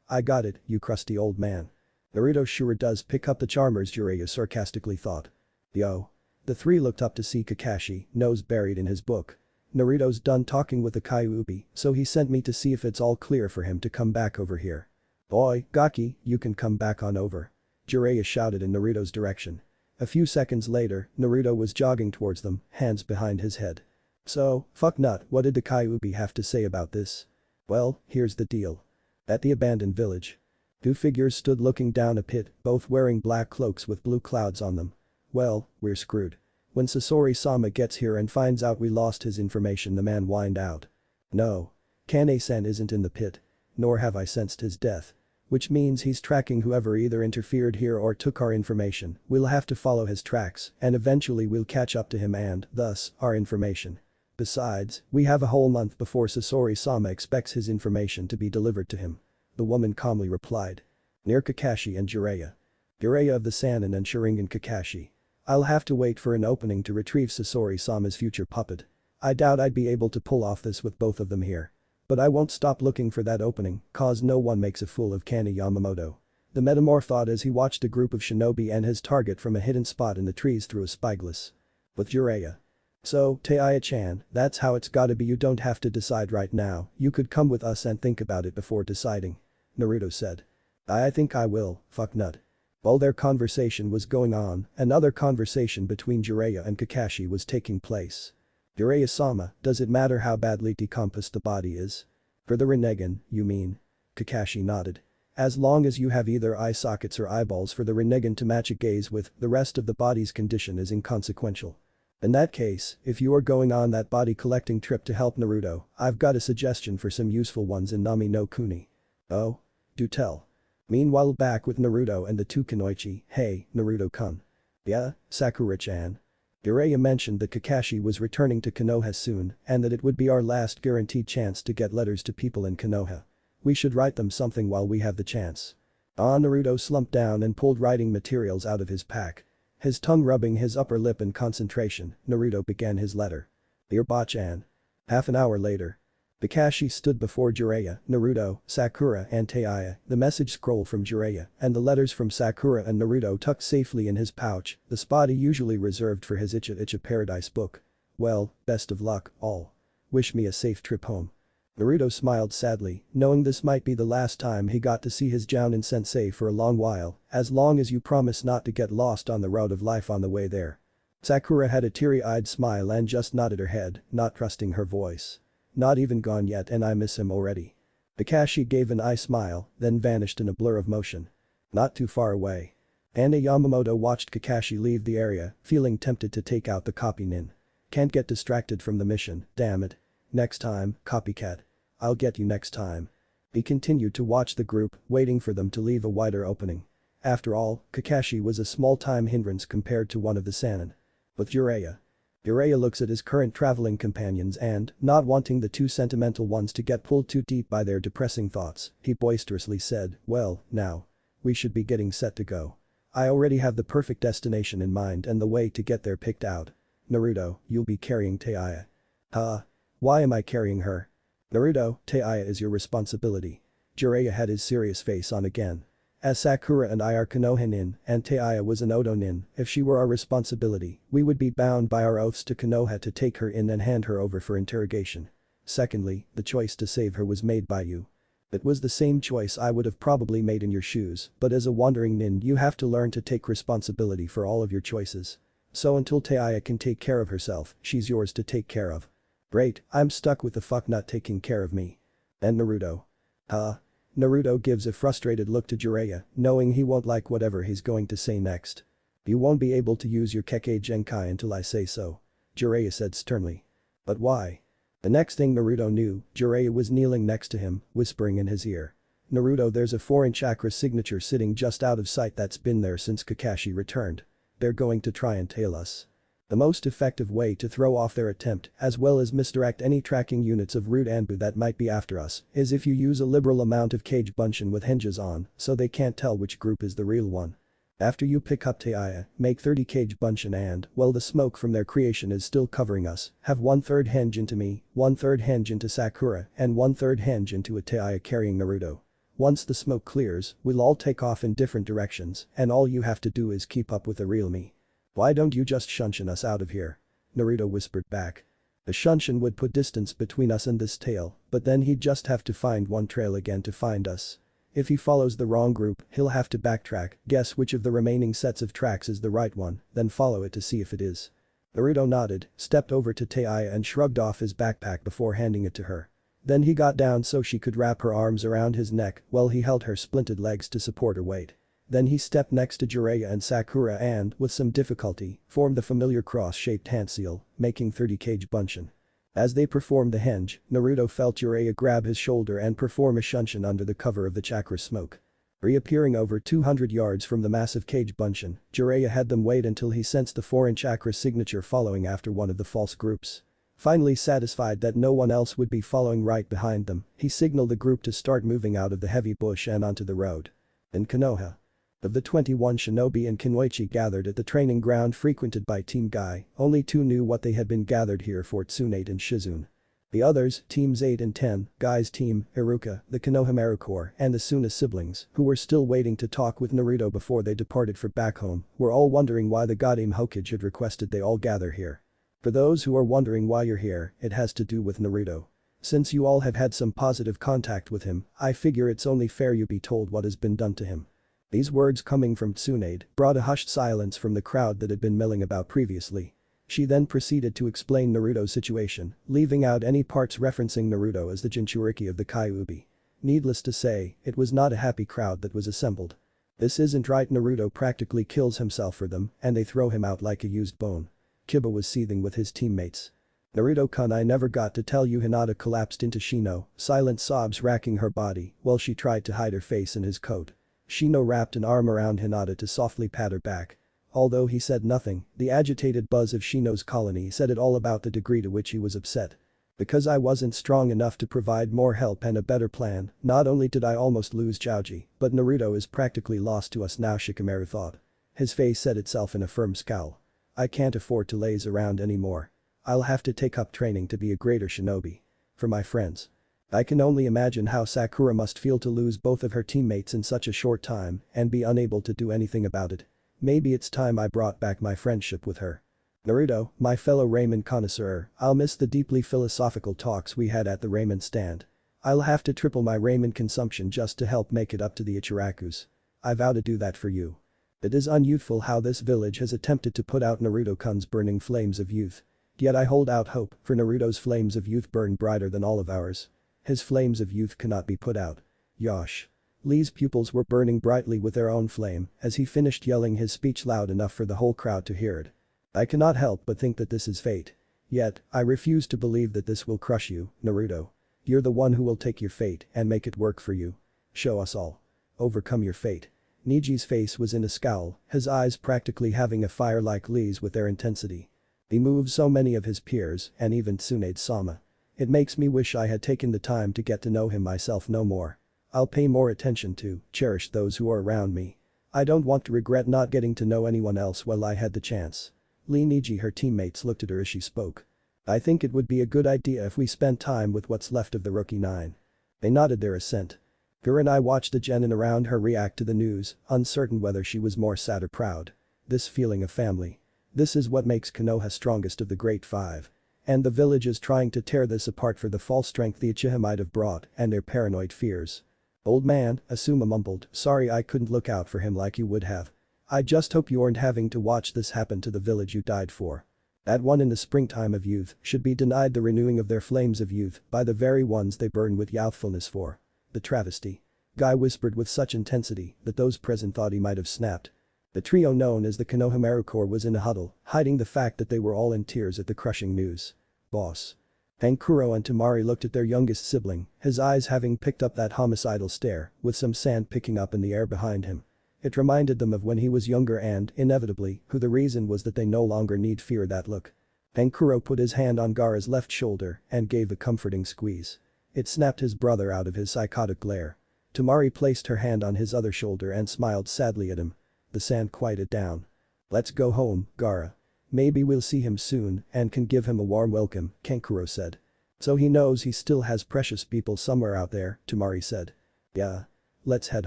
I got it, you crusty old man. Naruto sure does pick up the charmers, Jiraiya sarcastically thought. Yo. The three looked up to see Kakashi, nose buried in his book. Naruto's done talking with the Kyuubi, so he sent me to see if it's all clear for him to come back over here. Boy, Gaki, you can come back on over. Jiraiya shouted in Naruto's direction. A few seconds later, Naruto was jogging towards them, hands behind his head. So, fucknut, what did the Kyuubi have to say about this? Well, here's the deal. At the abandoned village. Two figures stood looking down a pit, both wearing black cloaks with blue clouds on them. Well, we're screwed. When Sasori-sama gets here and finds out we lost his information, the man whined out. No. Kane-san isn't in the pit. Nor have I sensed his death. Which means he's tracking whoever either interfered here or took our information. We'll have to follow his tracks, and eventually we'll catch up to him and, thus, our information. Besides, we have a whole month before Sasori-sama expects his information to be delivered to him. The woman calmly replied. Near Kakashi and Jiraiya. Jiraiya of the Sannin and Sharingan Kakashi. I'll have to wait for an opening to retrieve Sasori-sama's future puppet. I doubt I'd be able to pull off this with both of them here. But I won't stop looking for that opening, cause no one makes a fool of Kani Yamamoto. The metamorph thought as he watched a group of shinobi and his target from a hidden spot in the trees through a spyglass. With Jiraiya. So, Taiya-chan, that's how it's gotta be. You don't have to decide right now, you could come with us and think about it before deciding. Naruto said. I think I will, fucknut. While their conversation was going on, another conversation between Jiraiya and Kakashi was taking place. Jiraiya-sama, does it matter how badly decomposed the body is? For the Rinnegan, you mean? Kakashi nodded. As long as you have either eye sockets or eyeballs for the Rinnegan to match a gaze with, the rest of the body's condition is inconsequential. In that case, if you are going on that body collecting trip to help Naruto, I've got a suggestion for some useful ones in Nami no Kuni. Oh? Do tell. Meanwhile back with Naruto and the two Kunoichi, hey, Naruto-kun. Yeah, Sakura-chan. Jiraiya mentioned that Kakashi was returning to Konoha soon and that it would be our last guaranteed chance to get letters to people in Konoha. We should write them something while we have the chance. Naruto slumped down and pulled writing materials out of his pack. His tongue rubbing his upper lip in concentration, Naruto began his letter. Dear Ba-chan. Half an hour later. Kakashi stood before Jiraiya, Naruto, Sakura and Taiya, the message scroll from Jiraiya and the letters from Sakura and Naruto tucked safely in his pouch, the spot he usually reserved for his Icha Icha Paradise book. Well, best of luck, all. Wish me a safe trip home. Naruto smiled sadly, knowing this might be the last time he got to see his Jounin sensei for a long while, as long as you promise not to get lost on the road of life on the way there. Sakura had a teary-eyed smile and just nodded her head, not trusting her voice. Not even gone yet and I miss him already. Kakashi gave an eye smile, then vanished in a blur of motion. Not too far away. Anna Yamamoto watched Kakashi leave the area, feeling tempted to take out the copy nin. Can't get distracted from the mission, damn it. Next time, copycat. I'll get you next time. He continued to watch the group, waiting for them to leave a wider opening. After all, Kakashi was a small-time hindrance compared to one of the Sannin. With Jiraiya. Jiraiya looks at his current traveling companions and, not wanting the two sentimental ones to get pulled too deep by their depressing thoughts, he boisterously said, well, now. We should be getting set to go. I already have the perfect destination in mind and the way to get there picked out. Naruto, you'll be carrying Taiya. Huh? Why am I carrying her? Naruto, Taiya is your responsibility. Jiraiya had his serious face on again. As Sakura and I are Konoha nin and Taiya was an Odo nin, if she were our responsibility, we would be bound by our oaths to Konoha to take her in and hand her over for interrogation. Secondly, the choice to save her was made by you. It was the same choice I would have probably made in your shoes, but as a wandering nin you have to learn to take responsibility for all of your choices. So until Taiya can take care of herself, she's yours to take care of. Great, I'm stuck with the fuck not taking care of me. And Naruto. Huh? Naruto gives a frustrated look to Jiraiya, knowing he won't like whatever he's going to say next. You won't be able to use your Kekkei Genkai until I say so. Jiraiya said sternly. But why? The next thing Naruto knew, Jiraiya was kneeling next to him, whispering in his ear. Naruto, there's a foreign chakra signature sitting just out of sight that's been there since Kakashi returned. They're going to try and tail us. The most effective way to throw off their attempt, as well as misdirect any tracking units of Root Anbu that might be after us, is if you use a liberal amount of cage bunshin with hinges on, so they can't tell which group is the real one. After you pick up Taiya, make 30 cage bunshin and, while the smoke from their creation is still covering us, have 1/3 hinge into me, 1/3 hinge into Sakura, and 1/3 hinge into a Taiya carrying Naruto. Once the smoke clears, we'll all take off in different directions, and all you have to do is keep up with the real me. Why don't you just shunshin us out of here? Naruto whispered back. The shunshin would put distance between us and this tail, but then he'd just have to find one trail again to find us. If he follows the wrong group, he'll have to backtrack, guess which of the remaining sets of tracks is the right one, then follow it to see if it is. Naruto nodded, stepped over to Taiya and shrugged off his backpack before handing it to her. Then he got down so she could wrap her arms around his neck while he held her splinted legs to support her weight. Then he stepped next to Jiraiya and Sakura and, with some difficulty, formed the familiar cross-shaped hand seal, making 30 cage bunshin. As they performed the henge, Naruto felt Jiraiya grab his shoulder and perform a shunshin under the cover of the chakra smoke. Reappearing over 200 yards from the massive cage bunshin, Jiraiya had them wait until he sensed the foreign chakra signature following after one of the false groups. Finally satisfied that no one else would be following right behind them, he signaled the group to start moving out of the heavy bush and onto the road. In Konoha. Of the 21 shinobi in Kunoichi gathered at the training ground frequented by Team Guy, only 2 knew what they had been gathered here for: Tsunade and Shizune. The others, Teams 8 and 10, Guy's team, Iruka, the Konohamaru Corps, and the Suna siblings, who were still waiting to talk with Naruto before they departed for back home, were all wondering why the Goddamn Hokage had requested they all gather here. For those who are wondering why you're here, it has to do with Naruto. Since you all have had some positive contact with him, I figure it's only fair you be told what has been done to him. These words coming from Tsunade brought a hushed silence from the crowd that had been milling about previously. She then proceeded to explain Naruto's situation, leaving out any parts referencing Naruto as the Jinchuriki of the Kyuubi. Needless to say, it was not a happy crowd that was assembled. This isn't right. Naruto practically kills himself for them, and they throw him out like a used bone. Kiba was seething with his teammates. Naruto-kun, I never got to tell you. Hinata collapsed into Shino, silent sobs racking her body while she tried to hide her face in his coat. Shino wrapped an arm around Hinata to softly pat her back. Although he said nothing, the agitated buzz of Shino's colony said it all about the degree to which he was upset. Because I wasn't strong enough to provide more help and a better plan, not only did I almost lose Choji, but Naruto is practically lost to us now, Shikamaru thought. His face set itself in a firm scowl. I can't afford to laze around anymore. I'll have to take up training to be a greater shinobi. For my friends. I can only imagine how Sakura must feel to lose both of her teammates in such a short time and be unable to do anything about it. Maybe it's time I brought back my friendship with her. Naruto, my fellow ramen connoisseur, I'll miss the deeply philosophical talks we had at the ramen stand. I'll have to triple my ramen consumption just to help make it up to the Ichirakus. I vow to do that for you. It is unyouthful how this village has attempted to put out Naruto-kun's burning flames of youth. Yet I hold out hope, for Naruto's flames of youth burn brighter than all of ours. His flames of youth cannot be put out. Yosh. Lee's pupils were burning brightly with their own flame as he finished yelling his speech loud enough for the whole crowd to hear it. I cannot help but think that this is fate. Yet, I refuse to believe that this will crush you, Naruto. You're the one who will take your fate and make it work for you. Show us all. Overcome your fate. Niji's face was in a scowl, his eyes practically having a fire like Lee's with their intensity. He moves so many of his peers and even Tsunade-sama. It makes me wish I had taken the time to get to know him myself no more. I'll pay more attention to, cherish those who are around me. I don't want to regret not getting to know anyone else while I had the chance. Lee Niji, her teammates looked at her as she spoke. I think it would be a good idea if we spent time with what's left of the Rookie 9. They nodded their assent. Gura and I watched the genin around her react to the news, uncertain whether she was more sad or proud. This feeling of family. This is what makes Konoha strongest of the Great Five. And the village is trying to tear this apart for the false strength the Uchiha might have brought and their paranoid fears. Old man, Asuma mumbled, sorry I couldn't look out for him like you would have. I just hope you aren't having to watch this happen to the village you died for. That one in the springtime of youth should be denied the renewing of their flames of youth by the very ones they burn with youthfulness for. The travesty. Guy whispered with such intensity that those present thought he might have snapped. The trio known as the Konohamaru Corps was in a huddle, hiding the fact that they were all in tears at the crushing news. Boss. Hankuro and Tamari looked at their youngest sibling, his eyes having picked up that homicidal stare, with some sand picking up in the air behind him. It reminded them of when he was younger and, inevitably, who the reason was that they no longer need fear that look. Hankuro put his hand on Gaara's left shoulder and gave a comforting squeeze. It snapped his brother out of his psychotic glare. Tamari placed her hand on his other shoulder and smiled sadly at him. The sand quieted down. Let's go home, Gaara. Maybe we'll see him soon and can give him a warm welcome, Kankuro said. So he knows he still has precious people somewhere out there, Tamari said. Yeah. Let's head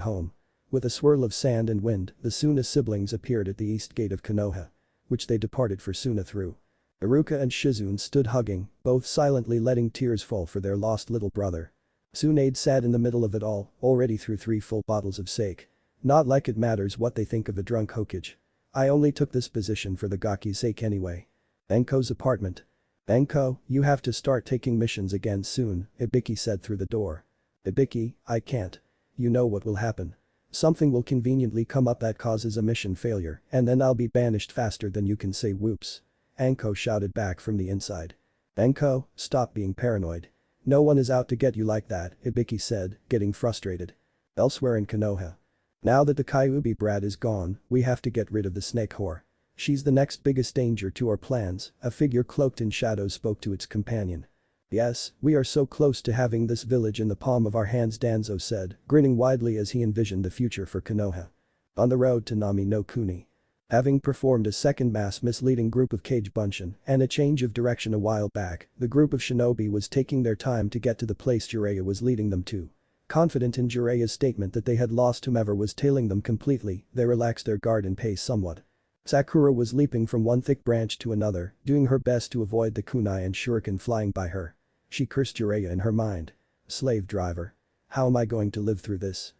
home. With a swirl of sand and wind, the Suna siblings appeared at the east gate of Konoha. Which they departed for Suna through. Iruka and Shizune stood hugging, both silently letting tears fall for their lost little brother. Tsunade sat in the middle of it all, already through 3 full bottles of sake. Not like it matters what they think of a drunk Hokage. I only took this position for the Gaki's sake anyway. Enko's apartment. Enko, you have to start taking missions again soon, Ibiki said through the door. Ibiki, I can't. You know what will happen. Something will conveniently come up that causes a mission failure, and then I'll be banished faster than you can say whoops. Enko shouted back from the inside. Enko, stop being paranoid. No one is out to get you like that, Ibiki said, getting frustrated. Elsewhere in Konoha. Now that the Kyuubi brat is gone, we have to get rid of the snake whore. She's the next biggest danger to our plans, a figure cloaked in shadows spoke to its companion. Yes, we are so close to having this village in the palm of our hands, Danzo said, grinning widely as he envisioned the future for Konoha. On the road to Nami no Kuni. Having performed a second mass misleading group of Cage Bunshin and a change of direction a while back, the group of shinobi was taking their time to get to the place Jiraiya was leading them to. Confident in Jiraiya's statement that they had lost whomever was tailing them completely, they relaxed their guard and pace somewhat. Sakura was leaping from one thick branch to another, doing her best to avoid the kunai and shuriken flying by her. She cursed Jiraiya in her mind. Slave driver. How am I going to live through this?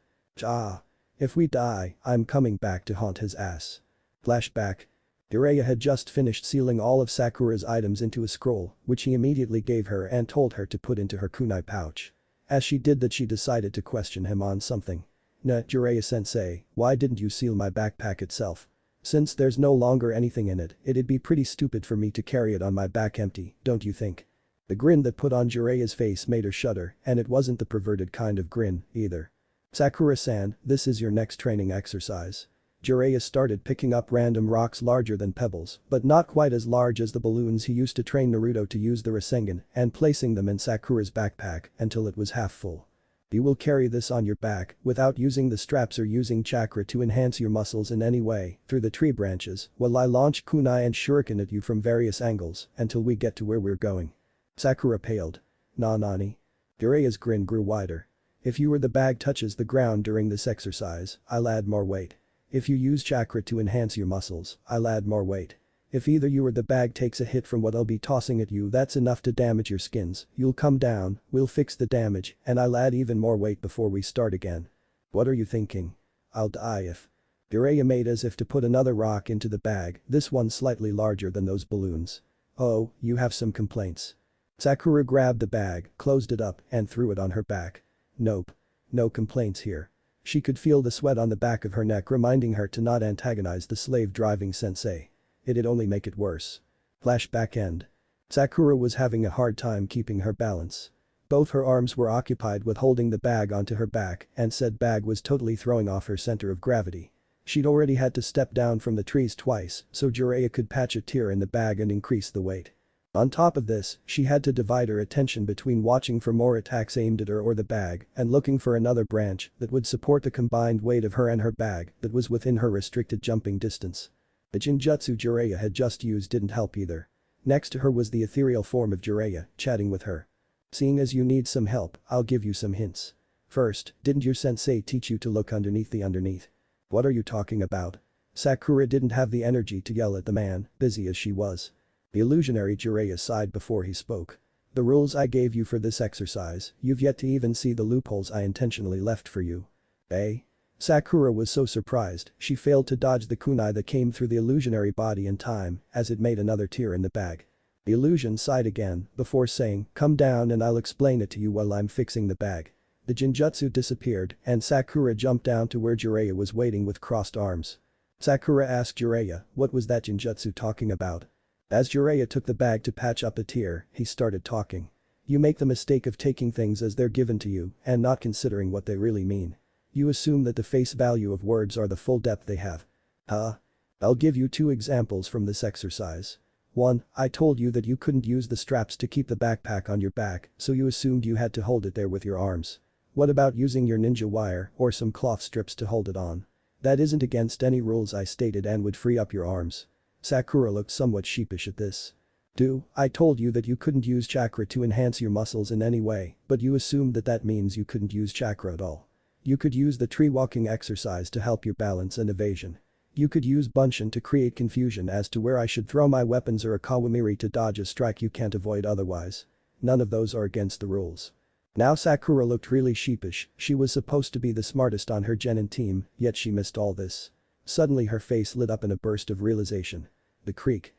Ah. If we die, I'm coming back to haunt his ass. Flashback. Jiraiya had just finished sealing all of Sakura's items into a scroll, which he immediately gave her and told her to put into her kunai pouch. As she did that, she decided to question him on something. Nah, Jiraiya-sensei, why didn't you seal my backpack itself? Since there's no longer anything in it, it'd be pretty stupid for me to carry it on my back empty, don't you think? The grin that put on Jiraiya's face made her shudder, and it wasn't the perverted kind of grin, either. Sakura-san, this is your next training exercise. Jiraiya started picking up random rocks larger than pebbles, but not quite as large as the balloons he used to train Naruto to use the Rasengan, and placing them in Sakura's backpack until it was half full. You will carry this on your back without using the straps or using chakra to enhance your muscles in any way through the tree branches while I launch kunai and shuriken at you from various angles until we get to where we're going. Sakura paled. Nani? Jiraiya's grin grew wider. If the bag touches the ground during this exercise, I'll add more weight. If you use chakra to enhance your muscles, I'll add more weight. If either you or the bag takes a hit from what I'll be tossing at you that's enough to damage your skins, you'll come down, we'll fix the damage, and I'll add even more weight before we start again. What are you thinking? I'll die if. Jiraiya made as if to put another rock into the bag, this one slightly larger than those balloons. Oh, you have some complaints. Sakura grabbed the bag, closed it up, and threw it on her back. Nope. No complaints here. She could feel the sweat on the back of her neck reminding her to not antagonize the slave-driving sensei. It'd only make it worse. Flashback end. Sakura was having a hard time keeping her balance. Both her arms were occupied with holding the bag onto her back and said bag was totally throwing off her center of gravity. She'd already had to step down from the trees twice so Jiraiya could patch a tear in the bag and increase the weight. On top of this, she had to divide her attention between watching for more attacks aimed at her or the bag and looking for another branch that would support the combined weight of her and her bag that was within her restricted jumping distance. The Jinjutsu Jiraiya had just used didn't help either. Next to her was the ethereal form of Jiraiya, chatting with her. Seeing as you need some help, I'll give you some hints. First, didn't your sensei teach you to look underneath the underneath? What are you talking about? Sakura didn't have the energy to yell at the man, busy as she was. The illusionary Jiraiya sighed before he spoke. The rules I gave you for this exercise, you've yet to even see the loopholes I intentionally left for you. Eh? Sakura was so surprised, she failed to dodge the kunai that came through the illusionary body in time as it made another tear in the bag. The illusion sighed again before saying, come down and I'll explain it to you while I'm fixing the bag. The Jinjutsu disappeared and Sakura jumped down to where Jiraiya was waiting with crossed arms. Sakura asked Jiraiya, what was that Jinjutsu talking about? As Jiraiya took the bag to patch up a tear, he started talking. You make the mistake of taking things as they're given to you and not considering what they really mean. You assume that the face value of words are the full depth they have. Huh? I'll give you 2 examples from this exercise. 1, I told you that you couldn't use the straps to keep the backpack on your back, so you assumed you had to hold it there with your arms. What about using your ninja wire or some cloth strips to hold it on? That isn't against any rules I stated and would free up your arms. Sakura looked somewhat sheepish at this. 2, I told you that you couldn't use chakra to enhance your muscles in any way, but you assumed that means you couldn't use chakra at all. You could use the tree walking exercise to help your balance and evasion. You could use Bunshin to create confusion as to where I should throw my weapons or a Kawamiri to dodge a strike you can't avoid otherwise. None of those are against the rules. Now Sakura looked really sheepish, she was supposed to be the smartest on her genin team, yet she missed all this. Suddenly her face lit up in a burst of realization. The creek.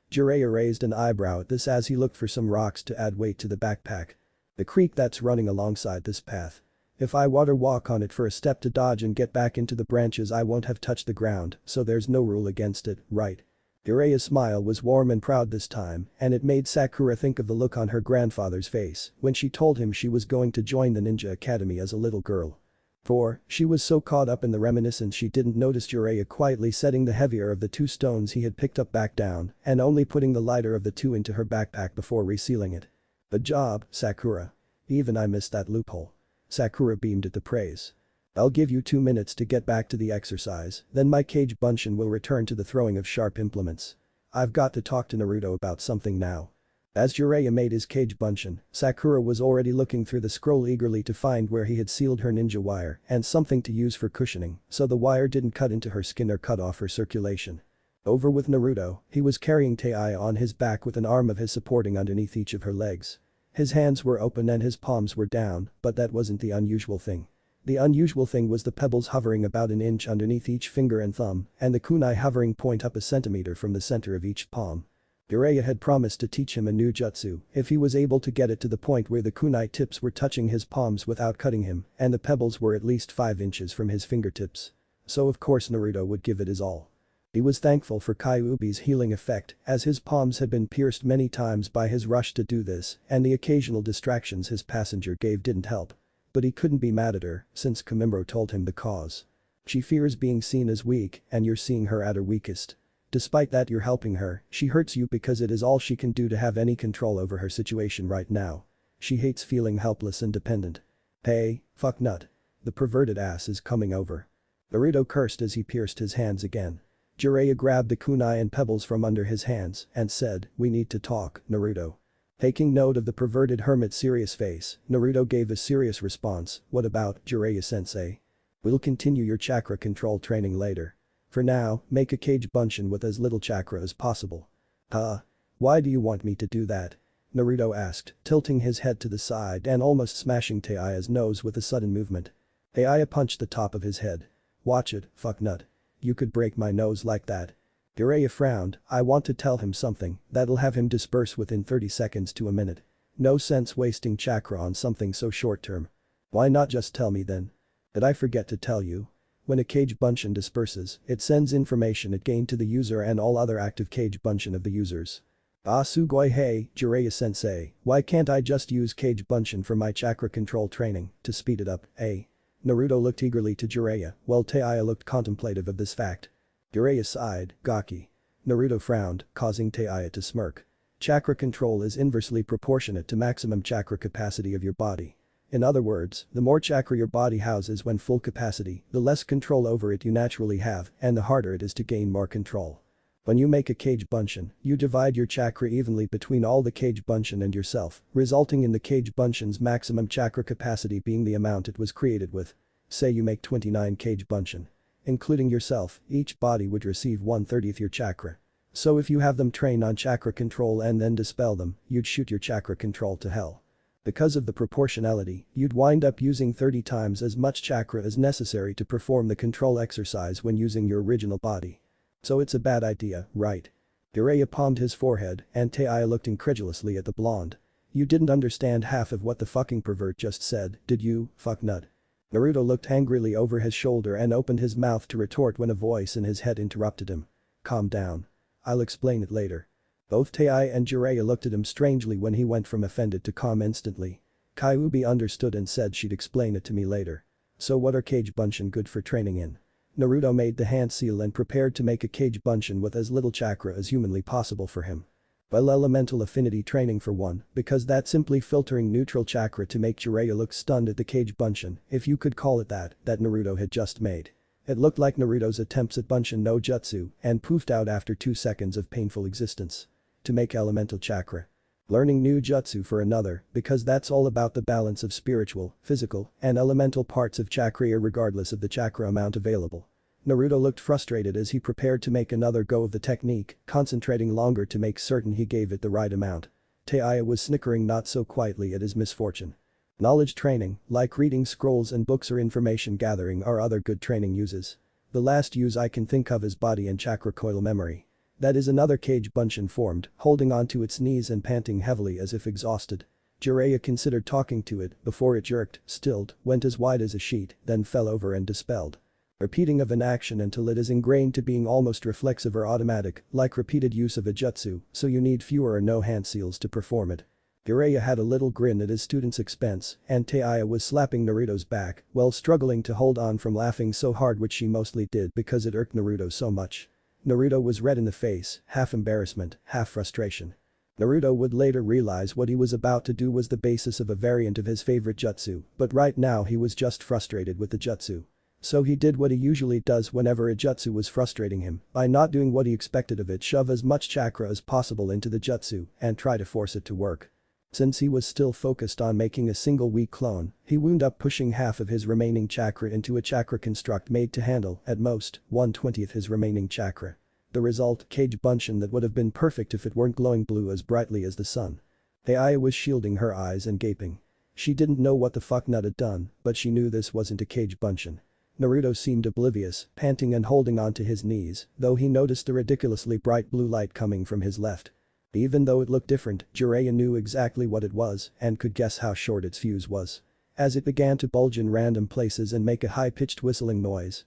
Jiraiya raised an eyebrow at this as he looked for some rocks to add weight to the backpack. The creek that's running alongside this path. If I water walk on it for a step to dodge and get back into the branches I won't have touched the ground, so there's no rule against it, right? Jiraiya's smile was warm and proud this time, and it made Sakura think of the look on her grandfather's face when she told him she was going to join the ninja academy as a little girl. 4, she was so caught up in the reminiscence she didn't notice Jiraiya quietly setting the heavier of the 2 stones he had picked up back down and only putting the lighter of the 2 into her backpack before resealing it. Good job, Sakura. Even I missed that loophole. Sakura beamed at the praise. I'll give you 2 minutes to get back to the exercise, then my cage bunshin will return to the throwing of sharp implements. I've got to talk to Naruto about something now. As Jiraiya made his cage bunshin, Sakura was already looking through the scroll eagerly to find where he had sealed her ninja wire and something to use for cushioning so the wire didn't cut into her skin or cut off her circulation. Over with Naruto, he was carrying Taiya on his back with an arm of his supporting underneath each of her legs. His hands were open and his palms were down, but that wasn't the unusual thing. The unusual thing was the pebbles hovering about an inch underneath each finger and thumb, and the kunai hovering point up a centimeter from the center of each palm. Jiraiya had promised to teach him a new jutsu if he was able to get it to the point where the kunai tips were touching his palms without cutting him, and the pebbles were at least 5 inches from his fingertips. So of course Naruto would give it his all. He was thankful for Kyuubi's healing effect, as his palms had been pierced many times by his rush to do this, and the occasional distractions his passenger gave didn't help. But he couldn't be mad at her, since Kamimuro told him the cause. She fears being seen as weak, and you're seeing her at her weakest. Despite that you're helping her, she hurts you because it is all she can do to have any control over her situation right now. She hates feeling helpless and dependent. Hey, fuck nut. The perverted ass is coming over. Naruto cursed as he pierced his hands again. Jiraiya grabbed the kunai and pebbles from under his hands and said, "We need to talk, Naruto." Taking note of the perverted hermit's serious face, Naruto gave a serious response, "What about, Jiraiya-sensei? We'll continue your chakra control training later. For now, make a cage bunshin with as little chakra as possible." Huh? Why do you want me to do that? Naruto asked, tilting his head to the side and almost smashing Taiya's nose with a sudden movement. Taiya punched the top of his head. "Watch it, fucknut. You could break my nose like that." Jiraiya frowned. "I want to tell him something that'll have him disperse within 30 seconds to a minute. No sense wasting chakra on something so short term. Why not just tell me then? Did I forget to tell you? When a cage bunshin disperses, it sends information it gained to the user and all other active cage bunshin of the users." "Ah sugoi hey, Jiraiya-sensei, why can't I just use cage bunshin for my chakra control training to speed it up, eh?" Naruto looked eagerly to Jiraiya, while Taiya looked contemplative of this fact. Jiraiya sighed, "Gaki." Naruto frowned, causing Taiya to smirk. Chakra control is inversely proportionate to maximum chakra capacity of your body. In other words, the more chakra your body houses when full capacity, the less control over it you naturally have, and the harder it is to gain more control. When you make a cage bunshin, you divide your chakra evenly between all the cage bunshin and yourself, resulting in the cage bunshin's maximum chakra capacity being the amount it was created with. Say you make 29 cage bunshin. Including yourself, each body would receive 1/30th your chakra. So if you have them train on chakra control and then dispel them, you'd shoot your chakra control to hell. Because of the proportionality, you'd wind up using 30 times as much chakra as necessary to perform the control exercise when using your original body. So it's a bad idea, right? Jiraiya palmed his forehead and Taiya looked incredulously at the blonde. "You didn't understand half of what the fucking pervert just said, did you, fucknut?" Naruto looked angrily over his shoulder and opened his mouth to retort when a voice in his head interrupted him. "Calm down. I'll explain it later." Both Taiya and Jiraiya looked at him strangely when he went from offended to calm instantly. Kyuubi understood and said she'd explain it to me later. "So what are cage bunshin good for training in?" Naruto made the hand seal and prepared to make a cage bunshin with as little chakra as humanly possible for him. Well, elemental affinity training for one, because that's simply filtering neutral chakra to make Jiraiya look stunned at the cage bunshin, if you could call it that Naruto had just made. It looked like Naruto's attempts at bunshin no jutsu and poofed out after 2 seconds of painful existence. To make elemental chakra. Learning new jutsu for another, because that's all about the balance of spiritual, physical, and elemental parts of chakra regardless of the chakra amount available. Naruto looked frustrated as he prepared to make another go of the technique, concentrating longer to make certain he gave it the right amount. Taiya was snickering not so quietly at his misfortune. Knowledge training, like reading scrolls and books or information gathering, are other good training uses. The last use I can think of is body and chakra coil memory. That is another cage bunshin formed, holding onto its knees and panting heavily as if exhausted. Jiraiya considered talking to it before it jerked, stilled, went as wide as a sheet, then fell over and dispelled. Repeating of an action until it is ingrained to being almost reflexive or automatic, like repeated use of a jutsu, so you need fewer or no hand seals to perform it. Jiraiya had a little grin at his student's expense, and Taiya was slapping Naruto's back while struggling to hold on from laughing so hard, which she mostly did because it irked Naruto so much. Naruto was red in the face, half embarrassment, half frustration. Naruto would later realize what he was about to do was the basis of a variant of his favorite jutsu, but right now he was just frustrated with the jutsu. So he did what he usually does whenever a jutsu was frustrating him, by not doing what he expected of it, shove as much chakra as possible into the jutsu and try to force it to work. Since he was still focused on making a single weak clone, he wound up pushing half of his remaining chakra into a chakra construct made to handle, at most, 1/20th his remaining chakra. The result, Cage Bunshin that would have been perfect if it weren't glowing blue as brightly as the sun. Ai was shielding her eyes and gaping. She didn't know what the fuck Nut had done, but she knew this wasn't a Cage Bunshin. Naruto seemed oblivious, panting and holding onto his knees, though he noticed the ridiculously bright blue light coming from his left. Even though it looked different, Jiraiya knew exactly what it was and could guess how short its fuse was. As it began to bulge in random places and make a high-pitched whistling noise,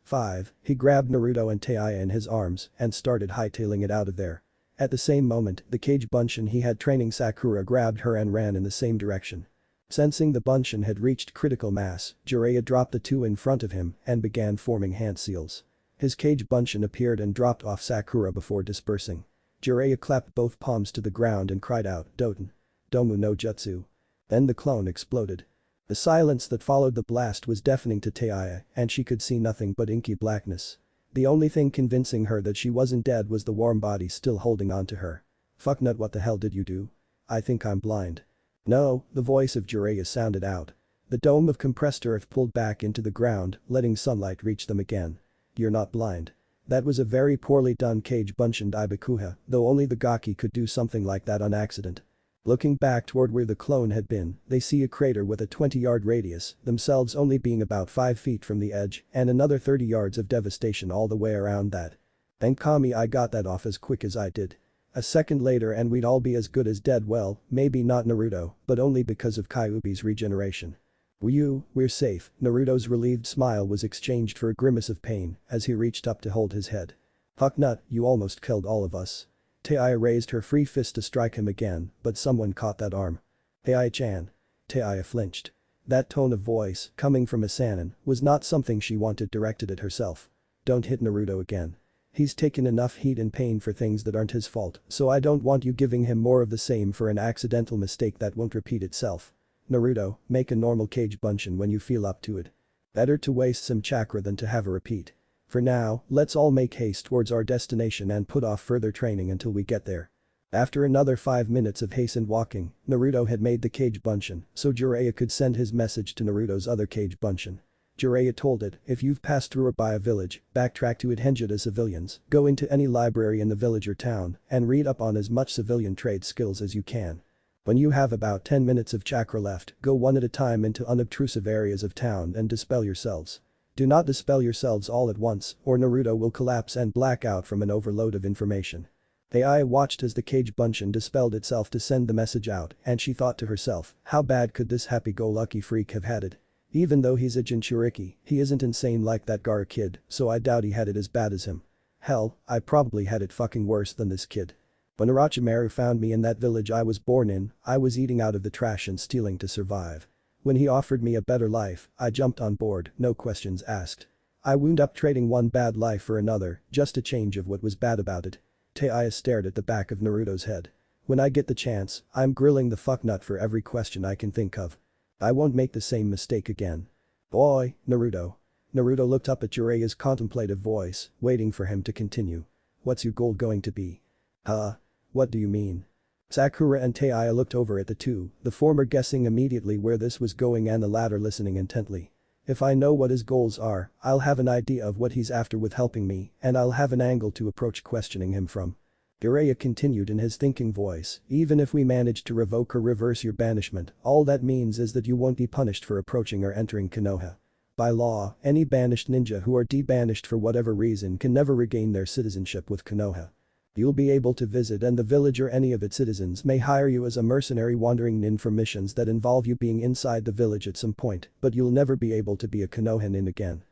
he grabbed Naruto and Taiya in his arms and started hightailing it out of there. At the same moment, the Cage Bunshin he had training Sakura grabbed her and ran in the same direction. Sensing the Bunshin had reached critical mass, Jiraiya dropped the two in front of him and began forming hand seals. His Cage Bunshin appeared and dropped off Sakura before dispersing. Jiraiya clapped both palms to the ground and cried out, "Doten. Domu no Jutsu." Then the clone exploded. The silence that followed the blast was deafening to Taiya and she could see nothing but inky blackness. The only thing convincing her that she wasn't dead was the warm body still holding on to her. "Fuck Nut, what the hell did you do? I think I'm blind." "No," the voice of Jiraiya sounded out. The dome of compressed earth pulled back into the ground, letting sunlight reach them again. "You're not blind." That was a very poorly done Cage Bunshin Ibukuha, though only the Gaki could do something like that on accident. Looking back toward where the clone had been, they see a crater with a 20-yard radius, themselves only being about 5 feet from the edge, and another 30 yards of devastation all the way around that. Thank Kami I got that off as quick as I did. A second later and we'd all be as good as dead, well, maybe not Naruto, but only because of Kyuubi's regeneration. We're safe." Naruto's relieved smile was exchanged for a grimace of pain as he reached up to hold his head. "Fuck Nut, you almost killed all of us." Taiya raised her free fist to strike him again, but someone caught that arm. "Taiya-chan." Taiya flinched. That tone of voice, coming from a Sannin, was not something she wanted directed at herself. "Don't hit Naruto again. He's taken enough heat and pain for things that aren't his fault, so I don't want you giving him more of the same for an accidental mistake that won't repeat itself. Naruto, make a normal Cage Bunshin when you feel up to it. Better to waste some chakra than to have a repeat. For now, let's all make haste towards our destination and put off further training until we get there." After another 5 minutes of hastened walking, Naruto had made the Cage Bunshin, so Jiraiya could send his message to Naruto's other Cage Bunshin. Jiraiya told it, "If you've passed through or by a village, backtrack to Ihenjida civilians, go into any library in the village or town, and read up on as much civilian trade skills as you can. When you have about 10 minutes of chakra left, go one at a time into unobtrusive areas of town and dispel yourselves. Do not dispel yourselves all at once, or Naruto will collapse and black out from an overload of information." Ai watched as the Cage Bunshin dispelled itself to send the message out, and she thought to herself, how bad could this happy-go-lucky freak have had it? Even though he's a Jinchuriki, he isn't insane like that Gaara kid, so I doubt he had it as bad as him. Hell, I probably had it fucking worse than this kid. When Orochimaru found me in that village I was born in, I was eating out of the trash and stealing to survive. When he offered me a better life, I jumped on board, no questions asked. I wound up trading one bad life for another, just a change of what was bad about it. Taiya stared at the back of Naruto's head. When I get the chance, I'm grilling the fuck nut for every question I can think of. I won't make the same mistake again. Boy, Naruto. Naruto looked up at Jiraiya's contemplative voice, waiting for him to continue. What's your goal going to be? Huh? What do you mean? Sakura and Taiya looked over at the two, the former guessing immediately where this was going and the latter listening intently. If I know what his goals are, I'll have an idea of what he's after with helping me, and I'll have an angle to approach questioning him from. Jiraiya continued in his thinking voice, even if we manage to revoke or reverse your banishment, all that means is that you won't be punished for approaching or entering Konoha. By law, any banished ninja who are debanished for whatever reason can never regain their citizenship with Konoha. You'll be able to visit and the village or any of its citizens may hire you as a mercenary wandering nin for missions that involve you being inside the village at some point, but you'll never be able to be a Konoha nin again.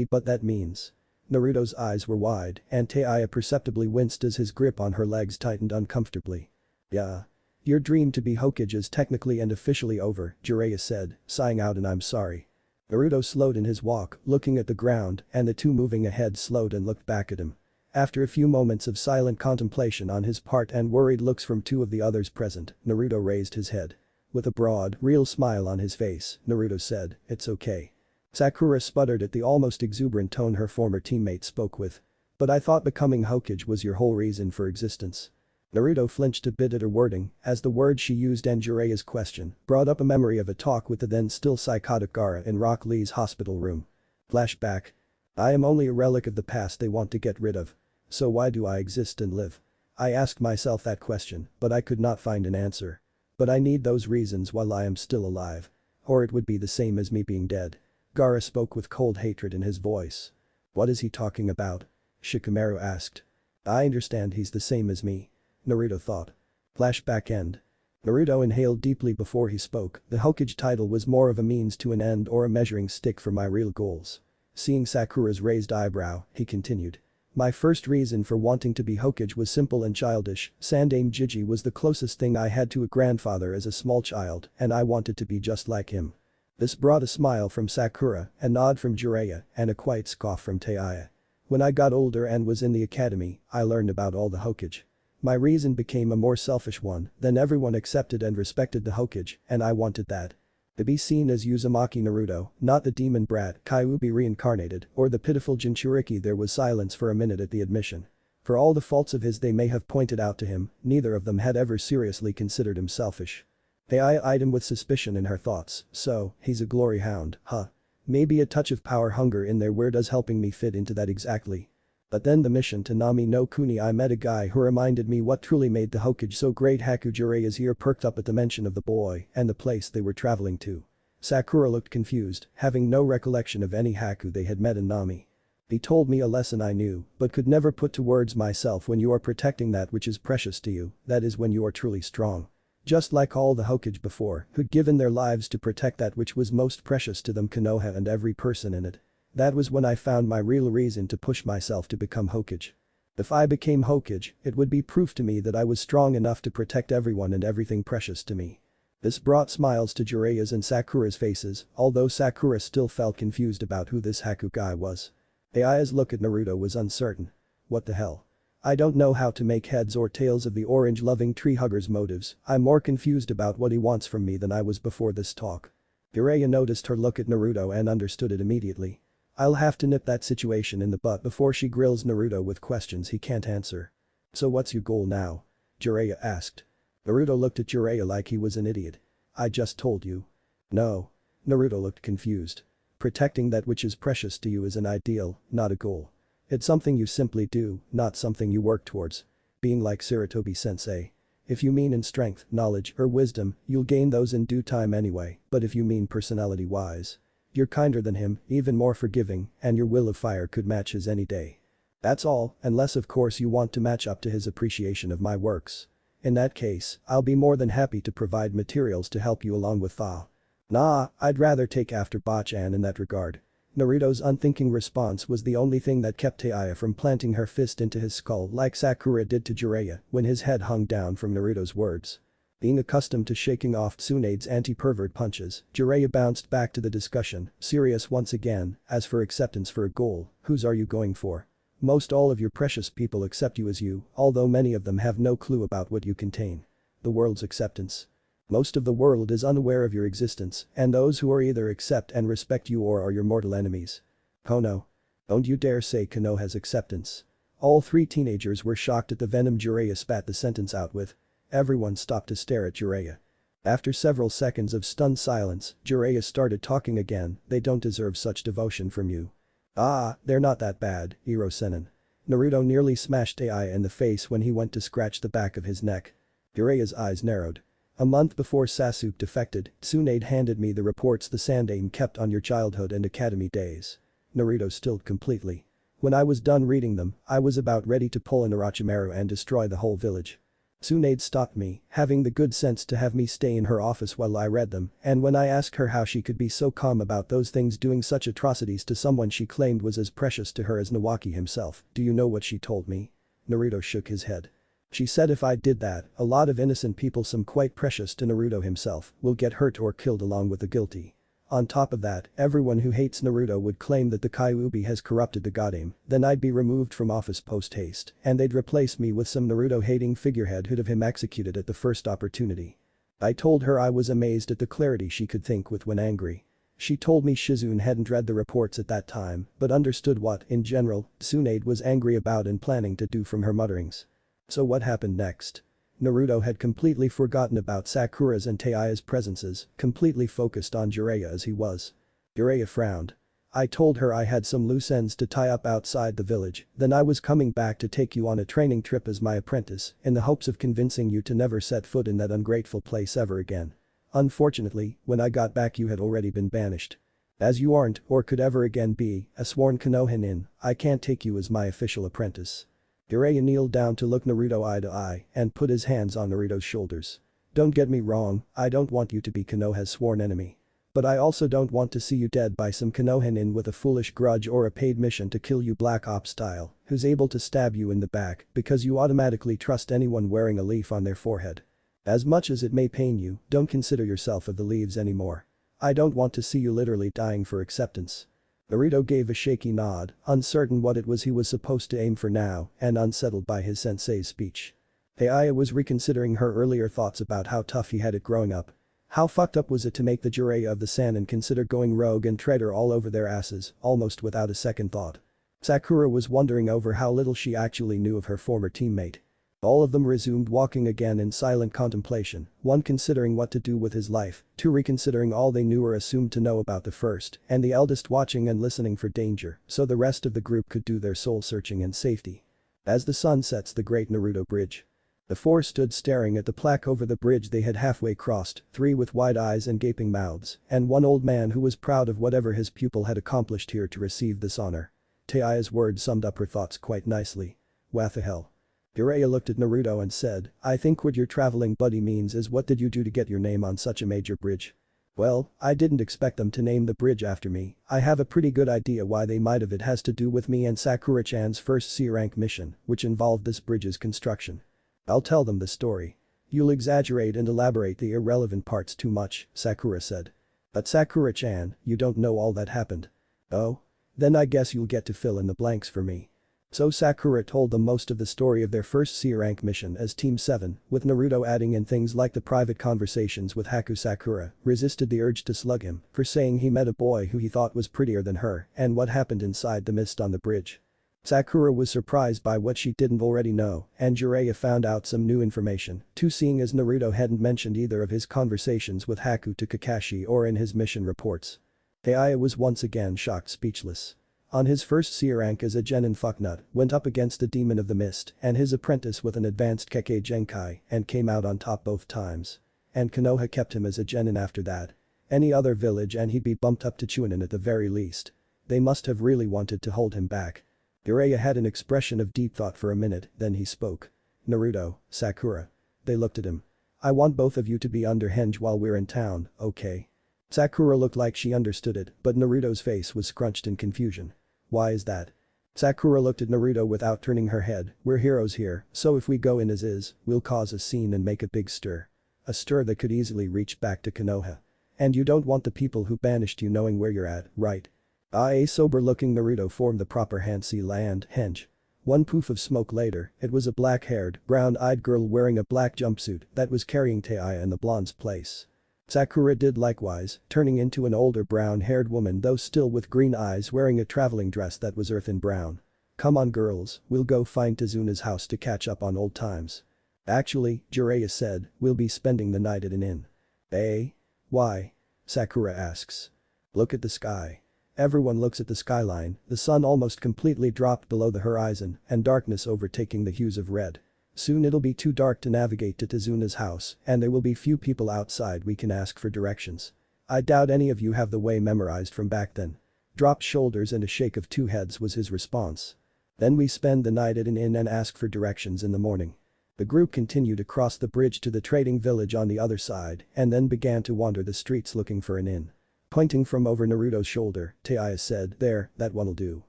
But that means. Naruto's eyes were wide and Taiya perceptibly winced as his grip on her legs tightened uncomfortably. Yeah. Your dream to be Hokage is technically and officially over, Jiraiya said, sighing out an I'm sorry. Naruto slowed in his walk, looking at the ground, and the two moving ahead slowed and looked back at him. After a few moments of silent contemplation on his part and worried looks from two of the others present, Naruto raised his head. With a broad, real smile on his face, Naruto said, "It's okay." Sakura sputtered at the almost exuberant tone her former teammate spoke with. "But I thought becoming Hokage was your whole reason for existence." Naruto flinched a bit at her wording, as the words she used and Jiraiya's question brought up a memory of a talk with the then still psychotic Gaara in Rock Lee's hospital room. Flashback. "I am only a relic of the past they want to get rid of. So why do I exist and live?" I asked myself that question, but I could not find an answer. But I need those reasons while I am still alive. Or it would be the same as me being dead. Gaara spoke with cold hatred in his voice. "What is he talking about?" Shikamaru asked. "I understand he's the same as me," Naruto thought. Flashback end. Naruto inhaled deeply before he spoke. "The Hokage title was more of a means to an end or a measuring stick for my real goals." Seeing Sakura's raised eyebrow, he continued. "My first reason for wanting to be Hokage was simple and childish. Sandaime Jiji was the closest thing I had to a grandfather as a small child, and I wanted to be just like him." This brought a smile from Sakura, a nod from Jiraiya, and a quiet scoff from Taiya. "When I got older and was in the academy, I learned about all the Hokage. My reason became a more selfish one, then everyone accepted and respected the Hokage, and I wanted that. To be seen as Uzumaki Naruto, not the demon brat Kyuubi reincarnated, or the pitiful Jinchuriki." There was silence for a minute at the admission. For all the faults of his they may have pointed out to him, neither of them had ever seriously considered him selfish. They eyed him with suspicion in her thoughts, "So, he's a glory hound, huh? Maybe a touch of power hunger in there. Where does helping me fit into that exactly?" But then the mission to Nami no Kuni. I met a guy who reminded me what truly made the Hokage so great. Haku. Jiraiya's ear perked up at the mention of the boy and the place they were traveling to. Sakura looked confused, having no recollection of any Haku they had met in Nami. "He told me a lesson I knew, but could never put to words myself. When you are protecting that which is precious to you, that is when you are truly strong. Just like all the Hokage before, who'd given their lives to protect that which was most precious to them, Konoha and every person in it. That was when I found my real reason to push myself to become Hokage. If I became Hokage, it would be proof to me that I was strong enough to protect everyone and everything precious to me." This brought smiles to Jiraiya's and Sakura's faces, although Sakura still felt confused about who this Haku guy was. Aya's look at Naruto was uncertain. "What the hell? I don't know how to make heads or tails of the orange-loving tree-hugger's motives. I'm more confused about what he wants from me than I was before this talk." Jiraiya noticed her look at Naruto and understood it immediately. I'll have to nip that situation in the butt before she grills Naruto with questions he can't answer. "So what's your goal now?" Jiraiya asked. Naruto looked at Jiraiya like he was an idiot. "I just told you." "No." Naruto looked confused. "Protecting that which is precious to you is an ideal, not a goal. It's something you simply do, not something you work towards. Being like Sarutobi-sensei. If you mean in strength, knowledge, or wisdom, you'll gain those in due time anyway, but if you mean personality-wise, you're kinder than him, even more forgiving, and your will of fire could match his any day. That's all, unless of course you want to match up to his appreciation of my works. In that case, I'll be more than happy to provide materials to help you along with Tha. Nah, I'd rather take after Bachan in that regard." Naruto's unthinking response was the only thing that kept Taiya from planting her fist into his skull like Sakura did to Jiraiya when his head hung down from Naruto's words. Being accustomed to shaking off Tsunade's anti-pervert punches, Jiraiya bounced back to the discussion, serious once again. "As for acceptance for a goal, whose are you going for? Most all of your precious people accept you as you, although many of them have no clue about what you contain. The world's acceptance. Most of the world is unaware of your existence, and those who are either accept and respect you or are your mortal enemies." "Kono. Don't you dare say Konoha's acceptance." All three teenagers were shocked at the venom Jiraiya spat the sentence out with. Everyone stopped to stare at Jiraiya. After several seconds of stunned silence, Jiraiya started talking again. "They don't deserve such devotion from you." "Ah, they're not that bad, Iro-senin." Naruto nearly smashed Ai in the face when he went to scratch the back of his neck. Jiraiya's eyes narrowed. "A month before Sasuke defected, Tsunade handed me the reports the Sandaime kept on your childhood and academy days." Naruto stilled completely. "When I was done reading them, I was about ready to pull an Orochimaru and destroy the whole village. Tsunade stopped me, having the good sense to have me stay in her office while I read them, and when I asked her how she could be so calm about those things, doing such atrocities to someone she claimed was as precious to her as Nawaki himself, do you know what she told me?" Naruto shook his head. "She said if I did that, a lot of innocent people, some quite precious to Naruto himself, will get hurt or killed along with the guilty. On top of that, everyone who hates Naruto would claim that the Kyuubi has corrupted the Godame, then I'd be removed from office post-haste, and they'd replace me with some Naruto-hating figurehead who'd have him executed at the first opportunity. I told her I was amazed at the clarity she could think with when angry. She told me Shizune hadn't read the reports at that time, but understood what, in general, Tsunade was angry about and planning to do from her mutterings. So what happened next? Naruto had completely forgotten about Sakura's and Teia's presences, completely focused on Jiraiya as he was. Jiraiya frowned. I told her I had some loose ends to tie up outside the village, then I was coming back to take you on a training trip as my apprentice, in the hopes of convincing you to never set foot in that ungrateful place ever again. Unfortunately, when I got back you had already been banished. As you aren't, or could ever again be, a sworn Konoha, I can't take you as my official apprentice. Jiraiya kneeled down to look Naruto eye to eye and put his hands on Naruto's shoulders. Don't get me wrong, I don't want you to be Konoha's sworn enemy. But I also don't want to see you dead by some Konoha with a foolish grudge or a paid mission to kill you Black Ops style, who's able to stab you in the back because you automatically trust anyone wearing a leaf on their forehead. As much as it may pain you, don't consider yourself of the leaves anymore. I don't want to see you literally dying for acceptance. Naruto gave a shaky nod, uncertain what it was he was supposed to aim for now and unsettled by his sensei's speech. Teiya was reconsidering her earlier thoughts about how tough he had it growing up. How fucked up was it to make the Jiraiya of the Sannin consider going rogue and traitor all over their asses, almost without a second thought. Sakura was wondering over how little she actually knew of her former teammate. All of them resumed walking again in silent contemplation, one considering what to do with his life, two reconsidering all they knew or assumed to know about the first, and the eldest watching and listening for danger so the rest of the group could do their soul-searching in safety. As the sun sets the Great Naruto Bridge. The four stood staring at the plaque over the bridge they had halfway crossed, three with wide eyes and gaping mouths, and one old man who was proud of whatever his pupil had accomplished here to receive this honor. Teia's words summed up her thoughts quite nicely. What the hell? Jiraiya looked at Naruto and said, I think what your traveling buddy means is what did you do to get your name on such a major bridge? Well, I didn't expect them to name the bridge after me, I have a pretty good idea why they might have. It has to do with me and Sakura-chan's first C-rank mission, which involved this bridge's construction. I'll tell them the story. You'll exaggerate and elaborate the irrelevant parts too much, Sakura said. But Sakura-chan, you don't know all that happened. Oh? Then I guess you'll get to fill in the blanks for me. So Sakura told them most of the story of their first C-rank mission as Team 7, with Naruto adding in things like the private conversations with Haku. Sakura resisted the urge to slug him for saying he met a boy who he thought was prettier than her and what happened inside the mist on the bridge. Sakura was surprised by what she didn't already know, and Jiraiya found out some new information, too, seeing as Naruto hadn't mentioned either of his conversations with Haku to Kakashi or in his mission reports. Teiya was once again shocked speechless. On his first C-rank as a genin fucknut, went up against the demon of the mist and his apprentice with an advanced Kekkei Genkai and came out on top both times. And Konoha kept him as a genin after that. Any other village and he'd be bumped up to Chunin at the very least. They must have really wanted to hold him back. Jiraiya had an expression of deep thought for a minute, then he spoke. Naruto, Sakura. They looked at him. I want both of you to be under Henge while we're in town, okay? Sakura looked like she understood it, but Naruto's face was scrunched in confusion. Why is that? Sakura looked at Naruto without turning her head. We're heroes here, so if we go in as is, we'll cause a scene and make a big stir. A stir that could easily reach back to Konoha. And you don't want the people who banished you knowing where you're at, right? A sober-looking Naruto formed the proper Hansi land, Henge. One poof of smoke later, it was a black-haired, brown-eyed girl wearing a black jumpsuit that was carrying Teiya in the blonde's place. Sakura did likewise, turning into an older brown-haired woman though still with green eyes wearing a traveling dress that was earthen brown. Come on girls, we'll go find Tezuna's house to catch up on old times. Actually, Jiraiya said, we'll be spending the night at an inn. Eh? Why? Sakura asks. Look at the sky. Everyone looks at the skyline, the sun almost completely dropped below the horizon and darkness overtaking the hues of red. Soon it'll be too dark to navigate to Tezuna's house and there will be few people outside we can ask for directions. I doubt any of you have the way memorized from back then. Dropped shoulders and a shake of two heads was his response. Then we spend the night at an inn and ask for directions in the morning. The group continued across the bridge to the trading village on the other side and then began to wander the streets looking for an inn. Pointing from over Naruto's shoulder, Teiya said, there, that one'll do.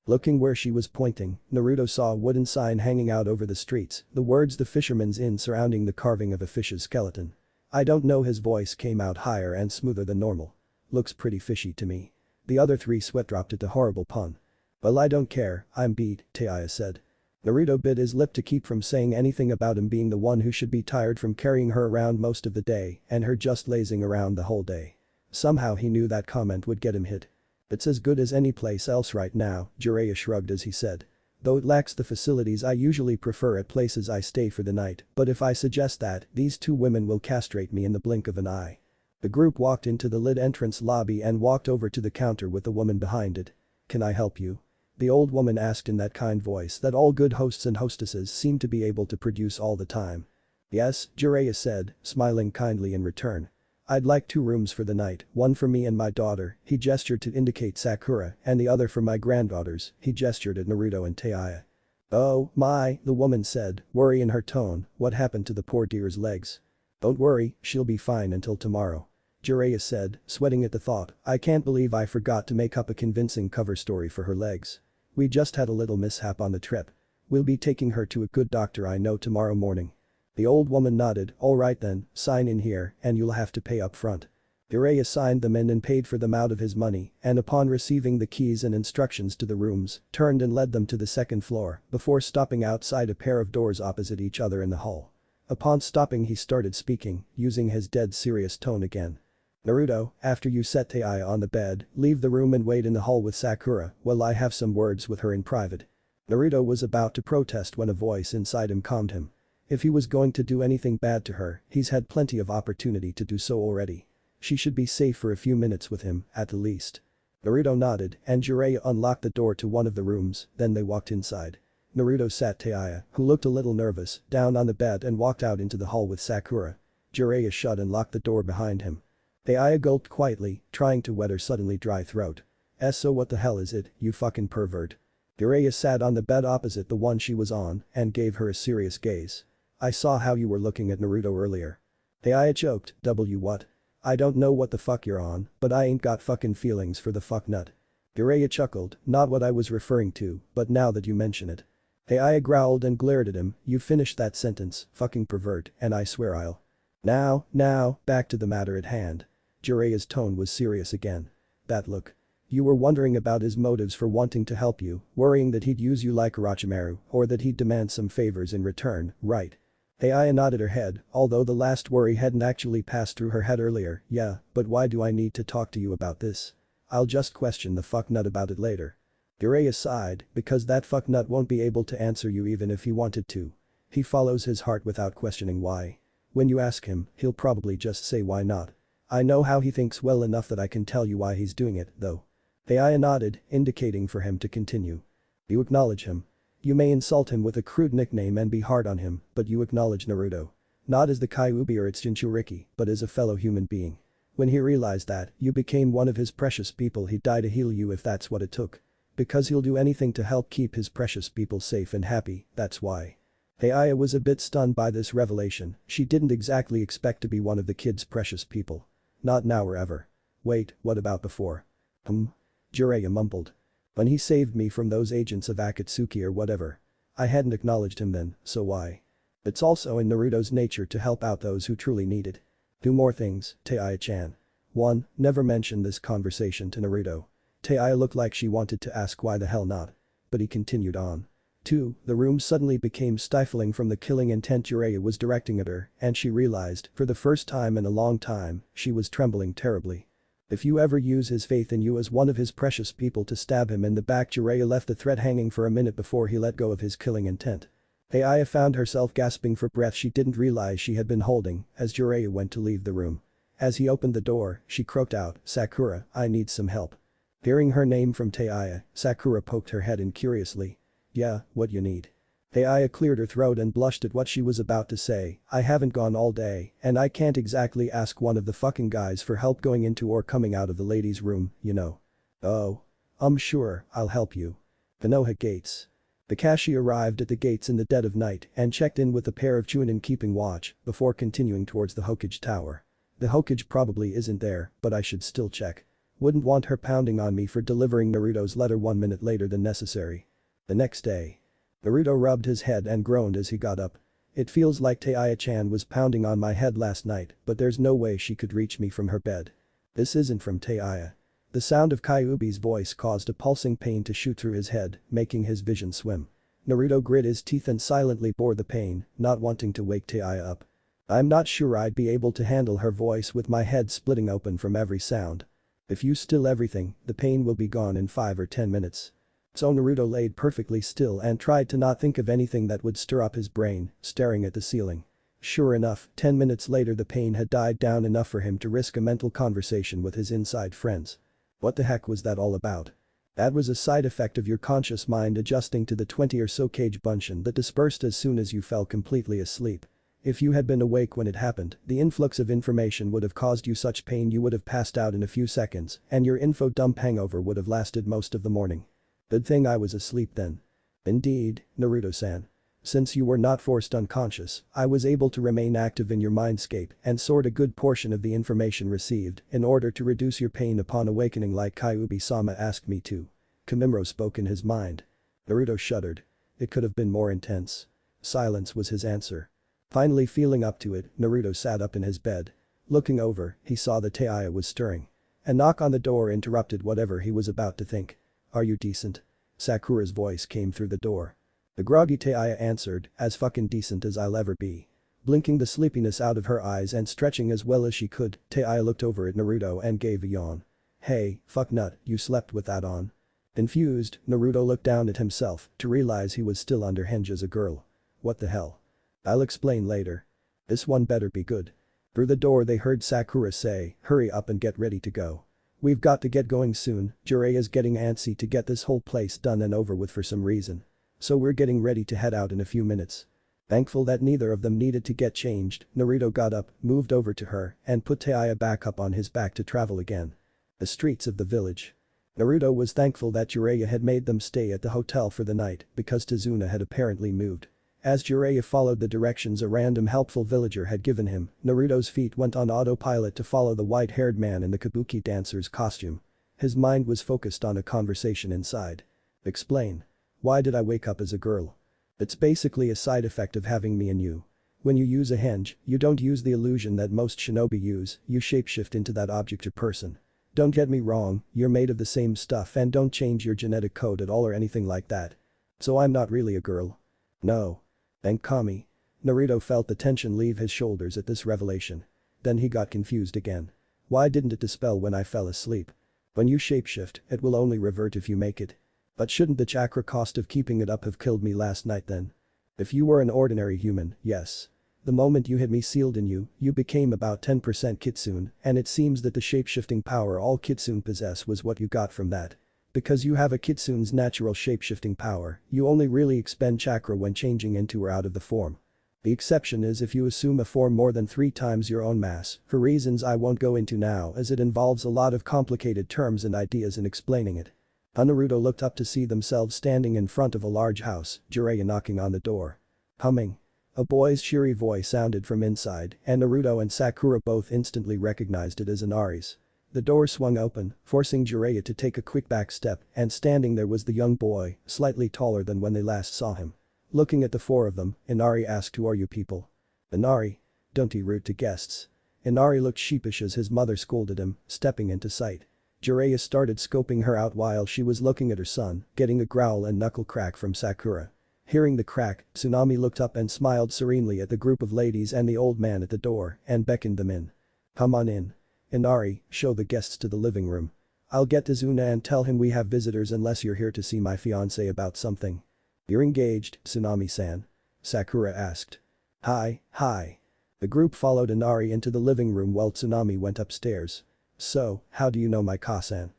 Looking where she was pointing, Naruto saw a wooden sign hanging out over the streets, the words the fisherman's inn surrounding the carving of a fish's skeleton. I don't know, his voice came out higher and smoother than normal. Looks pretty fishy to me. The other three sweat dropped at the horrible pun. Well, I don't care, I'm beat, Taiya said. Naruto bit his lip to keep from saying anything about him being the one who should be tired from carrying her around most of the day and her just lazing around the whole day. Somehow he knew that comment would get him hit. It's as good as any place else right now, Jiraiya shrugged as he said. Though it lacks the facilities I usually prefer at places I stay for the night, but if I suggest that, these two women will castrate me in the blink of an eye. The group walked into the lit entrance lobby and walked over to the counter with the woman behind it. Can I help you? The old woman asked in that kind voice that all good hosts and hostesses seem to be able to produce all the time. Yes, Jiraiya said, smiling kindly in return. I'd like 2 rooms for the night, one for me and my daughter, he gestured to indicate Sakura, and the other for my granddaughters, he gestured at Naruto and Taiya. Oh, my, the woman said, worry in her tone, what happened to the poor dear's legs? Don't worry, she'll be fine until tomorrow. Jiraiya said, sweating at the thought, I can't believe I forgot to make up a convincing cover story for her legs. We just had a little mishap on the trip. We'll be taking her to a good doctor I know tomorrow morning. The old woman nodded, alright then, sign in here and you'll have to pay up front. Jiraiya signed them in and paid for them out of his money and upon receiving the keys and instructions to the rooms, turned and led them to the second floor before stopping outside a pair of doors opposite each other in the hall. Upon stopping he started speaking, using his dead serious tone again. Naruto, after you set Taiya on the bed, leave the room and wait in the hall with Sakura while I have some words with her in private. Naruto was about to protest when a voice inside him calmed him. If he was going to do anything bad to her, he's had plenty of opportunity to do so already. She should be safe for a few minutes with him, at the least. Naruto nodded and Jiraiya unlocked the door to one of the rooms, then they walked inside. Naruto sat Taiya, who looked a little nervous, down on the bed and walked out into the hall with Sakura. Jiraiya shut and locked the door behind him. Taiya gulped quietly, trying to wet her suddenly dry throat. So what the hell is it, you fucking pervert? Jiraiya sat on the bed opposite the one she was on and gave her a serious gaze. I saw how you were looking at Naruto earlier. Taiya choked, what? I don't know what the fuck you're on, but I ain't got fucking feelings for the fuck nut. Jiraiya chuckled, not what I was referring to, but now that you mention it. Taiya growled and glared at him, you finished that sentence, fucking pervert, and I swear I'll. Now, back to the matter at hand. Jiraiya's tone was serious again. That look. You were wondering about his motives for wanting to help you, worrying that he'd use you like Orochimaru or that he'd demand some favors in return, right? Taiya nodded her head, although the last worry hadn't actually passed through her head earlier, yeah, but why do I need to talk to you about this? I'll just question the fucknut about it later. Jiraiya sighed, because that fucknut won't be able to answer you even if he wanted to. He follows his heart without questioning why. When you ask him, he'll probably just say why not. I know how he thinks well enough that I can tell you why he's doing it, though. Taiya nodded, indicating for him to continue. You acknowledge him. You may insult him with a crude nickname and be hard on him, but you acknowledge Naruto. Not as the Kyuubi or its Jinchuriki, but as a fellow human being. When he realized that, you became one of his precious people he'd die to heal you if that's what it took. Because he'll do anything to help keep his precious people safe and happy, that's why. Taiya was a bit stunned by this revelation, she didn't exactly expect to be one of the kid's precious people. Not now or ever. Wait, what about before? Jiraiya mumbled. When he saved me from those agents of Akatsuki or whatever. I hadn't acknowledged him then, so why? It's also in Naruto's nature to help out those who truly need it. 2 more things, Taiya-chan. 1. Never mention this conversation to Naruto. Taiya looked like she wanted to ask why the hell not. But he continued on. 2. The room suddenly became stifling from the killing intent Jiraiya was directing at her and she realized, for the first time in a long time, she was trembling terribly. If you ever use his faith in you as one of his precious people to stab him in the back. Jiraiya left the threat hanging for a minute before he let go of his killing intent. Taiya found herself gasping for breath she didn't realize she had been holding as Jiraiya went to leave the room. As he opened the door, she croaked out, Sakura, I need some help. Hearing her name from Taiya, Sakura poked her head in curiously. Yeah, what you need? Taiya cleared her throat and blushed at what she was about to say, I haven't gone all day and I can't exactly ask one of the fucking guys for help going into or coming out of the ladies' room, you know. Oh. Sure, I'll help you. Konoha Gates. The cashier arrived at the gates in the dead of night and checked in with a pair of Chunin keeping watch before continuing towards the Hokage tower. The Hokage probably isn't there, but I should still check. Wouldn't want her pounding on me for delivering Naruto's letter 1 minute later than necessary. The next day. Naruto rubbed his head and groaned as he got up. It feels like Taiya-chan was pounding on my head last night, but there's no way she could reach me from her bed. This isn't from Taiya. The sound of Kyuubi's voice caused a pulsing pain to shoot through his head, making his vision swim. Naruto grit his teeth and silently bore the pain, not wanting to wake Taiya up. I'm not sure I'd be able to handle her voice with my head splitting open from every sound. If you still everything, the pain will be gone in 5 or 10 minutes. So Naruto laid perfectly still and tried to not think of anything that would stir up his brain, staring at the ceiling. Sure enough, 10 minutes later the pain had died down enough for him to risk a mental conversation with his inside friends. What the heck was that all about? That was a side effect of your conscious mind adjusting to the 20 or so kage bunshin that dispersed as soon as you fell completely asleep. If you had been awake when it happened, the influx of information would have caused you such pain you would have passed out in a few seconds, and your info dump hangover would have lasted most of the morning. Good thing I was asleep then. Indeed, Naruto-san. Since you were not forced unconscious, I was able to remain active in your mindscape and sort a good portion of the information received in order to reduce your pain upon awakening like Kyuubi-sama asked me to. Kamimuro spoke in his mind. Naruto shuddered. It could have been more intense. Silence was his answer. Finally feeling up to it, Naruto sat up in his bed. Looking over, he saw that Taiya was stirring. A knock on the door interrupted whatever he was about to think. Are you decent? Sakura's voice came through the door. The groggy Taiya answered, as fucking decent as I'll ever be. Blinking the sleepiness out of her eyes and stretching as well as she could, Taiya looked over at Naruto and gave a yawn. Hey, fucknut, you slept with that on? Confused, Naruto looked down at himself to realize he was still under hinge as a girl. What the hell? I'll explain later. This one better be good. Through the door they heard Sakura say, hurry up and get ready to go. We've got to get going soon, Jiraiya's getting antsy to get this whole place done and over with for some reason. So we're getting ready to head out in a few minutes. Thankful that neither of them needed to get changed, Naruto got up, moved over to her, and put Taiya back up on his back to travel again. The streets of the village. Naruto was thankful that Jiraiya had made them stay at the hotel for the night because Tazuna had apparently moved. As Jiraiya followed the directions a random helpful villager had given him, Naruto's feet went on autopilot to follow the white-haired man in the kabuki dancer's costume. His mind was focused on a conversation inside. Explain. Why did I wake up as a girl? It's basically a side effect of having me and you. When you use a henge, you don't use the illusion that most shinobi use, you shapeshift into that object or person. Don't get me wrong, you're made of the same stuff and don't change your genetic code at all or anything like that. So I'm not really a girl. No. Thank Kami. Naruto felt the tension leave his shoulders at this revelation. Then he got confused again. Why didn't it dispel when I fell asleep? When you shapeshift, it will only revert if you make it. But shouldn't the chakra cost of keeping it up have killed me last night then? If you were an ordinary human, yes. The moment you had me sealed in you, you became about 10% kitsune, and it seems that the shapeshifting power all kitsune possess was what you got from that. Because you have a kitsune's natural shapeshifting power, you only really expend chakra when changing into or out of the form. The exception is if you assume a form more than 3 times your own mass, for reasons I won't go into now as it involves a lot of complicated terms and ideas in explaining it. Naruto looked up to see themselves standing in front of a large house, Jiraiya knocking on the door. Humming. A boy's cheery voice sounded from inside, and Naruto and Sakura both instantly recognized it as Inari's. The door swung open, forcing Jiraiya to take a quick back step, and standing there was the young boy, slightly taller than when they last saw him. Looking at the 4 of them, Inari asked, who are you people? Inari. Don't be rude to guests. Inari looked sheepish as his mother scolded him, stepping into sight. Jiraiya started scoping her out while she was looking at her son, getting a growl and knuckle crack from Sakura. Hearing the crack, Tsunami looked up and smiled serenely at the group of ladies and the old man at the door and beckoned them in. Come on in. Inari, show the guests to the living room. I'll get to Zuna and tell him we have visitors unless you're here to see my fiancé about something. You're engaged, Tsunami-san? Sakura asked. Hi. The group followed Inari into the living room while Tsunami went upstairs. So, how do you know my Ka-san?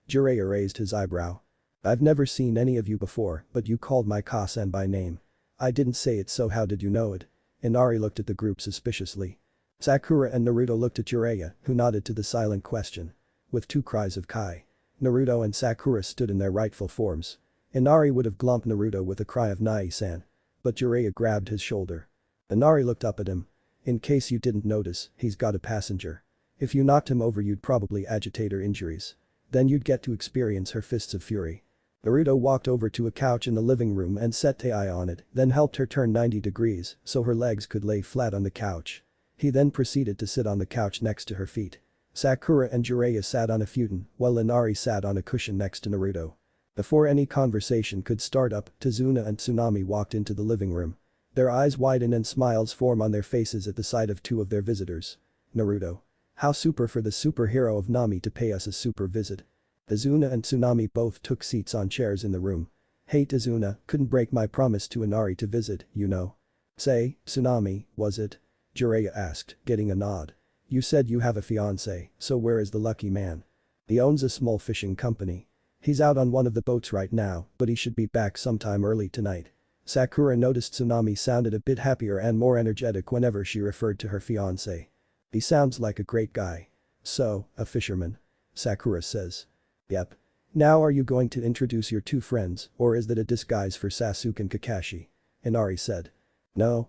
Jiraiya raised his eyebrow. I've never seen any of you before, but you called my Ka-san by name. I didn't say it, so how did you know it? Inari looked at the group suspiciously. Sakura and Naruto looked at Jiraiya, who nodded to the silent question. With 2 cries of Kai. Naruto and Sakura stood in their rightful forms. Inari would have glumped Naruto with a cry of Nai-san. But Jiraiya grabbed his shoulder. Inari looked up at him. In case you didn't notice, he's got a passenger. If you knocked him over you'd probably agitate her injuries. Then you'd get to experience her fists of fury. Naruto walked over to a couch in the living room and set Taiya on it, then helped her turn 90 degrees so her legs could lay flat on the couch. He then proceeded to sit on the couch next to her feet. Sakura and Jiraiya sat on a futon, while Inari sat on a cushion next to Naruto. Before any conversation could start up, Tazuna and Tsunami walked into the living room. Their eyes widen and smiles form on their faces at the sight of two of their visitors. Naruto. How super for the superhero of Nami to pay us a super visit. Tazuna and Tsunami both took seats on chairs in the room. Hey Tazuna, couldn't break my promise to Inari to visit, you know. Say, Tsunami, was it? Jiraiya asked, getting a nod. You said you have a fiancé, so where is the lucky man? He owns a small fishing company. He's out on one of the boats right now, but he should be back sometime early tonight. Sakura noticed Tsunami sounded a bit happier and more energetic whenever she referred to her fiancé. He sounds like a great guy. So, a fisherman. Sakura says. Yep. Now are you going to introduce your two friends, or is that a disguise for Sasuke and Kakashi? Inari said. No.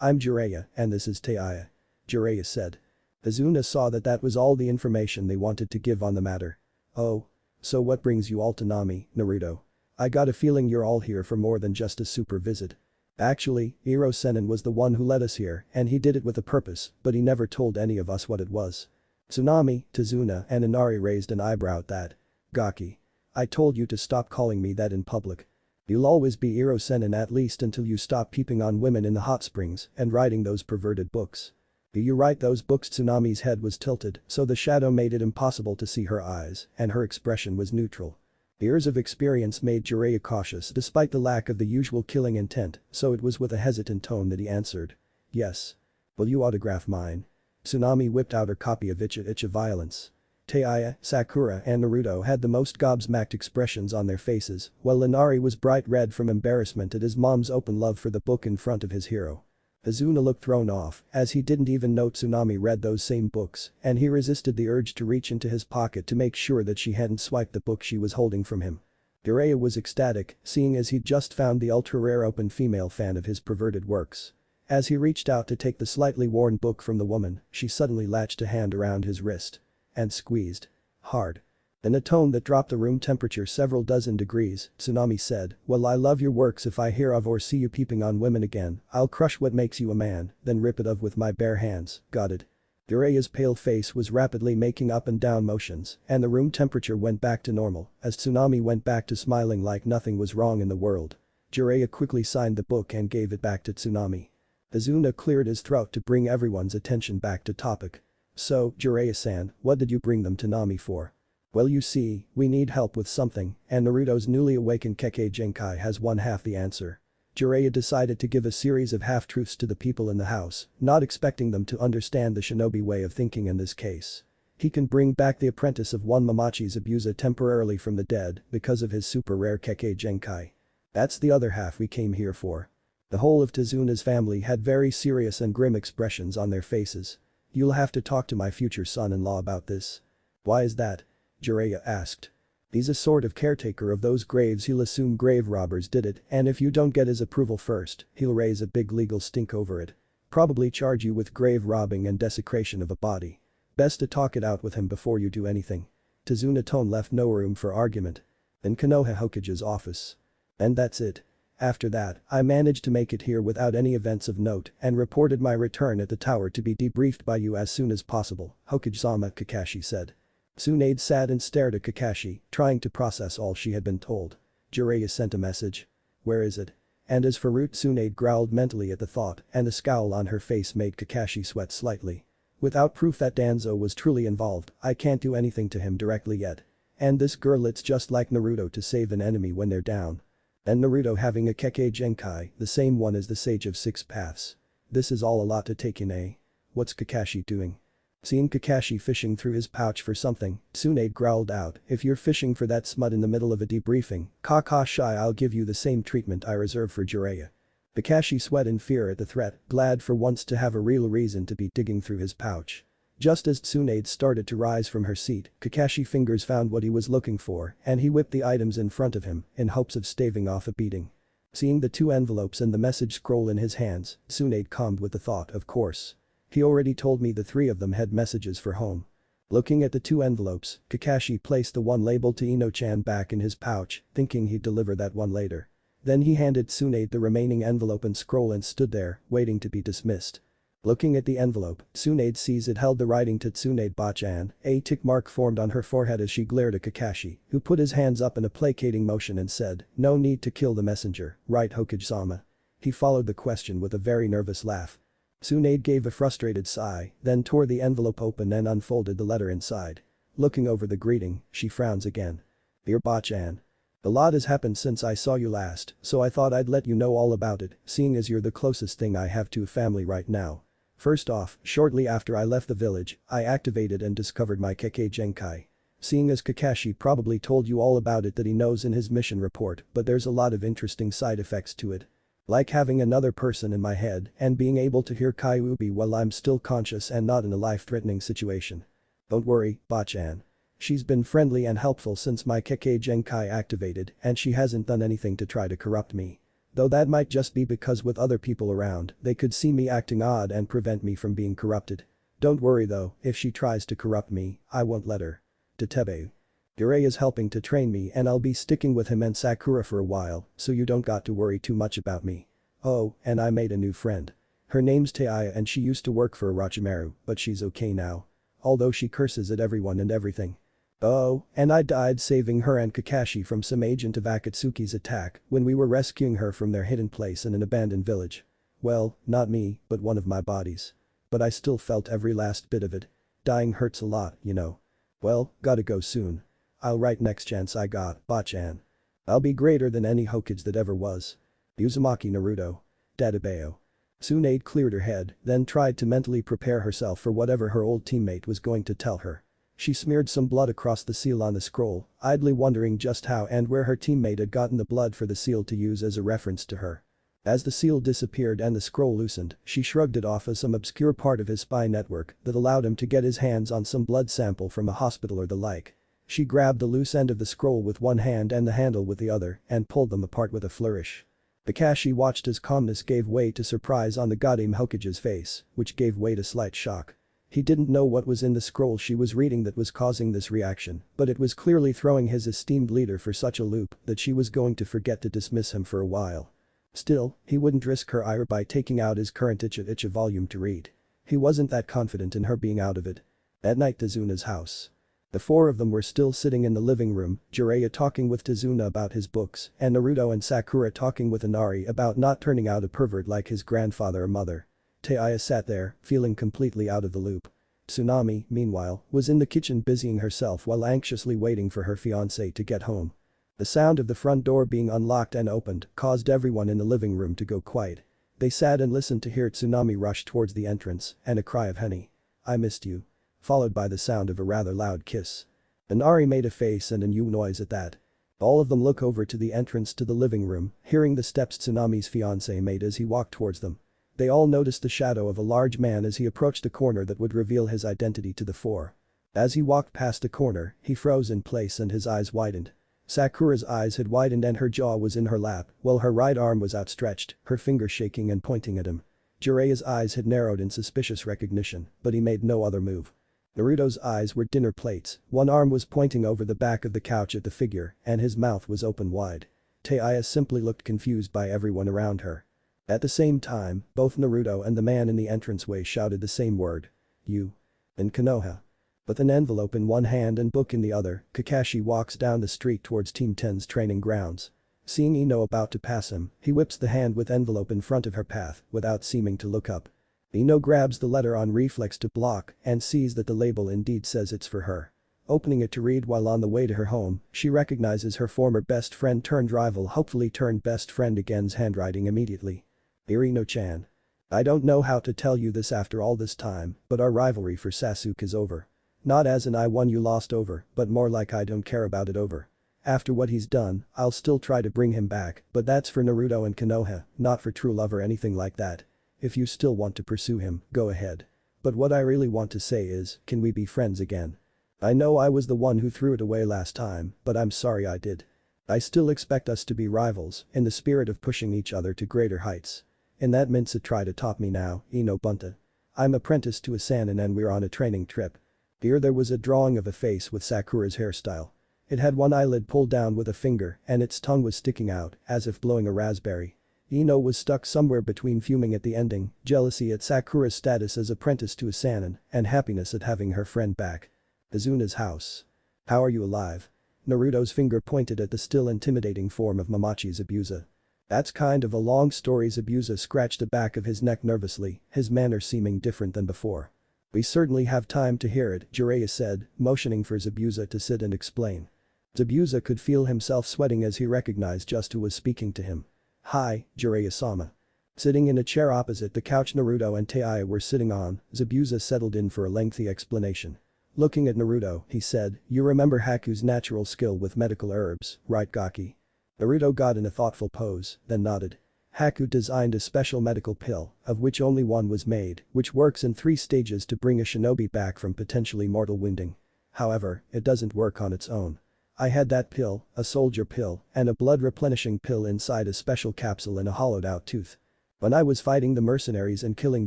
I'm Jiraiya, and this is Taiya. Jiraiya said. Tazuna saw that was all the information they wanted to give on the matter. Oh. So what brings you all to Nami, Naruto? I got a feeling you're all here for more than just a super visit. Actually, Iro Sennin was the one who led us here and he did it with a purpose, but he never told any of us what it was. Tsunami, Tazuna and Inari raised an eyebrow at that. Gaki. I told you to stop calling me that in public. You'll always be Iro Sennin at least until you stop peeping on women in the hot springs and writing those perverted books. You write those books. Tsunami's head was tilted so the shadow made it impossible to see her eyes and her expression was neutral. Years of experience made Jiraiya cautious despite the lack of the usual killing intent, so it was with a hesitant tone that he answered. Yes. Will you autograph mine? Tsunami whipped out her copy of Icha Violence. Taiya, Sakura and Naruto had the most gobsmacked expressions on their faces, while Inari was bright red from embarrassment at his mom's open love for the book in front of his hero. Tazuna looked thrown off, as he didn't even know Tsunami read those same books, and he resisted the urge to reach into his pocket to make sure that she hadn't swiped the book she was holding from him. Jiraiya was ecstatic, seeing as he'd just found the ultra-rare open female fan of his perverted works. As he reached out to take the slightly worn book from the woman, she suddenly latched a hand around his wrist. And squeezed. Hard. In a tone that dropped the room temperature several dozen degrees, Tsunami said, well I love your works. If I hear of or see you peeping on women again, I'll crush what makes you a man, then rip it off with my bare hands, got it? Jiraiya's pale face was rapidly making up and down motions, and the room temperature went back to normal as Tsunami went back to smiling like nothing was wrong in the world. Jiraiya quickly signed the book and gave it back to Tsunami. Tazuna cleared his throat to bring everyone's attention back to topic. So, Jiraiya-san, what did you bring them to Nami for? Well you see, we need help with something, and Naruto's newly awakened Kekkei Genkai has one half the answer. Jiraiya decided to give a series of half-truths to the people in the house, not expecting them to understand the shinobi way of thinking in this case. He can bring back the apprentice of one Mamachi's abuser temporarily from the dead because of his super rare Kekkei Genkai. That's the other half we came here for. The whole of Tazuna's family had very serious and grim expressions on their faces. You'll have to talk to my future son-in-law about this. Why is that? Jiraiya asked. He's a sort of caretaker of those graves. He'll assume grave robbers did it, and if you don't get his approval first, he'll raise a big legal stink over it. Probably charge you with grave robbing and desecration of a body. Best to talk it out with him before you do anything. Tazuna tone left no room for argument. Then Konoha Hokage's office. And that's it. After that, I managed to make it here without any events of note and reported my return at the tower to be debriefed by you as soon as possible, Hokage-sama, Kakashi said. Tsunade sat and stared at Kakashi, trying to process all she had been told. Jiraiya sent a message. Where is it? And as for Root, Tsunade growled mentally at the thought, and the scowl on her face made Kakashi sweat slightly. Without proof that Danzo was truly involved, I can't do anything to him directly yet. And this girl, it's just like Naruto to save an enemy when they're down. And Naruto having a Kekkei Genkai, the same one as the Sage of Six Paths. This is all a lot to take in, eh? What's Kakashi doing? Seeing Kakashi fishing through his pouch for something, Tsunade growled out, if you're fishing for that smut in the middle of a debriefing, Kakashi, I'll give you the same treatment I reserve for Jiraiya. Kakashi sweat in fear at the threat, glad for once to have a real reason to be digging through his pouch. Just as Tsunade started to rise from her seat, Kakashi's fingers found what he was looking for and he whipped the items in front of him in hopes of staving off a beating. Seeing the two envelopes and the message scroll in his hands, Tsunade calmed with the thought, of course. He already told me the three of them had messages for home. Looking at the two envelopes, Kakashi placed the one labeled to Ino-chan back in his pouch, thinking he'd deliver that one later. Then he handed Tsunade the remaining envelope and scroll and stood there, waiting to be dismissed. Looking at the envelope, Tsunade sees it held the writing to Tsunade Bachan. A tick mark formed on her forehead as she glared at Kakashi, who put his hands up in a placating motion and said, "No need to kill the messenger, right Hokage-sama?" He followed the question with a very nervous laugh. Tsunade gave a frustrated sigh, then tore the envelope open and unfolded the letter inside. Looking over the greeting, she frowns again. "Dear Bachan. A lot has happened since I saw you last, so I thought I'd let you know all about it, seeing as you're the closest thing I have to a family right now. First off, shortly after I left the village, I activated and discovered my Kekkei Genkai. Seeing as Kakashi probably told you all about it that he knows in his mission report, but there's a lot of interesting side effects to it. Like having another person in my head and being able to hear Kyuubi while I'm still conscious and not in a life-threatening situation. Don't worry, Bachan. She's been friendly and helpful since my Kekkei Genkai activated and she hasn't done anything to try to corrupt me. Though that might just be because with other people around, they could see me acting odd and prevent me from being corrupted. Don't worry though, if she tries to corrupt me, I won't let her. Tetebe. Gurei is helping to train me and I'll be sticking with him and Sakura for a while, so you don't got to worry too much about me. Oh, and I made a new friend. Her name's Taiya and she used to work for Orochimaru, but she's okay now. Although she curses at everyone and everything. Oh, and I died saving her and Kakashi from some agent of Akatsuki's attack when we were rescuing her from their hidden place in an abandoned village. Well, not me, but one of my bodies. But I still felt every last bit of it. Dying hurts a lot, you know. Well, gotta go soon. I'll write next chance I got, Bachan. I'll be greater than any Hokage that ever was. Uzumaki Naruto. Databeo. Tsunade cleared her head, then tried to mentally prepare herself for whatever her old teammate was going to tell her. She smeared some blood across the seal on the scroll, idly wondering just how and where her teammate had gotten the blood for the seal to use as a reference to her. As the seal disappeared and the scroll loosened, she shrugged it off as some obscure part of his spy network that allowed him to get his hands on some blood sample from a hospital or the like. She grabbed the loose end of the scroll with one hand and the handle with the other and pulled them apart with a flourish. Kakashi watched as calmness gave way to surprise on the goddamn Hokage's face, which gave way to slight shock. He didn't know what was in the scroll she was reading that was causing this reaction, but it was clearly throwing his esteemed leader for such a loop that she was going to forget to dismiss him for a while. Still, he wouldn't risk her ire by taking out his current Icha volume to read. He wasn't that confident in her being out of it. At night Tezuna's house. The four of them were still sitting in the living room, Jiraiya talking with Tezuna about his books and Naruto and Sakura talking with Inari about not turning out a pervert like his grandfather or mother. Taiya sat there, feeling completely out of the loop. Tsunami, meanwhile, was in the kitchen busying herself while anxiously waiting for her fiancé to get home. The sound of the front door being unlocked and opened caused everyone in the living room to go quiet. They sat and listened to hear Tsunami rush towards the entrance and a cry of "Honey. I missed you." Followed by the sound of a rather loud kiss. Inari made a face and a new noise at that. All of them look over to the entrance to the living room, hearing the steps Tsunami's fiancé made as he walked towards them. They all noticed the shadow of a large man as he approached a corner that would reveal his identity to the four. As he walked past the corner, he froze in place and his eyes widened. Sakura's eyes had widened and her jaw was in her lap, while her right arm was outstretched, her finger shaking and pointing at him. Jiraiya's eyes had narrowed in suspicious recognition, but he made no other move. Naruto's eyes were dinner plates, one arm was pointing over the back of the couch at the figure, and his mouth was open wide. Taiya simply looked confused by everyone around her. At the same time, both Naruto and the man in the entranceway shouted the same word. "You." In Konoha. With an envelope in one hand and book in the other, Kakashi walks down the street towards Team 10's training grounds. Seeing Ino about to pass him, he whips the hand with envelope in front of her path without seeming to look up. Ino grabs the letter on reflex to block and sees that the label indeed says it's for her. Opening it to read while on the way to her home, she recognizes her former best friend turned rival hopefully turned best friend again's handwriting immediately. Irino-chan. I don't know how to tell you this after all this time, but our rivalry for Sasuke is over. Not as in I won you lost over, but more like I don't care about it over. After what he's done, I'll still try to bring him back, but that's for Naruto and Konoha, not for true love or anything like that. If you still want to pursue him, go ahead. But what I really want to say is, can we be friends again? I know I was the one who threw it away last time, but I'm sorry I did. I still expect us to be rivals, in the spirit of pushing each other to greater heights. And that means to try to top me now, Ino Bunta. I'm apprenticed to a Sannin and we're on a training trip. Here there was a drawing of a face with Sakura's hairstyle. It had one eyelid pulled down with a finger and its tongue was sticking out, as if blowing a raspberry. Ino was stuck somewhere between fuming at the ending, jealousy at Sakura's status as apprentice to a Sannin, and happiness at having her friend back. Izuna's house. How are you alive? Naruto's finger pointed at the still intimidating form of Momochi's Zabuza. That's kind of a long story. Zabuza scratched the back of his neck nervously, his manner seeming different than before. We certainly have time to hear it, Jiraiya said, motioning for Zabuza to sit and explain. Zabuza could feel himself sweating as he recognized just who was speaking to him. Hi, Jiraiya-sama. Sitting in a chair opposite the couch Naruto and Taiya were sitting on, Zabuza settled in for a lengthy explanation. Looking at Naruto, he said, you remember Haku's natural skill with medical herbs, right Gaki? Naruto got in a thoughtful pose, then nodded. Haku designed a special medical pill, of which only one was made, which works in 3 stages to bring a shinobi back from potentially mortal wounding. However, it doesn't work on its own. I had that pill, a soldier pill, and a blood replenishing pill inside a special capsule in a hollowed out tooth. When I was fighting the mercenaries and killing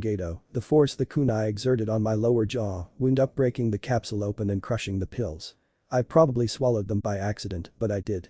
Geto, the force the kunai exerted on my lower jaw wound up breaking the capsule open and crushing the pills. I probably swallowed them by accident, but I did.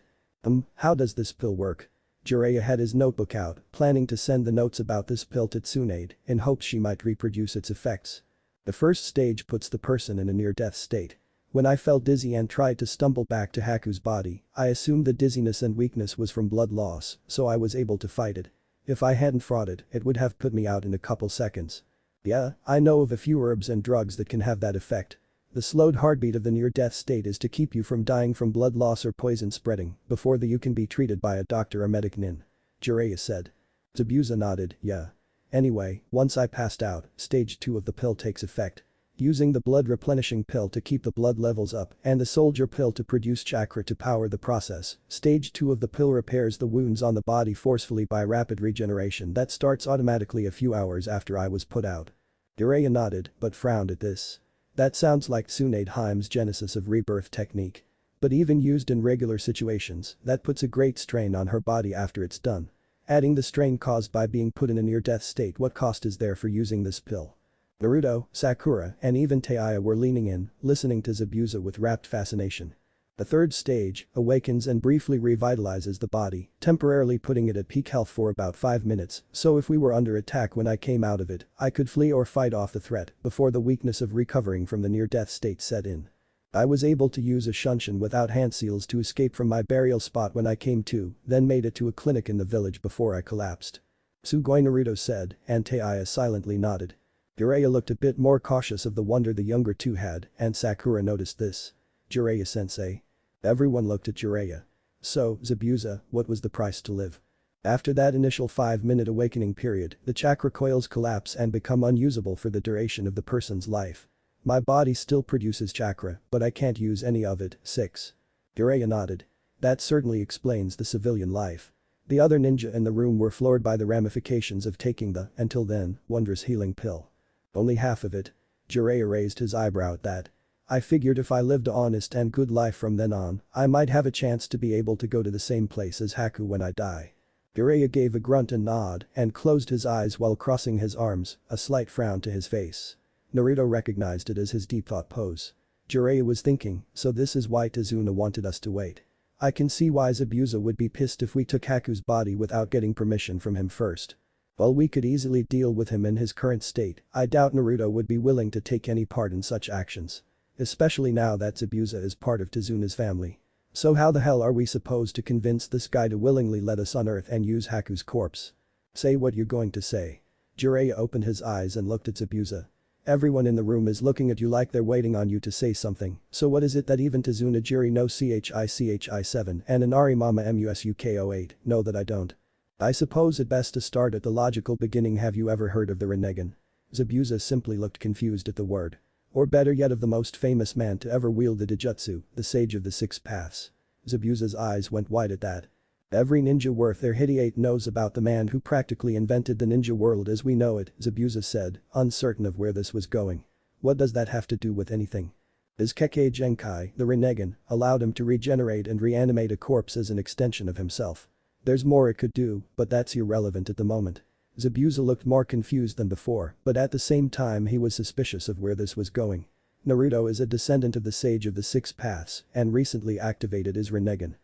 How does this pill work? Jiraiya had his notebook out, planning to send the notes about this pill to Tsunade, in hopes she might reproduce its effects. The first stage puts the person in a near-death state. When I felt dizzy and tried to stumble back to Haku's body, I assumed the dizziness and weakness was from blood loss, so I was able to fight it. If I hadn't fought it, it would have put me out in a couple seconds. Yeah, I know of a few herbs and drugs that can have that effect. The slowed heartbeat of the near-death state is to keep you from dying from blood loss or poison spreading before you can be treated by a doctor or medic nin. Jiraiya said. Zabuza nodded, yeah. Anyway, once I passed out, stage 2 of the pill takes effect. Using the blood replenishing pill to keep the blood levels up and the soldier pill to produce chakra to power the process, stage 2 of the pill repairs the wounds on the body forcefully by rapid regeneration that starts automatically a few hours after I was put out. Jiraiya nodded, but frowned at this. That sounds like Tsunade Haim's genesis of rebirth technique. But even used in regular situations, that puts a great strain on her body after it's done. Adding the strain caused by being put in a near-death state, what cost is there for using this pill? Naruto, Sakura, and even Taiya were leaning in, listening to Zabuza with rapt fascination. The third stage awakens and briefly revitalizes the body, temporarily putting it at peak health for about 5 minutes, so if we were under attack when I came out of it, I could flee or fight off the threat before the weakness of recovering from the near-death state set in. I was able to use a shunshin without hand seals to escape from my burial spot when I came to, then made it to a clinic in the village before I collapsed. Sugoi, Naruto said, and Taiya silently nodded. Jiraiya looked a bit more cautious of the wonder the younger two had, and Sakura noticed this. Jiraiya-sensei. Everyone looked at Jiraiya. So, Zabuza, what was the price to live? After that initial 5-minute awakening period, the chakra coils collapse and become unusable for the duration of the person's life. My body still produces chakra, but I can't use any of it. 6. Jiraiya nodded. That certainly explains the civilian life. The other ninja in the room were floored by the ramifications of taking the, until then, wondrous healing pill. Only half of it. Jiraiya raised his eyebrow at that. I figured if I lived a honest and good life from then on, I might have a chance to be able to go to the same place as Haku when I die. Jiraiya gave a grunt and nod and closed his eyes while crossing his arms, a slight frown to his face. Naruto recognized it as his deep thought pose. Jiraiya was thinking, so this is why Tazuna wanted us to wait. I can see why Zabuza would be pissed if we took Haku's body without getting permission from him first. While we could easily deal with him in his current state, I doubt Naruto would be willing to take any part in such actions. Especially now that Zabuza is part of Tazuna's family. So how the hell are we supposed to convince this guy to willingly let us unearth and use Haku's corpse? Say what you're going to say. Jiraiya opened his eyes and looked at Zabuza. Everyone in the room is looking at you like they're waiting on you to say something, so what is it that even Tazuna Jiri no CHI7 and Inari Mama MUSUK08 know that I don't? I suppose it best to start at the logical beginning. Have you ever heard of the Rinnegan? Zabuza simply looked confused at the word. Or better yet, of the most famous man to ever wield the Dijutsu, the sage of the 6 paths. Zabuza's eyes went wide at that. Every ninja worth their hideate knows about the man who practically invented the ninja world as we know it, Zabuza said, uncertain of where this was going. What does that have to do with anything? His Kekkei Genkai, the Rinnegan, allowed him to regenerate and reanimate a corpse as an extension of himself. There's more it could do, but that's irrelevant at the moment. Zabuza looked more confused than before, but at the same time he was suspicious of where this was going. Naruto is a descendant of the Sage of the 6 Paths and recently activated his Rinnegan.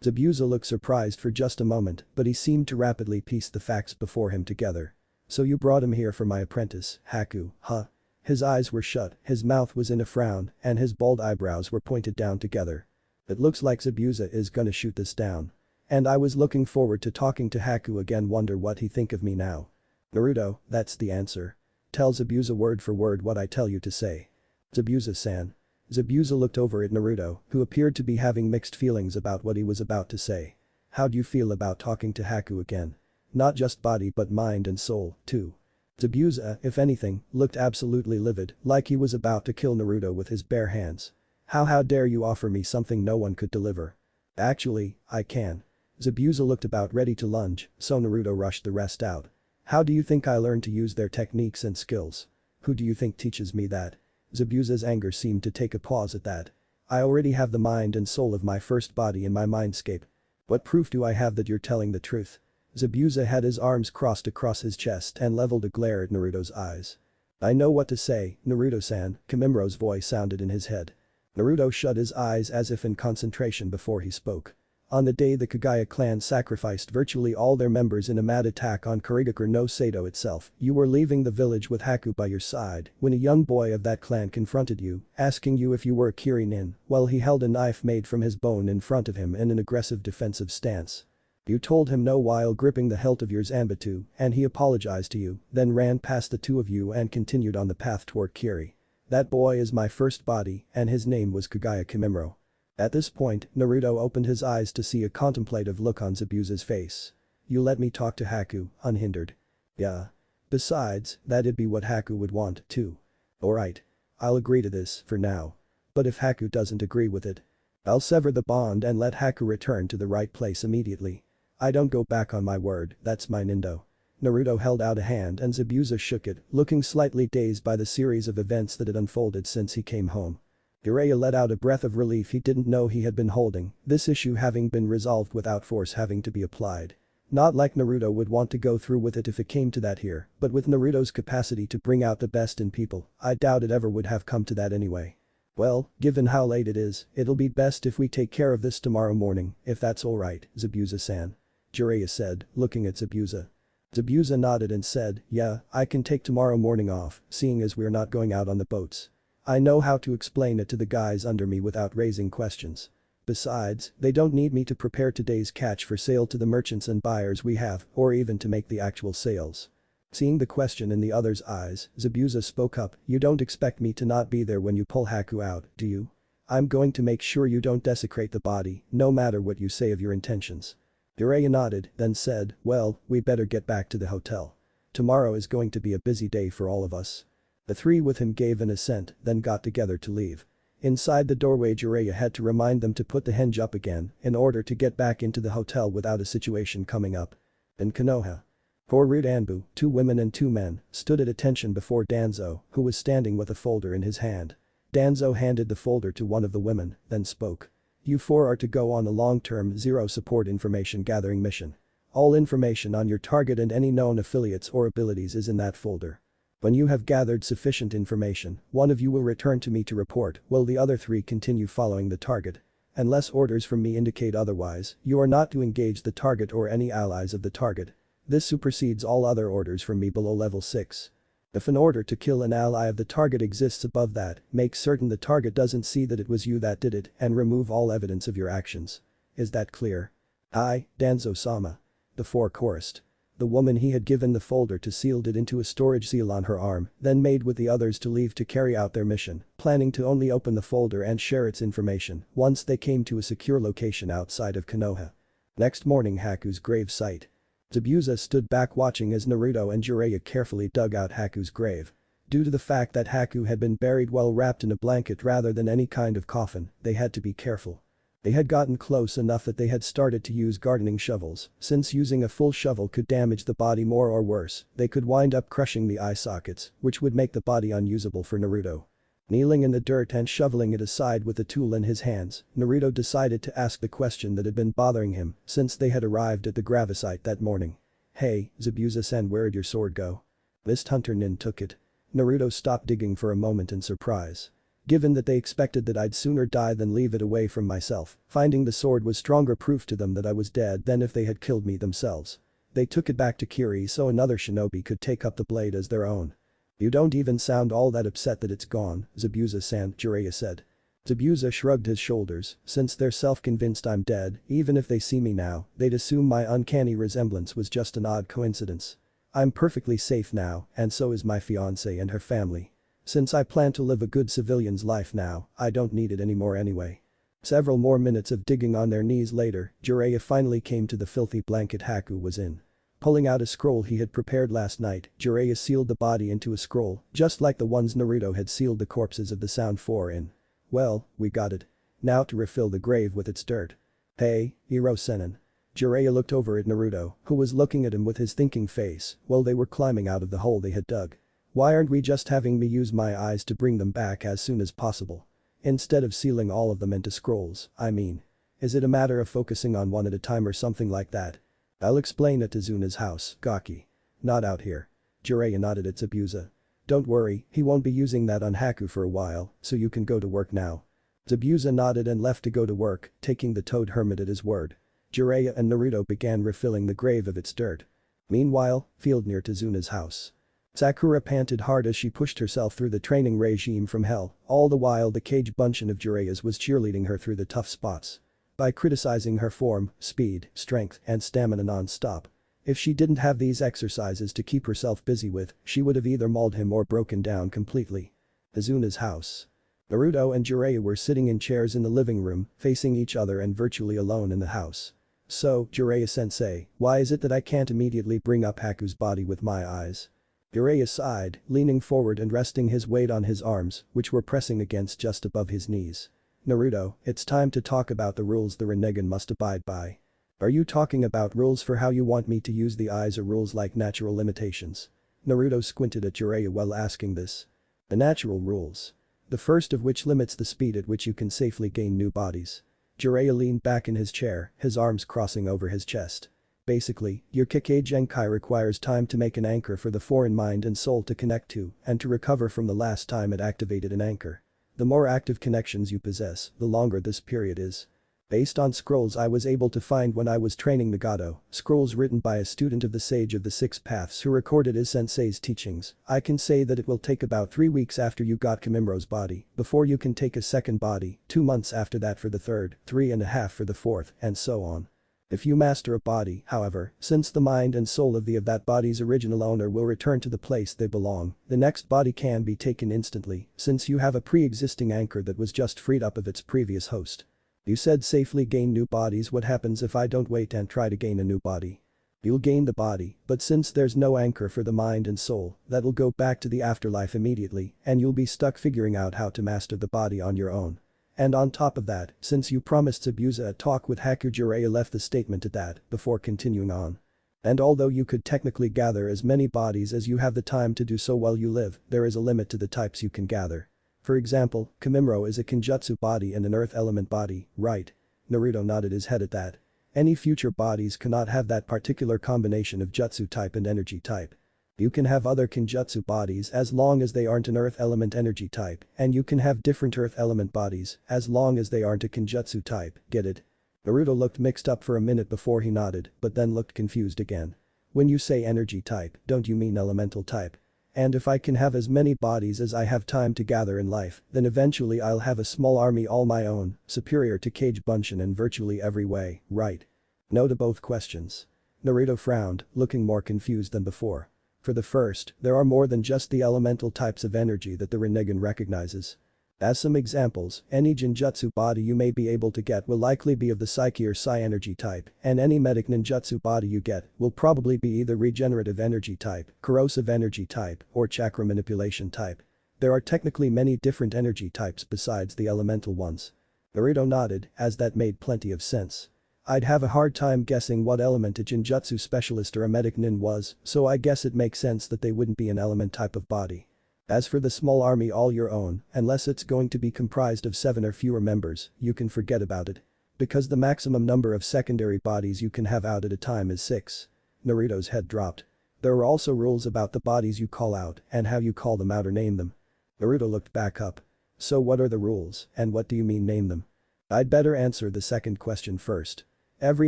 Zabuza looked surprised for just a moment, but he seemed to rapidly piece the facts before him together. So you brought him here for my apprentice, Haku, huh? His eyes were shut, his mouth was in a frown, and his bald eyebrows were pointed down together. It looks like Zabuza is gonna shoot this down. And I was looking forward to talking to Haku again, wonder what he think of me now. Naruto, that's the answer. Tell Zabuza word for word what I tell you to say. Zabuza-san. Zabuza looked over at Naruto, who appeared to be having mixed feelings about what he was about to say. How'd you feel about talking to Haku again? Not just body but mind and soul, too. Zabuza, if anything, looked absolutely livid, like he was about to kill Naruto with his bare hands. How dare you offer me something no one could deliver? Actually, I can. Zabuza looked about ready to lunge, so Naruto rushed the rest out. How do you think I learned to use their techniques and skills? Who do you think teaches me that? Zabuza's anger seemed to take a pause at that. I already have the mind and soul of my first body in my mindscape. What proof do I have that you're telling the truth? Zabuza had his arms crossed across his chest and leveled a glare at Naruto's eyes. I know what to say, Naruto-san, Kimimro's voice sounded in his head. Naruto shut his eyes as if in concentration before he spoke. On the day the Kagaya clan sacrificed virtually all their members in a mad attack on Kurigakure no Sato itself, you were leaving the village with Haku by your side when a young boy of that clan confronted you, asking you if you were a Kirin while he held a knife made from his bone in front of him in an aggressive defensive stance. You told him no while gripping the hilt of your Zanbatsu, and he apologized to you, then ran past the two of you and continued on the path toward Kiri. That boy is my first body, and his name was Kagaya Kimimro. At this point, Naruto opened his eyes to see a contemplative look on Zabuza's face. You let me talk to Haku, unhindered. Yeah. Besides, that'd be what Haku would want, too. Alright. I'll agree to this, for now. But if Haku doesn't agree with it, I'll sever the bond and let Haku return to the right place immediately. I don't go back on my word, that's my Nindo. Naruto held out a hand and Zabuza shook it, looking slightly dazed by the series of events that had unfolded since he came home. Jiraiya let out a breath of relief he didn't know he had been holding, this issue having been resolved without force having to be applied. Not like Naruto would want to go through with it if it came to that here, but with Naruto's capacity to bring out the best in people, I doubt it ever would have come to that anyway. Well, given how late it is, it'll be best if we take care of this tomorrow morning, if that's alright, Zabuza-san. Jiraiya said, looking at Zabuza. Zabuza nodded and said, yeah, I can take tomorrow morning off, seeing as we're not going out on the boats. I know how to explain it to the guys under me without raising questions. Besides, they don't need me to prepare today's catch for sale to the merchants and buyers we have, or even to make the actual sales. Seeing the question in the other's eyes, Zabuza spoke up, you don't expect me to not be there when you pull Haku out, do you? I'm going to make sure you don't desecrate the body, no matter what you say of your intentions. Jiraiya nodded, then said, well, we better get back to the hotel. Tomorrow is going to be a busy day for all of us. The three with him gave an assent, then got together to leave. Inside the doorway Jiraiya had to remind them to put the hinge up again in order to get back into the hotel without a situation coming up. In Konoha. Poor Anbu, 2 women and 2 men, stood at attention before Danzo, who was standing with a folder in his hand. Danzo handed the folder to one of the women, then spoke. You 4 are to go on a long-term zero support information gathering mission. All information on your target and any known affiliates or abilities is in that folder. When you have gathered sufficient information, one of you will return to me to report while the other 3 continue following the target. Unless orders from me indicate otherwise, you are not to engage the target or any allies of the target. This supersedes all other orders from me below level 6. If an order to kill an ally of the target exists above that, make certain the target doesn't see that it was you that did it and remove all evidence of your actions. Is that clear? Aye, Danzo-sama. The 4 chorused. The woman he had given the folder to sealed it into a storage seal on her arm, then made with the others to leave to carry out their mission, planning to only open the folder and share its information once they came to a secure location outside of Konoha. Next morning Haku's grave site. Zabuza stood back watching as Naruto and Jiraiya carefully dug out Haku's grave. Due to the fact that Haku had been buried well wrapped in a blanket rather than any kind of coffin, they had to be careful. They had gotten close enough that they had started to use gardening shovels, since using a full shovel could damage the body more or worse, they could wind up crushing the eye sockets, which would make the body unusable for Naruto. Kneeling in the dirt and shoveling it aside with the tool in his hands, Naruto decided to ask the question that had been bothering him since they had arrived at the gravesite that morning. Hey, Zabuza-san, where'd your sword go? This hunter nin took it. Naruto stopped digging for a moment in surprise. Given that they expected that I'd sooner die than leave it away from myself, finding the sword was stronger proof to them that I was dead than if they had killed me themselves. They took it back to Kiri so another shinobi could take up the blade as their own. You don't even sound all that upset that it's gone, Zabuza-san, Jiraiya said. Zabuza shrugged his shoulders, since they're self-convinced I'm dead, even if they see me now, they'd assume my uncanny resemblance was just an odd coincidence. I'm perfectly safe now, and so is my fiancée and her family. Since I plan to live a good civilian's life now, I don't need it anymore anyway. Several more minutes of digging on their knees later, Jiraiya finally came to the filthy blanket Haku was in. Pulling out a scroll he had prepared last night, Jiraiya sealed the body into a scroll, just like the ones Naruto had sealed the corpses of the Sound Four in. Well, we got it. Now to refill the grave with its dirt. Hey, Iro Sennin. Jiraiya looked over at Naruto, who was looking at him with his thinking face while they were climbing out of the hole they had dug. Why aren't we just having me use my eyes to bring them back as soon as possible? Instead of sealing all of them into scrolls, I mean. Is it a matter of focusing on one at a time or something like that? I'll explain at Izuna's house, Gaki. Not out here. Jiraiya nodded at Zabuza. Don't worry, he won't be using that on Haku for a while, so you can go to work now. Zabuza nodded and left to go to work, taking the Toad Hermit at his word. Jiraiya and Naruto began refilling the grave of its dirt. Meanwhile, field near Tizuna's house. Sakura panted hard as she pushed herself through the training regime from hell, all the while the cage bunchen of Jiraiya's was cheerleading her through the tough spots. By criticizing her form, speed, strength, and stamina non-stop. If she didn't have these exercises to keep herself busy with, she would have either mauled him or broken down completely. Izuna's house. Naruto and Jiraiya were sitting in chairs in the living room, facing each other and virtually alone in the house. So, Jiraiya-sensei, why is it that I can't immediately bring up Haku's body with my eyes? Jiraiya sighed, leaning forward and resting his weight on his arms, which were pressing against just above his knees. Naruto, it's time to talk about the rules the Rinnegan must abide by. Are you talking about rules for how you want me to use the eyes or rules like natural limitations? Naruto squinted at Jiraiya while asking this. The natural rules. The first of which limits the speed at which you can safely gain new bodies. Jiraiya leaned back in his chair, his arms crossing over his chest. Basically, your Kikei Genkai requires time to make an anchor for the foreign mind and soul to connect to, and to recover from the last time it activated an anchor. The more active connections you possess, the longer this period is. Based on scrolls I was able to find when I was training Nagato, scrolls written by a student of the Sage of the Six Paths who recorded his sensei's teachings, I can say that it will take about 3 weeks after you got Kimimro's body, before you can take a second body, 2 months after that for the third, 3.5 for the fourth, and so on. If you master a body, however, since the mind and soul of that body's original owner will return to the place they belong, the next body can be taken instantly, since you have a pre-existing anchor that was just freed up of its previous host. You said safely gain new bodies. What happens if I don't wait and try to gain a new body? You'll gain the body, but since there's no anchor for the mind and soul, that'll go back to the afterlife immediately, and you'll be stuck figuring out how to master the body on your own. And on top of that, since you promised Zabuza a talk with Haku, Jiraiya left the statement at that, before continuing on. And although you could technically gather as many bodies as you have the time to do so while you live, there is a limit to the types you can gather. For example, Kimimro is a Kenjutsu body and an earth element body, right? Naruto nodded his head at that. Any future bodies cannot have that particular combination of jutsu type and energy type. You can have other Kenjutsu bodies as long as they aren't an earth element energy type, and you can have different earth element bodies as long as they aren't a Kenjutsu type, get it? Naruto looked mixed up for a minute before he nodded, but then looked confused again. When you say energy type, don't you mean elemental type? And if I can have as many bodies as I have time to gather in life, then eventually I'll have a small army all my own, superior to Kage Bunshin in virtually every way, right? No to both questions. Naruto frowned, looking more confused than before. For the first, there are more than just the elemental types of energy that the Rinnegan recognizes. As some examples, any Genjutsu body you may be able to get will likely be of the Psyche or Psi energy type, and any medic ninjutsu body you get will probably be either regenerative energy type, corrosive energy type, or chakra manipulation type. There are technically many different energy types besides the elemental ones. Naruto nodded, as that made plenty of sense. I'd have a hard time guessing what element a Genjutsu specialist or a medic nin was, so I guess it makes sense that they wouldn't be an element type of body. As for the small army all your own, unless it's going to be comprised of 7 or fewer members, you can forget about it. Because the maximum number of secondary bodies you can have out at a time is 6. Naruto's head dropped. There are also rules about the bodies you call out and how you call them out or name them. Naruto looked back up. So what are the rules, and what do you mean name them? I'd better answer the second question first. Every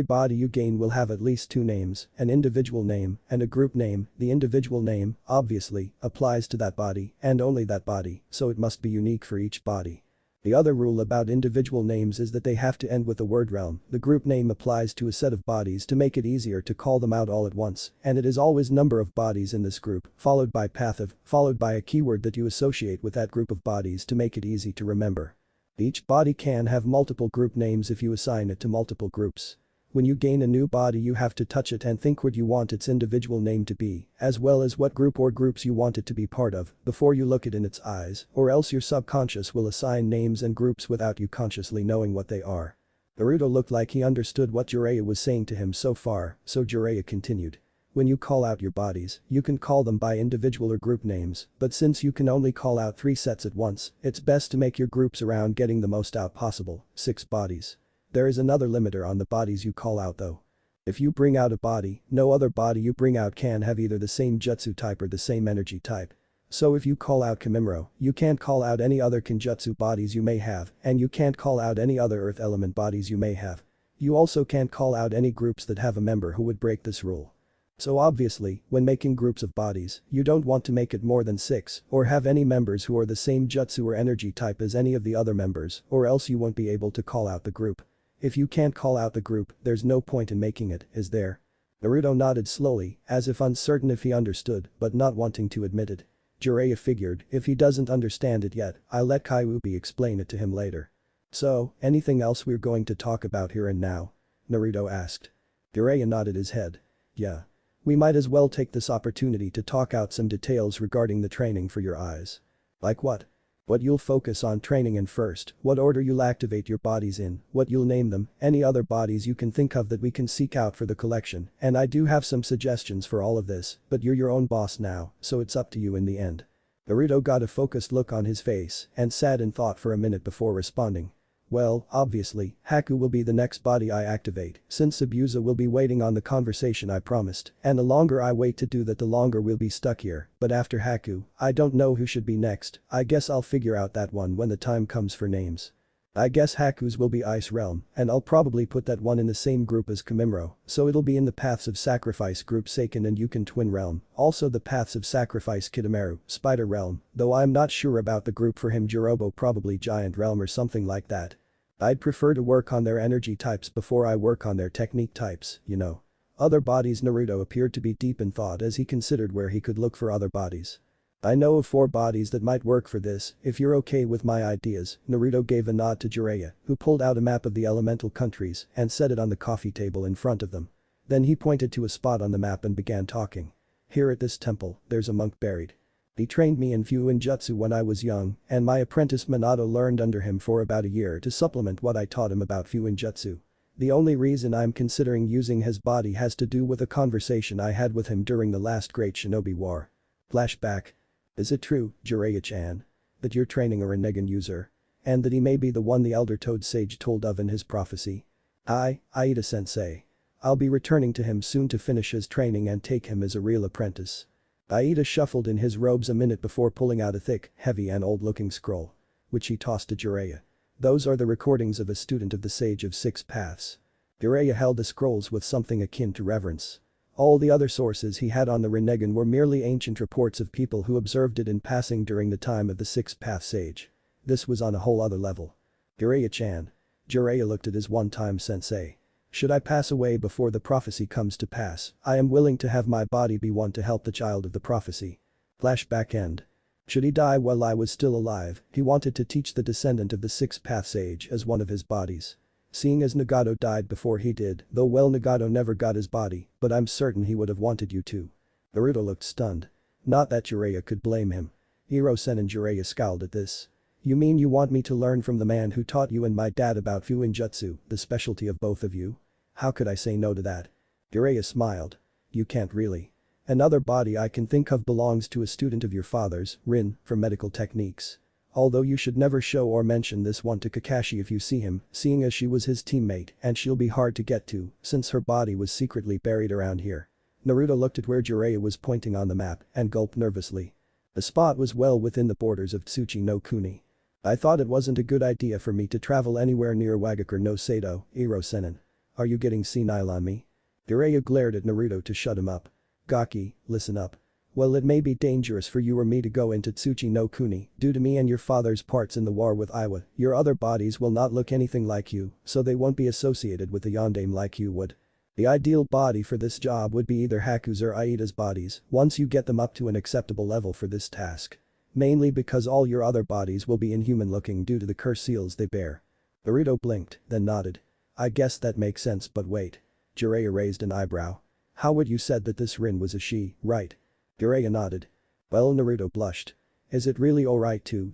body you gain will have at least two names, an individual name and a group name. The individual name, obviously, applies to that body and only that body, so it must be unique for each body. The other rule about individual names is that they have to end with the word realm. The group name applies to a set of bodies to make it easier to call them out all at once, and it is always number of bodies in this group, followed by path of, followed by a keyword that you associate with that group of bodies to make it easy to remember. Each body can have multiple group names if you assign it to multiple groups. When you gain a new body you have to touch it and think what you want its individual name to be, as well as what group or groups you want it to be part of, before you look it in its eyes, or else your subconscious will assign names and groups without you consciously knowing what they are. Naruto looked like he understood what Jiraiya was saying to him so far, so Jiraiya continued. When you call out your bodies, you can call them by individual or group names, but since you can only call out 3 sets at once, it's best to make your groups around getting the most out possible, 6 bodies. There is another limiter on the bodies you call out though. If you bring out a body, no other body you bring out can have either the same jutsu type or the same energy type. So if you call out Kamimuro, you can't call out any other Kenjutsu bodies you may have, and you can't call out any other earth element bodies you may have. You also can't call out any groups that have a member who would break this rule. So obviously, when making groups of bodies, you don't want to make it more than 6 or have any members who are the same jutsu or energy type as any of the other members, or else you won't be able to call out the group. If you can't call out the group, there's no point in making it, is there? Naruto nodded slowly, as if uncertain if he understood, but not wanting to admit it. Jiraiya figured, if he doesn't understand it yet, I'll let Kyuubi explain it to him later. So, anything else we're going to talk about here and now? Naruto asked. Jiraiya nodded his head. Yeah. We might as well take this opportunity to talk out some details regarding the training for your eyes. Like what? What you'll focus on training in first, what order you'll activate your bodies in, what you'll name them, any other bodies you can think of that we can seek out for the collection, and I do have some suggestions for all of this, but you're your own boss now, so it's up to you in the end. Naruto got a focused look on his face and sat in thought for a minute before responding. Well, obviously, Haku will be the next body I activate, since Abusa will be waiting on the conversation I promised, and the longer I wait to do that the longer we'll be stuck here, but after Haku, I don't know who should be next. I guess I'll figure out that one when the time comes for names. I guess Haku's will be Ice Realm, and I'll probably put that one in the same group as Kamimuro, so it'll be in the Paths of Sacrifice group Seiken and Yukin Twin Realm, also the Paths of Sacrifice Kidomaru, Spider Realm, though I'm not sure about the group for him Jirobo probably Giant Realm or something like that. I'd prefer to work on their energy types before I work on their technique types, you know. Other bodies Naruto appeared to be deep in thought as he considered where he could look for other bodies. I know of 4 bodies that might work for this, if you're okay with my ideas. Naruto gave a nod to Jiraiya, who pulled out a map of the elemental countries and set it on the coffee table in front of them. Then he pointed to a spot on the map and began talking. Here at this temple, there's a monk buried. He trained me in Fuinjutsu when I was young, and my apprentice Minato learned under him for about a year to supplement what I taught him about Fuinjutsu. The only reason I'm considering using his body has to do with a conversation I had with him during the last Great Shinobi War. Flashback. Is it true, Jiraiya-chan, that you're training a Rinnegan user? And that he may be the one the Elder Toad Sage told of in his prophecy? Aida-sensei. I'll be returning to him soon to finish his training and take him as a real apprentice. Aida shuffled in his robes a minute before pulling out a thick, heavy and old-looking scroll. Which he tossed to Jiraiya. Those are the recordings of a student of the Sage of 6 Paths. Jiraiya held the scrolls with something akin to reverence. All the other sources he had on the Rinnegan were merely ancient reports of people who observed it in passing during the time of the 6 Path Sage. This was on a whole other level. Jiraiya-chan. Jiraiya looked at his one-time sensei. Should I pass away before the prophecy comes to pass, I am willing to have my body be one to help the child of the prophecy. Flashback end. Should he die while I was still alive, he wanted to teach the descendant of the 6 Path Sage as one of his bodies. Seeing as Nagato died before he did, though well Nagato never got his body, but I'm certain he would have wanted you to. Naruto looked stunned. Not that Jiraiya could blame him. Hiro-sen and Jiraiya scowled at this. You mean you want me to learn from the man who taught you and my dad about Fuinjutsu, the specialty of both of you? How could I say no to that? Jiraiya smiled. You can't really. Another body I can think of belongs to a student of your father's, Rin, for medical techniques. Although you should never show or mention this one to Kakashi if you see him, seeing as she was his teammate and she'll be hard to get to since her body was secretly buried around here. Naruto looked at where Jiraiya was pointing on the map and gulped nervously. The spot was well within the borders of Tsuchi no Kuni. I thought it wasn't a good idea for me to travel anywhere near Wagakure no Sato, Iro-senin. Are you getting senile on me? Jiraiya glared at Naruto to shut him up. Gaki, listen up. Well, it may be dangerous for you or me to go into Tsuchi no Kuni due to me and your father's parts in the war with Iwa. Your other bodies will not look anything like you, so they won't be associated with the yondaime like you would. The ideal body for this job would be either Haku's or Aida's bodies once you get them up to an acceptable level for this task. Mainly because all your other bodies will be inhuman looking due to the curse seals they bear. Naruto blinked, then nodded. I guess that makes sense, but wait. Jiraiya raised an eyebrow. How would you said that this Rin was a she, right? Jiraiya nodded. Well, Naruto blushed. Is it really alright to,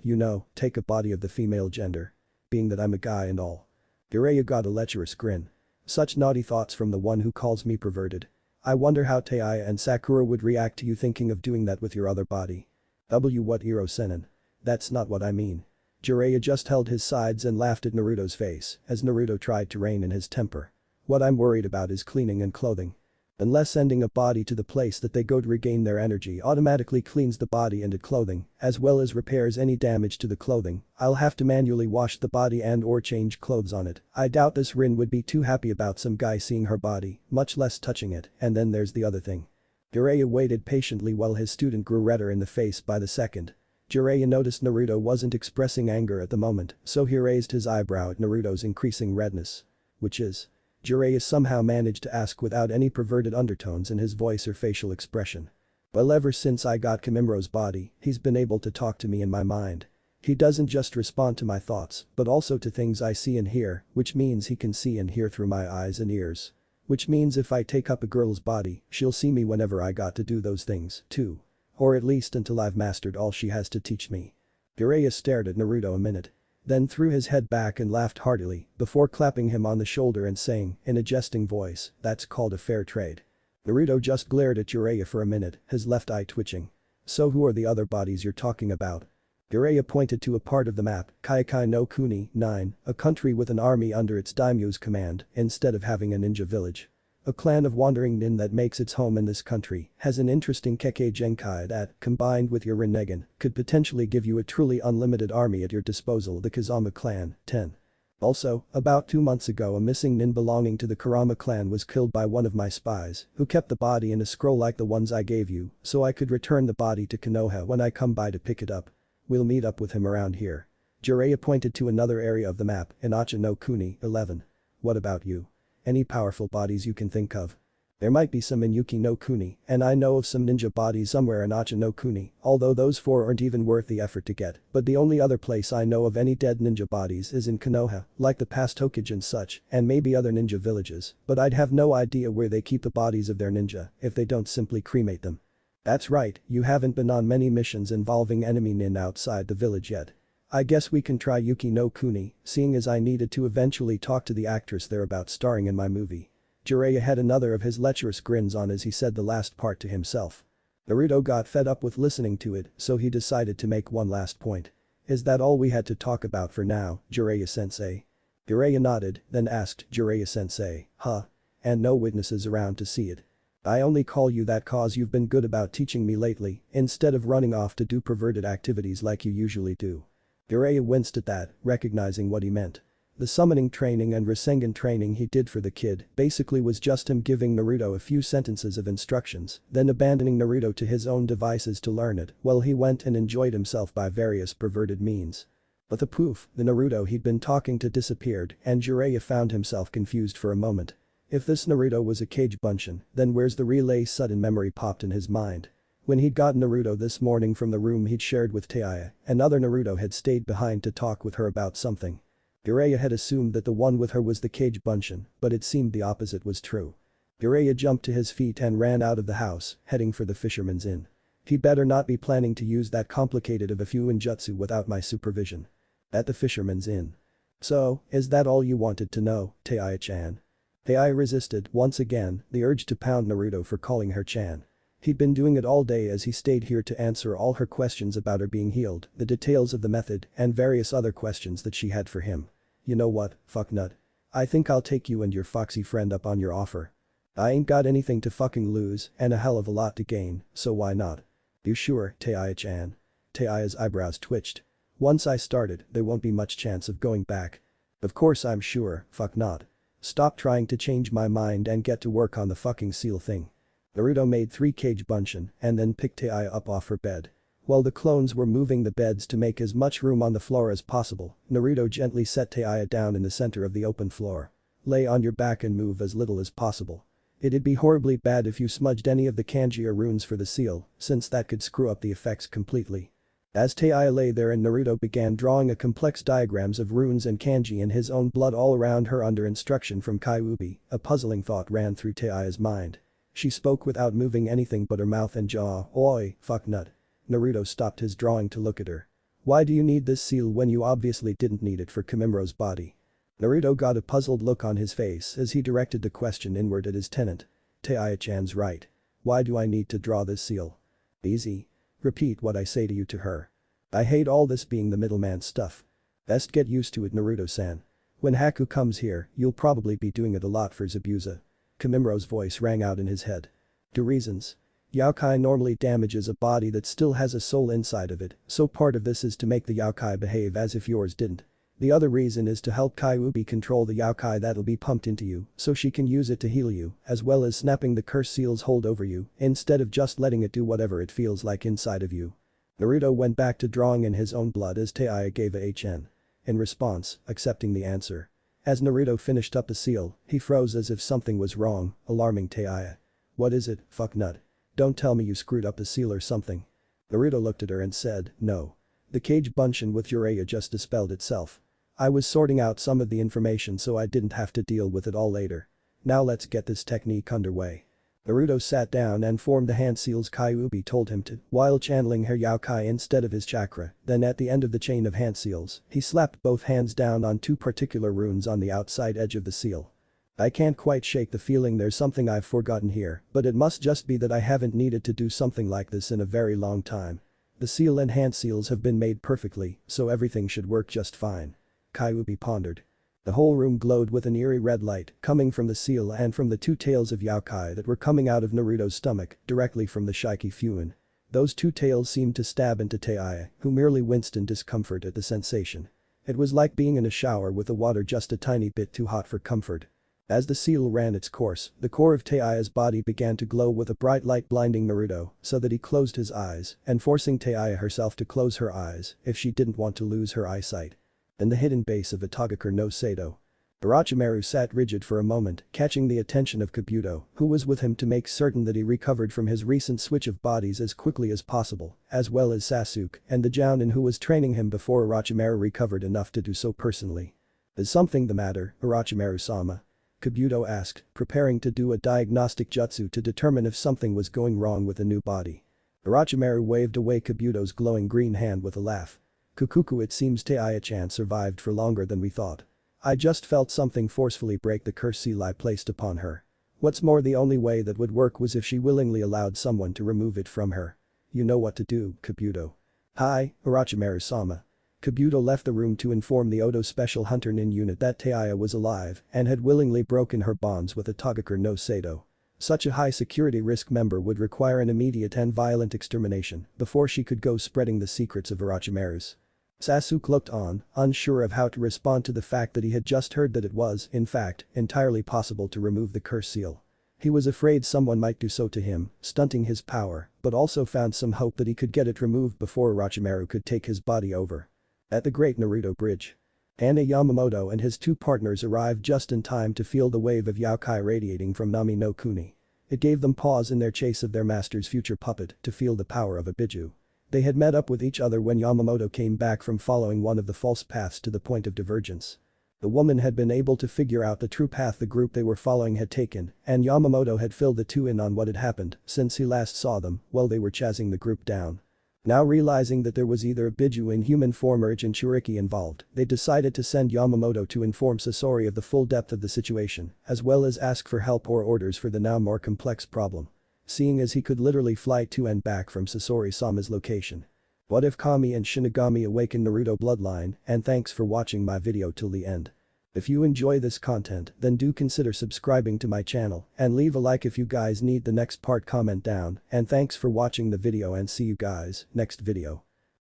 take a body of the female gender? Being that I'm a guy and all. Jiraiya got a lecherous grin. Such naughty thoughts from the one who calls me perverted. I wonder how Taiya and Sakura would react to you thinking of doing that with your other body. What Iro-senin? That's not what I mean. Jiraiya just held his sides and laughed at Naruto's face as Naruto tried to rein in his temper. What I'm worried about is cleaning and clothing. Unless sending a body to the place that they go to regain their energy automatically cleans the body and clothing, as well as repairs any damage to the clothing, I'll have to manually wash the body and or change clothes on it. I doubt this Rin would be too happy about some guy seeing her body, much less touching it, and then there's the other thing. Jiraiya waited patiently while his student grew redder in the face by the second. Jiraiya noticed Naruto wasn't expressing anger at the moment, so he raised his eyebrow at Naruto's increasing redness. Which is? Jiraiya somehow managed to ask without any perverted undertones in his voice or facial expression. Well, ever since I got Kamimuro's body, he's been able to talk to me in my mind. He doesn't just respond to my thoughts, but also to things I see and hear, which means he can see and hear through my eyes and ears. Which means if I take up a girl's body, she'll see me whenever I got to do those things, too. Or at least until I've mastered all she has to teach me. Jiraiya stared at Naruto a minute. Then threw his head back and laughed heartily before clapping him on the shoulder and saying, in a jesting voice, that's called a fair trade. Naruto just glared at Jiraiya for a minute, his left eye twitching. So who are the other bodies you're talking about? Jiraiya pointed to a part of the map, Kaikai no Kuni 9, a country with an army under its daimyo's command instead of having a ninja village. A clan of wandering nin that makes its home in this country has an interesting Kekkei Genkai that, combined with your Rinnegan, could potentially give you a truly unlimited army at your disposal. The Kazama clan, 10. Also, about 2 months ago a missing nin belonging to the Kurama clan was killed by one of my spies, who kept the body in a scroll like the ones I gave you, so I could return the body to Konoha when I come by to pick it up. We'll meet up with him around here. Jiraiya pointed to another area of the map, Inacha no Kuni, 11. What about you? Any powerful bodies you can think of? There might be some in Yuki no Kuni, and I know of some ninja bodies somewhere in Acha no Kuni, although those 4 aren't even worth the effort to get, but the only other place I know of any dead ninja bodies is in Konoha, like the past Hokage and such, and maybe other ninja villages, but I'd have no idea where they keep the bodies of their ninja if they don't simply cremate them. That's right, you haven't been on many missions involving enemy nin outside the village yet. I guess we can try Yuki no Kuni, seeing as I needed to eventually talk to the actress there about starring in my movie. Jiraiya had another of his lecherous grins on as he said the last part to himself. Naruto got fed up with listening to it, so he decided to make one last point. Is that all we had to talk about for now, Jiraiya-sensei? Jiraiya nodded, then asked Jiraiya-sensei, huh? And no witnesses around to see it. I only call you that cause you've been good about teaching me lately, instead of running off to do perverted activities like you usually do. Jiraiya winced at that, recognizing what he meant. The summoning training and Rasengan training he did for the kid basically was just him giving Naruto a few sentences of instructions, then abandoning Naruto to his own devices to learn it while he went and enjoyed himself by various perverted means. But the poof, the Naruto he'd been talking to disappeared and Jiraiya found himself confused for a moment. If this Naruto was a Kage Bunshin, then where's the relay sudden memory popped in his mind. When he'd got Naruto this morning from the room he'd shared with Taiya, another Naruto had stayed behind to talk with her about something. Jiraiya had assumed that the one with her was the Kage Bunshin, but it seemed the opposite was true. Jiraiya jumped to his feet and ran out of the house, heading for the fisherman's inn. He'd better not be planning to use that complicated of a Fuinjutsu without my supervision. At the fisherman's inn. So, is that all you wanted to know, Taiya-chan? Taiya resisted, once again, the urge to pound Naruto for calling her Chan. He'd been doing it all day as he stayed here to answer all her questions about her being healed, the details of the method, and various other questions that she had for him. You know what, fucknut. I think I'll take you and your foxy friend up on your offer. I ain't got anything to fucking lose and a hell of a lot to gain, so why not? You sure, Taiya-chan? Taiya's eyebrows twitched. Once I started, there won't be much chance of going back. Of course I'm sure, fuck not. Stop trying to change my mind and get to work on the fucking seal thing. Naruto made 3 kage bunshin and then picked Taiya up off her bed. While the clones were moving the beds to make as much room on the floor as possible, Naruto gently set Taiya down in the center of the open floor. Lay on your back and move as little as possible. It'd be horribly bad if you smudged any of the kanji or runes for the seal, since that could screw up the effects completely. As Taiya lay there and Naruto began drawing a complex diagrams of runes and kanji in his own blood all around her under instruction from Kyuubi, a puzzling thought ran through Taiya's mind. She spoke without moving anything but her mouth and jaw. Oi, fuck nut. Naruto stopped his drawing to look at her. Why do you need this seal when you obviously didn't need it for Kimimuro's body? Naruto got a puzzled look on his face as he directed the question inward at his tenant. Taiya-chan's right. Why do I need to draw this seal? Easy. Repeat what I say to you to her. I hate all this being the middleman stuff. Best get used to it, Naruto-san. When Haku comes here, you'll probably be doing it a lot for Zabuza. Kimimuro's voice rang out in his head. 2 reasons. Yaokai normally damages a body that still has a soul inside of it, so part of this is to make the Yaokai behave as if yours didn't. The other reason is to help Kyuubi control the Yaokai that'll be pumped into you so she can use it to heal you, as well as snapping the curse seal's hold over you instead of just letting it do whatever it feels like inside of you. Naruto went back to drawing in his own blood as Taiya gave a HN. In response, accepting the answer. As Naruto finished up the seal, he froze as if something was wrong, alarming Taiya. What is it, fuck nut? Don't tell me you screwed up the seal or something. Naruto looked at her and said, no. The kage bunshin with Uraya just dispelled itself. I was sorting out some of the information so I didn't have to deal with it all later. Now let's get this technique underway. Naruto sat down and formed the hand seals Kyuubi told him to, while channeling her Yaokai instead of his chakra. Then at the end of the chain of hand seals, he slapped both hands down on 2 particular runes on the outside edge of the seal. I can't quite shake the feeling there's something I've forgotten here, but it must just be that I haven't needed to do something like this in a very long time. The seal and hand seals have been made perfectly, so everything should work just fine. Kyuubi pondered. The whole room glowed with an eerie red light coming from the seal and from the 2 tails of Yaokai that were coming out of Naruto's stomach directly from the Shiki Fuin. Those 2 tails seemed to stab into Taiya, who merely winced in discomfort at the sensation. It was like being in a shower with the water just a tiny bit too hot for comfort. As the seal ran its course, the core of Taiya's body began to glow with a bright light blinding Naruto so that he closed his eyes and forcing Taiya herself to close her eyes if she didn't want to lose her eyesight. In the hidden base of Itagakure no Sado. Orochimaru sat rigid for a moment, catching the attention of Kabuto, who was with him to make certain that he recovered from his recent switch of bodies as quickly as possible, as well as Sasuke and the Jounin who was training him before Orochimaru recovered enough to do so personally. Is something the matter, Orochimaru-sama? Kabuto asked, preparing to do a diagnostic jutsu to determine if something was going wrong with the new body. Orochimaru waved away Kabuto's glowing green hand with a laugh. Kukuku, it seems Taiya-chan survived for longer than we thought. I just felt something forcefully break the curse seal I placed upon her. What's more, the only way that would work was if she willingly allowed someone to remove it from her. You know what to do, Kabuto. Hi, Orochimaru-sama. Kabuto left the room to inform the Odo Special Hunter Nin unit that Taiya was alive and had willingly broken her bonds with Itagakure no Sado. Such a high security risk member would require an immediate and violent extermination before she could go spreading the secrets of Orochimaru's. Sasuke looked on, unsure of how to respond to the fact that he had just heard that it was, in fact, entirely possible to remove the curse seal. He was afraid someone might do so to him, stunting his power, but also found some hope that he could get it removed before Orochimaru could take his body over. At the Great Naruto Bridge. Anna Yamamoto and his 2 partners arrived just in time to feel the wave of Yaokai radiating from Nami no Kuni. It gave them pause in their chase of their master's future puppet to feel the power of a Biju. They had met up with each other when Yamamoto came back from following one of the false paths to the point of divergence. The woman had been able to figure out the true path the group they were following had taken, and Yamamoto had filled the 2 in on what had happened since he last saw them while they were chasing the group down. Now realizing that there was either a Biju in human form or a Jinchuriki involved, they decided to send Yamamoto to inform Sasori of the full depth of the situation, as well as ask for help or orders for the now more complex problem. Seeing as he could literally fly to and back from Sasori-sama's location. What if Kami and Shinigami awaken Naruto bloodline, and thanks for watching my video till the end. If you enjoy this content, then do consider subscribing to my channel and leave a like if you guys need the next part, comment down, and thanks for watching the video and see you guys next video.